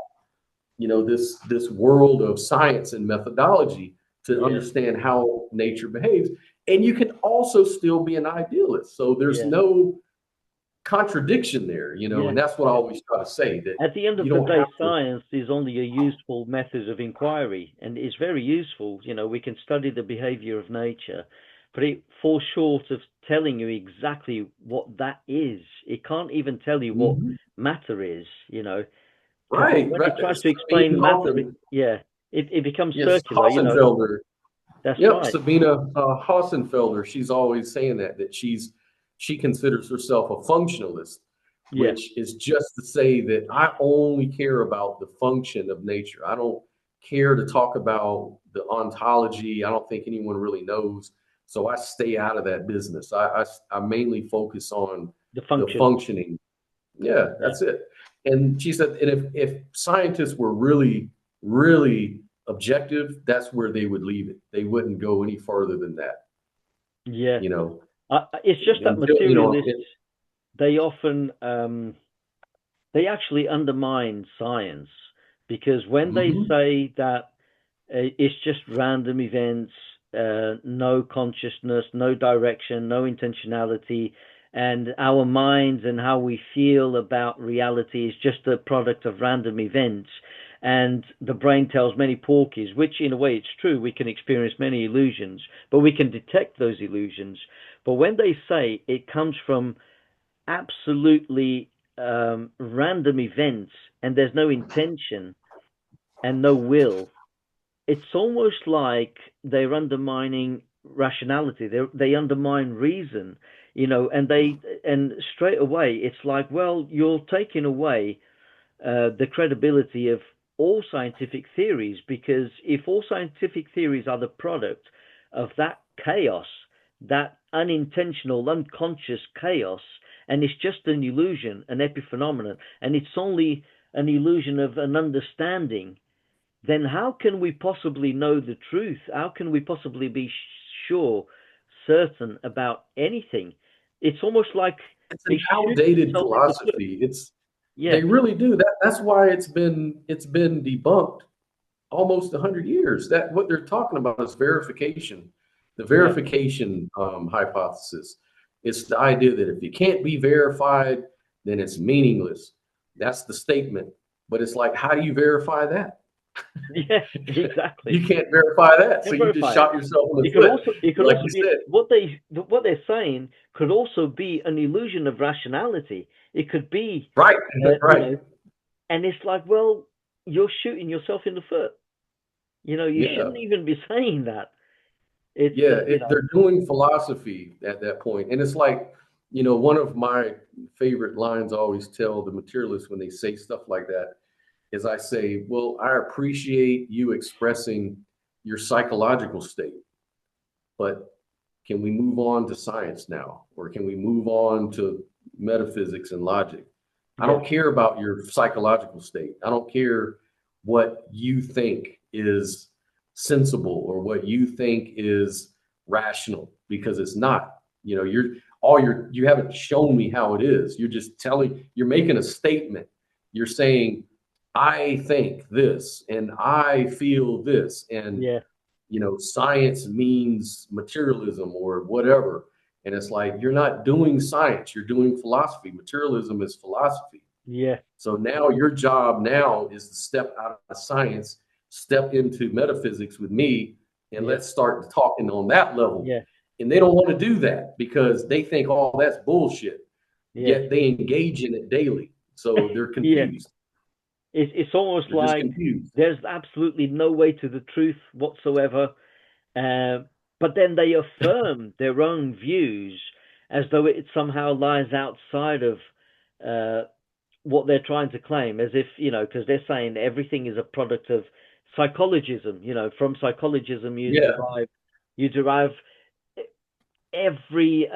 this world of science and methodology to Yeah. understand how nature behaves. And you can also still be an idealist. So there's Yeah. no contradiction there, Yeah. and that's what I Yeah. always try to say, that At the end of you the don't day, have to. science is only a useful method of inquiry, and it's very useful. We can study the behavior of nature, but it falls short of telling you exactly what that is. It can't even tell you what Mhm. matter is, because Right, when right. it tries to explain Sabine matter, Hawken, yeah, it becomes yes, circular. Hassenfelder. That's Yep, right. Sabina Hassenfelder. She's always saying that she considers herself a functionalist, Yeah. which is just to say that I only care about the function of nature. I don't care to talk about the ontology. I don't think anyone really knows, so I stay out of that business. I mainly focus on The the function. functioning. Yeah, Yeah. that's it. And she said, and if scientists were really, really objective, that's where they would leave it. They wouldn't go any further than that. Yeah. You know, It's just that until materialists, they often they actually undermine science, because when they mhm. say that it's just random events, no consciousness, no direction, no intentionality, and our minds and how we feel about reality is just a product of random events. And the brain tells many porkies, which in a way it's true, we can experience many illusions, but we can detect those illusions. But when they say it comes from absolutely random events and there's no intention and no will, it's almost like they're undermining rationality. They undermine reason, and straight away it's like, well, you're taking away the credibility of all scientific theories, because if all scientific theories are the product of that chaos, that unintentional, unconscious chaos, and it's just an illusion, an epiphenomenon, and it's only an illusion of an understanding, then how can we possibly know the truth? How can we possibly be sure, certain about anything? It's almost like It's they an shoot outdated themselves in the foot. philosophy. Yeah. They really do that. That's why it's been debunked almost 100 years. That what they're talking about is verification, the Yeah. verification hypothesis. It's the idea that if it can't be verified, then it's meaningless. That's the statement. But it's like, how do you verify that? Yeah, exactly. You can't verify that, so And you just verify it. shot yourself in the It could foot, also it could like also you be said. what they're saying could also be an illusion of rationality. It could be, Right, uh, you right. know, and it's like, well, you're shooting yourself in the foot. You Yeah. shouldn't even be saying that. It's Yeah, they're doing philosophy at that point. And it's like, one of my favorite lines I always tell the materialists when they say stuff like that is I say, well, I appreciate you expressing your psychological state, but can we move on to science now? Or can we move on to metaphysics and logic? I yeah, don't care about your psychological state. I don't care what you think is sensible or what you think is rational, because it's not. You haven't shown me how it is. You're making a statement. You're saying, I think this and I feel this, and yeah, science means materialism or whatever. And it's like, you're not doing science, you're doing philosophy. Materialism is philosophy. yeah, So now your job now is to step out of science, step into metaphysics with me, and yeah, let's start talking on that level. yeah, And they don't want to do that because they think, oh, that's bullshit. yeah, Yet they engage in it daily. So they're yeah. confused. It's almost They're just like confused. there's absolutely no way to the truth whatsoever. Uh, but then they affirm their own views as though it somehow lies outside of uh, what they're trying to claim, as if, because they're saying everything is a product of psychologism. From psychologism Yeah. you derive every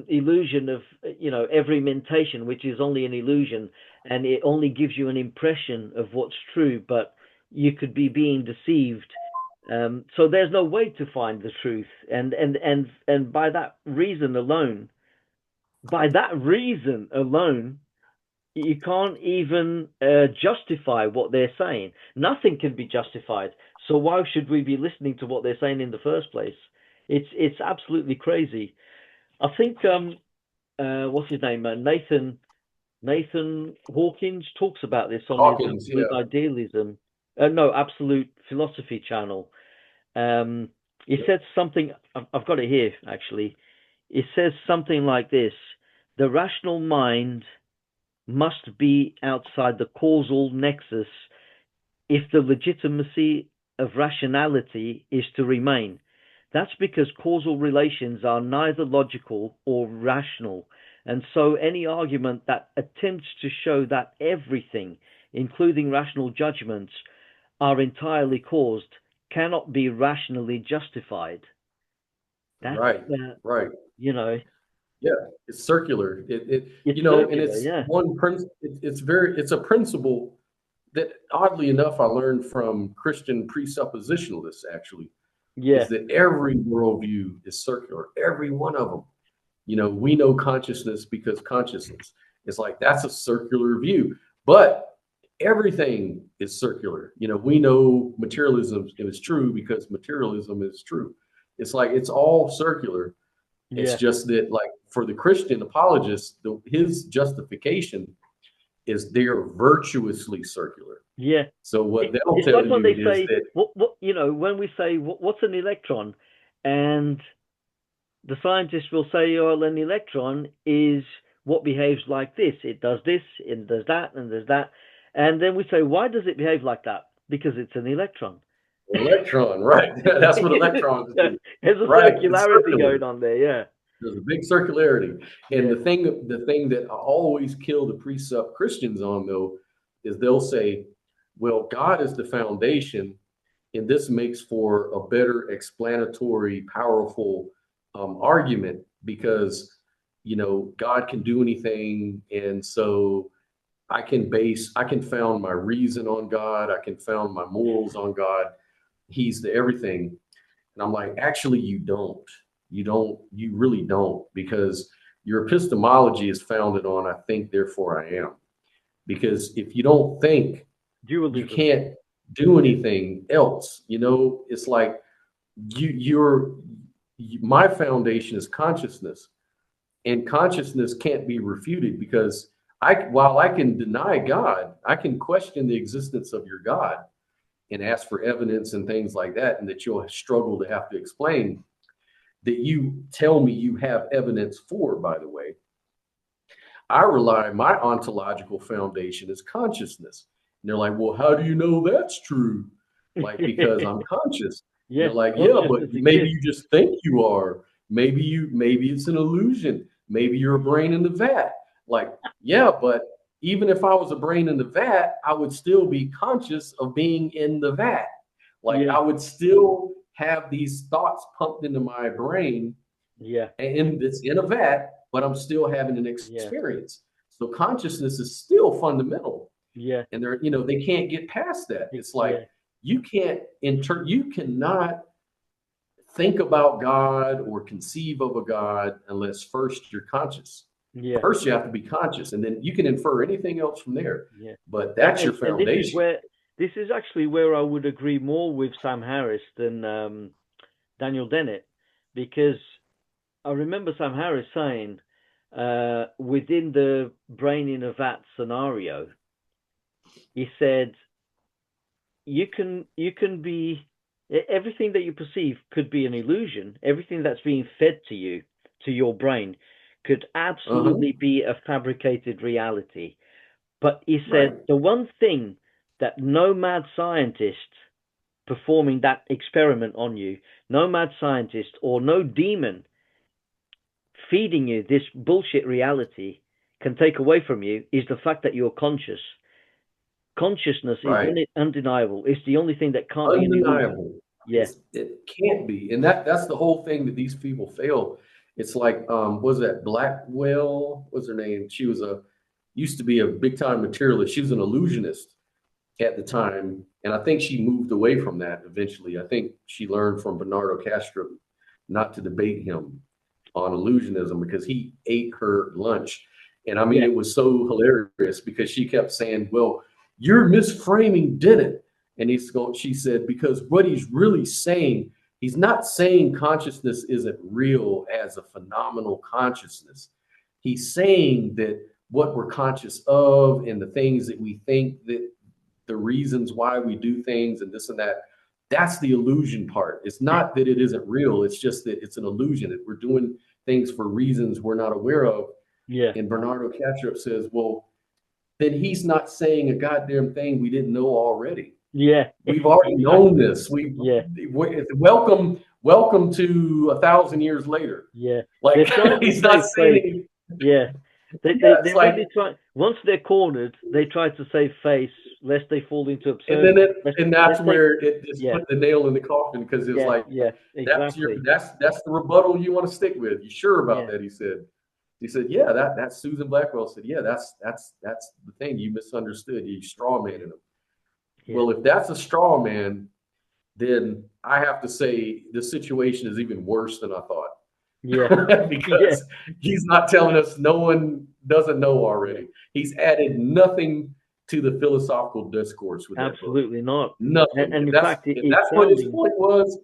illusion of, every mentation, which is only an illusion, and it only gives you an impression of what's true, but you could be being deceived. So there's no way to find the truth, and by that reason alone, you can't even justify what they're saying. Nothing can be justified. So why should we be listening to what they're saying in the first place? It's absolutely crazy. I think what's his name? Nathan Hawkins talks about this on his Hawkins, Absolute yeah. Idealism. No, Absolute Philosophy channel. Um, he said something. I've got it here actually. It says something like this: the rational mind must be outside the causal nexus if the legitimacy of rationality is to remain. That's because causal relations are neither logical or rational, and so any argument that attempts to show that everything, including rational judgments, are entirely caused cannot be rationally justified. That's Right, uh, right. you know, Yeah, it's circular. it's And circular, it's yeah, it's a principle that oddly enough I learned from Christian presuppositionalists actually, yeah, is that every worldview is circular, every one of them. We know consciousness because consciousness is like, that's a circular view, but everything is circular. We know materialism is true because materialism is true. It's like, it's all circular. It's yeah, just that, like, for the Christian apologist, his justification is they're virtuously circular. yeah. So what they'll It's tell like when you they is say that when we say what's an electron, and the scientists will say, "Oh, an electron is what behaves like this. It does this, it does that, and does that." And then we say, "Why does it behave like that?" Because it's an electron. electron, right? That's what electrons do, There's a right? It's circularity circular. going on there. Yeah, There's a big circularity. And yeah, the thing that I always kill the precept Christians on, though, is they'll say, well, God is the foundation, and this makes for a better explanatory, powerful argument because, God can do anything. And so I can found my reason on God. I can found my morals on God. He's the everything. And I'm like, actually, you don't. You really don't, because your epistemology is founded on, I think, therefore I am. Because if you don't think, you dualism. can't do anything else. It's like my foundation is consciousness, and consciousness can't be refuted because while I can deny God, I can question the existence of your God and ask for evidence and things like that, and that you'll struggle to have to explain, that you tell me you have evidence for, by the way. My ontological foundation is consciousness. And they're like, well, how do you know that's true? Like, because I'm conscious. And Yeah, they're like, yeah, but consciousness maybe exists. you just think you are. Maybe it's an illusion. Maybe you're a brain in the vat. Like, yeah, but even if I was a brain in the vat, I would still be conscious of being in the vat. Like, Yeah, I would still have these thoughts pumped into my brain, yeah, and it's in a vat, but I'm still having an yeah, experience. So consciousness is still fundamental, yeah, and they can't get past that. It's like, yeah, you cannot think about God or conceive of a God unless first you're conscious. yeah, First, you have to be conscious, and then you can infer anything else from there. yeah. But And that's your and foundation. this is actually where I would agree more with Sam Harris than Daniel Dennett, because I remember Sam Harris saying within the brain-in-a-vat scenario, he said you can be everything that you perceive could be an illusion. Everything that's being fed to you, to your brain, could Uh-huh. absolutely be a fabricated reality. But he said Right. the one thing that no mad scientist performing that experiment on you, no mad scientist or no demon feeding you this bullshit reality can take away from you is the fact that you're conscious. Consciousness is Right. undeniable. It's the only thing that can't be an illusion. Undeniable. Yeah, It can't be, and that's the whole thing that these people fail. It's like, was that Blackwell? What's her name? She was a used to be a big time materialist. She was an illusionist at the time, and I think she moved away from that eventually. I think she learned from Bernardo Castro not to debate him on illusionism because he ate her lunch. And I mean, Yeah. it was so hilarious because she kept saying, well, you're misframing Dennett. And she said, because what he's really saying, he's not saying consciousness isn't real as a phenomenal consciousness. He's saying that what we're conscious of and the things that we think, that the reasons why we do things and this and that, that's the illusion part. It's not that it isn't real. It's just that it's an illusion, that we're doing things for reasons we're not aware of. Yeah. And Bernardo Kastrup says, well, then he's not saying a goddamn thing we didn't know already. Yeah. We've already known this. Welcome to 1,000 years later. Yeah. Like he's not saying. Yeah. They like, really try. Once they're cornered, they try to save face lest they fall into absurdity. And that's where it just put the nail in the coffin, because it's exactly. that's the rebuttal you want to stick with. You sure about that? He said, yeah, that's Susan Blackwell said, yeah, that's the thing. You misunderstood. You straw man him. Yeah. Well, if that's a straw man, then I have to say the situation is even worse than I thought. Yeah. Because he's not telling us no one doesn't know already. He's added nothing to the philosophical discourse with absolutely not. Nothing. And in fact, that's what his point was.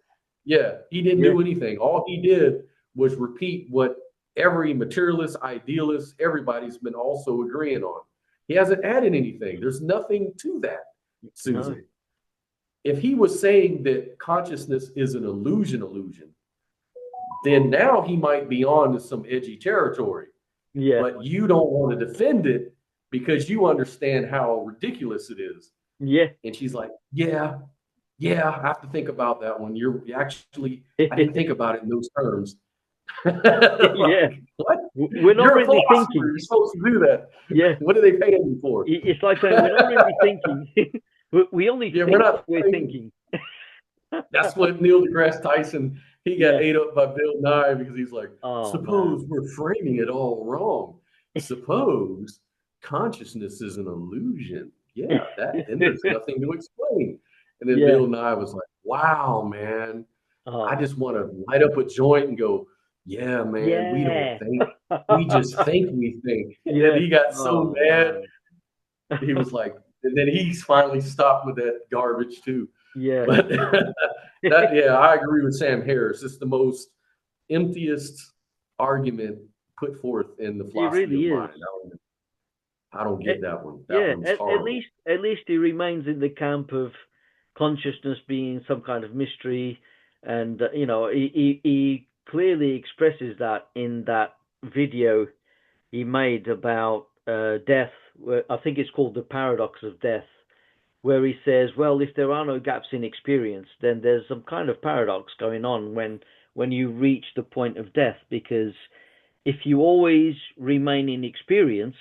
Yeah, he didn't do anything. All he did was repeat what every materialist, idealist, everybody's been also agreeing on. He hasn't added anything. There's nothing to that, Susan. No. If he was saying that consciousness is an illusion, then now he might be on to some edgy territory. Yeah. But you don't want to defend it because you understand how ridiculous it is. Yeah. And she's like, yeah, I have to think about that one. I didn't think about it in those terms. Yeah. What? We're not really thinking. You're supposed to do that. Yeah. What are they paying you for? It's like saying we're not really thinking. We only think we're thinking. That's what Neil deGrasse Tyson, he got ate up by Bill Nye because he's like, suppose we're framing it all wrong. Suppose consciousness is an illusion. Yeah, then there's nothing to explain. And then Bill Nye was like, wow, man. I just want to light up a joint and go, yeah, man, we don't think. We just think we think. And he got so mad. He was like, and then he's finally stopped with that garbage too. Yeah. But I agree with Sam Harris. It's the most emptiest argument put forth in the philosophy of mind. I don't get that one. At least he remains in the camp of consciousness being some kind of mystery, and he clearly expresses that in that video he made about death. I think it's called The Paradox of Death, where he says, well, if there are no gaps in experience, then there's some kind of paradox going on when you reach the point of death, because if you always remain in experience,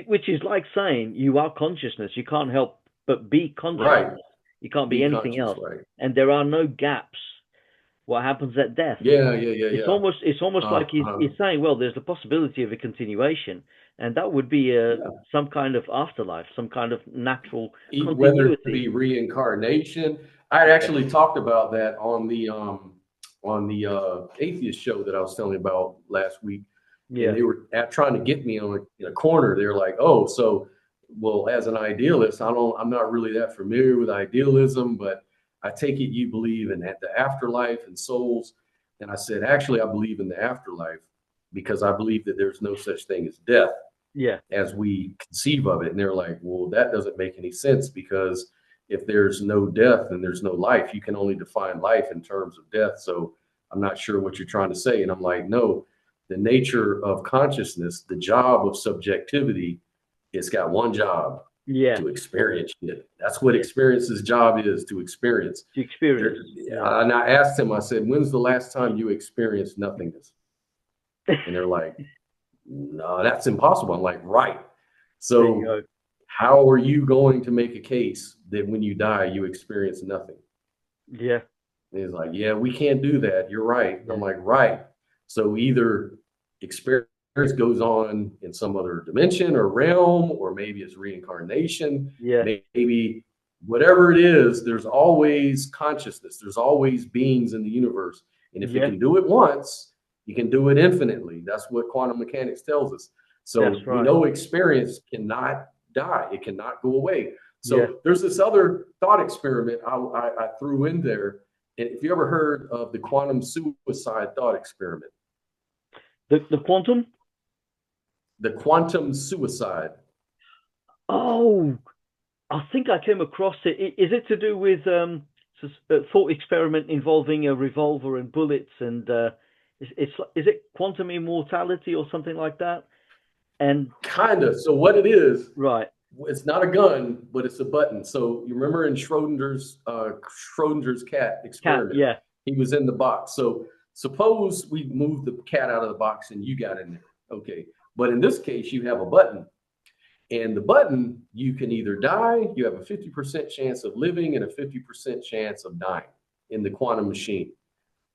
which is like saying you are consciousness, you can't help but be conscious. Right. You can't be anything else. Right. And there are no gaps. What happens at death? It's almost like he's saying, well, there's the possibility of a continuation, and that would be some kind of afterlife, some kind of natural continuity. Whether it be reincarnation. I actually talked about that on the atheist show that I was telling you about last week. Yeah. And they were trying to get me in a corner. They're like, oh, so, well, as an idealist, I'm not really that familiar with idealism, but I take it you believe in the afterlife and souls. And I said, actually, I believe in the afterlife because I believe that there's no such thing as death as we conceive of it. And they're like, well, that doesn't make any sense, because if there's no death and there's no life, you can only define life in terms of death. So I'm not sure what you're trying to say. And I'm like, no, the nature of consciousness, the job of subjectivity, it's got one job. To experience it. That's what experience's job is, to experience. And I asked him, I said, when's the last time you experienced nothingness? And they're like, no, that's impossible. I'm like, right. So how are you going to make a case that when you die, you experience nothing? Yeah. And he's like, yeah, we can't do that. You're right. I'm like, right. So either experience goes on in some other dimension or realm, or maybe it's reincarnation, Yeah. maybe whatever it is, there's always consciousness, there's always beings in the universe. And if it Yeah. can do it once, you can do it infinitely. That's what quantum mechanics tells us. So That's we right. know experience cannot die, it cannot go away. So Yeah. there's this other thought experiment I threw in there. And if you ever heard of the quantum suicide thought experiment, The quantum? the quantum suicide. Oh, I think I came across it. Is it to do with a thought experiment involving a revolver and bullets, and is it quantum immortality or something like that? And Kind of. So what it is, right, it's not a gun, but it's a button. So you remember in Schrodinger's cat cat, experiment, yeah, he was in the box. So suppose we moved the cat out of the box and you got in there. Okay. But in this case, you have a button. And the button, you can either die, you have a 50% chance of living and a 50% chance of dying in the quantum machine.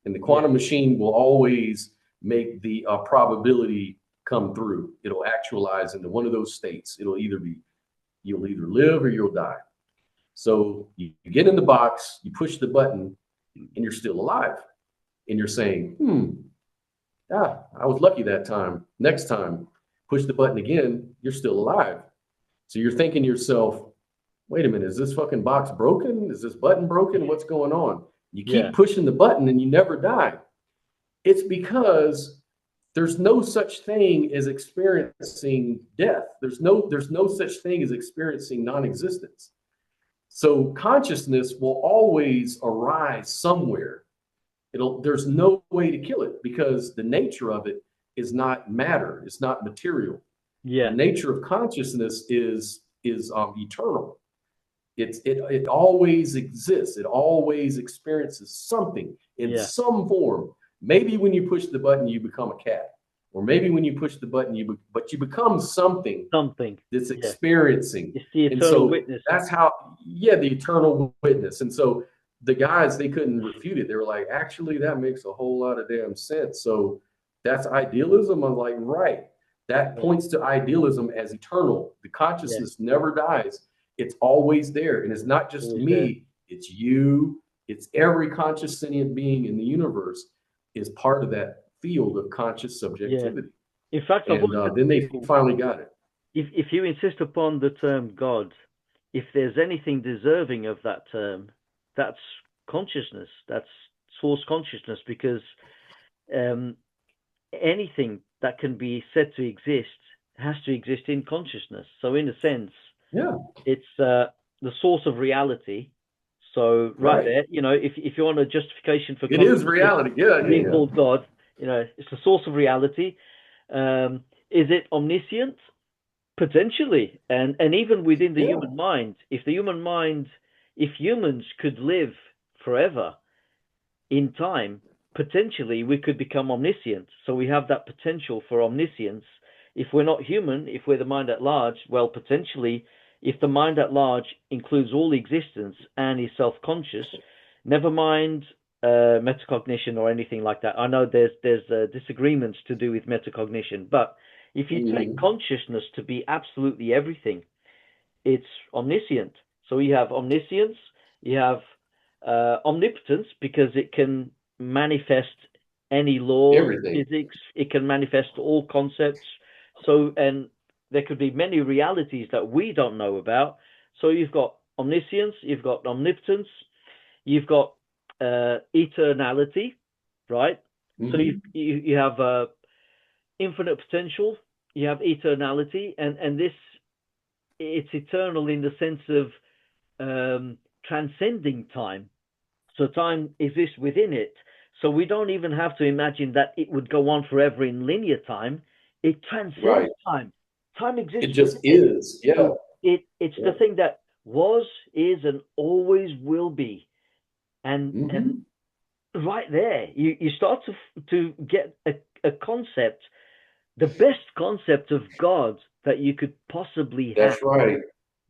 And the yeah, quantum machine will always make the probability come through. It'll actualize into one of those states. It'll either be, you'll either live or you'll die. So you get in the box, you push the button, and you're still alive. And you're saying, I was lucky that time. Next time, push the button again, you're still alive. So you're thinking to yourself, wait a minute, is this fucking box broken? Is this button broken? What's going on? You yeah, keep pushing the button and you never die. It's because there's no such thing as experiencing death. There's no such thing as experiencing non-existence. So consciousness will always arise somewhere. There's no way to kill it because the nature of it is not matter. It's not material. The yeah, nature of consciousness is eternal. It always exists. It always experiences something in yeah, some form. Maybe when you push the button, you become a cat, or maybe when you push the button, but you become something something. that's Yeah, experiencing. it's the And eternal so witness. that's how, yeah, the eternal witness. And so the guys, they couldn't refute it. They were like, actually, that makes a whole lot of damn sense. So that's idealism. I'm like, right. That Yeah, points to idealism as eternal. The yeah, consciousness never dies. It's always there. And it's not just always there. me, it's you, it's every conscious sentient being in the universe is part of that field of conscious Yeah. subjectivity. In fact, I've And always said then to they people, finally got it. if you insist upon the term God, if there's anything deserving of that term, that's consciousness, that's source consciousness, because um, anything that can be said to exist has to exist in consciousness. So, in a sense, Yeah, it's the source of reality. So, right right. there, if you want a justification for It is consciousness reality. Yeah, being yeah, called God, it's the source of reality. Is it omniscient? Potentially, and even within the yeah. human mind, if humans could live forever in time, potentially we could become omniscient. So we have that potential for omniscience. If we're not human, if we're the mind at large, well, potentially, if the mind at large includes all existence and is self-conscious, never mind metacognition or anything like that. I know there's disagreements to do with metacognition, but if you take Mhm. consciousness to be absolutely everything, it's omniscient. So you have omniscience, you have omnipotence because it can manifest any laws, Everything. physics, it can manifest all concepts. So, and there could be many realities that we don't know about. So you've got omniscience, you've got omnipotence, you've got eternality, right? So Hmm. you have infinite potential, you have eternality, and this it's eternal in the sense of transcending time. So time exists within it. So we don't even have to imagine that it would go on forever in linear time. It transcends Right. time. Time It exists just within it. is. Yeah. It's the Yeah. thing that was, is, and always will be. And Hmm. right there, you start to get a concept, the best concept of God that you could possibly have, That's right.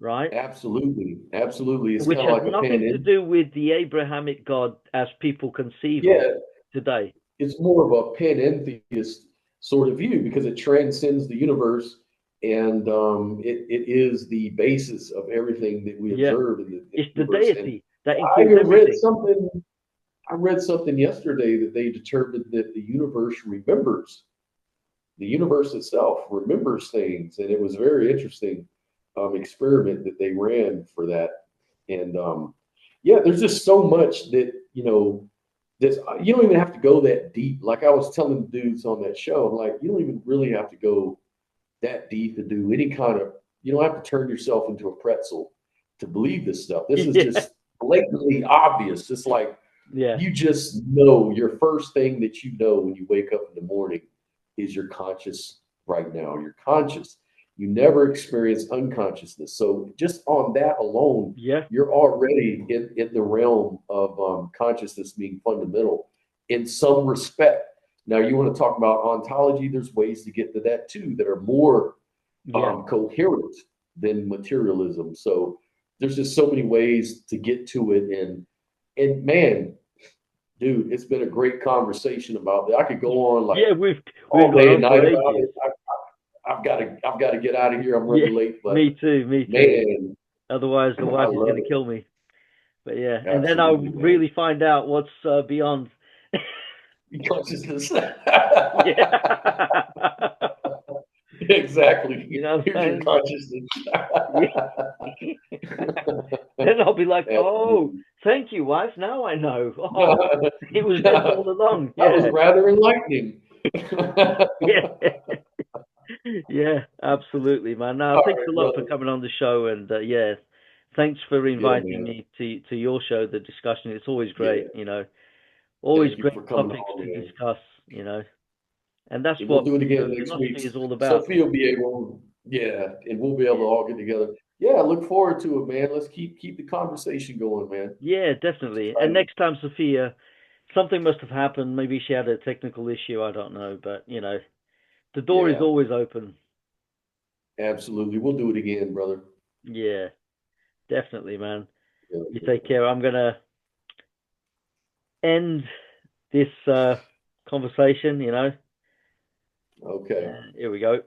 right? Absolutely. Absolutely. It's Which kind of has like a pen nothing to in. do with the Abrahamic God as people conceive of Yeah. today. It's more of a panentheist sort of view because it transcends the universe and it is the basis of everything that we Yeah. observe in the It's the universe. And deity that I includes even read everything. something. I read something yesterday that they determined that the universe remembers. The universe itself remembers things, and it was a very interesting experiment that they ran for that. And yeah, there's just so much that this you don't even have to go that deep. Like I was telling the dudes on that show, I'm like, you don't even really have to go that deep to do any kind of. You don't have to turn yourself into a pretzel to believe this stuff. This is Yeah. just blatantly obvious. It's like Yeah. you just know your first thing that you know when you wake up in the morning is you're conscious right now. You're conscious. You never experience unconsciousness. So just on that alone, Yeah. you're already in the realm of consciousness being fundamental in some respect. Now, you want to talk about ontology, there's ways to get to that too that are more Yeah. coherent than materialism. So there's just so many ways to get to it. And man, dude, it's been a great conversation about that. I could go on like Yeah, we've all gone day and on for night about ages. it. I've got to get out of here. I'm Yeah, running late, but me too, me too. man, Otherwise, the I wife is love going to it. kill me. But yeah, and then I'll Absolutely, man. really find out what's beyond. Consciousness. Yeah. You Exactly. know what Here's your I'm saying? consciousness. Yeah. Then I'll be like, oh, Absolutely. thank you, wife. Now I know. Oh, that it was this all along. was Yeah. rather enlightening. Yeah. Yeah, absolutely, man. No, All thanks a right, lot for brother. coming on the show, and yeah, thanks for Yeah, inviting man. me to your show, the discussion. It's always Yeah. great, always Thank you great for coming topics on, to man. discuss, and that's And we'll what do it again next week. philosophy is all about. Sophia will be able, yeah, and we'll be able to Yeah, all get together. Yeah, I look forward to it, man. Let's keep the conversation going, man. yeah, definitely. And Excited. next time, Sophia, something must have happened. Maybe she had a technical issue. I don't know, but the door is Yeah, always open. absolutely. We'll do it again, brother. Yeah, definitely, man. Yeah, You take yeah. care. I'm gonna end this conversation. Okay. Here we go.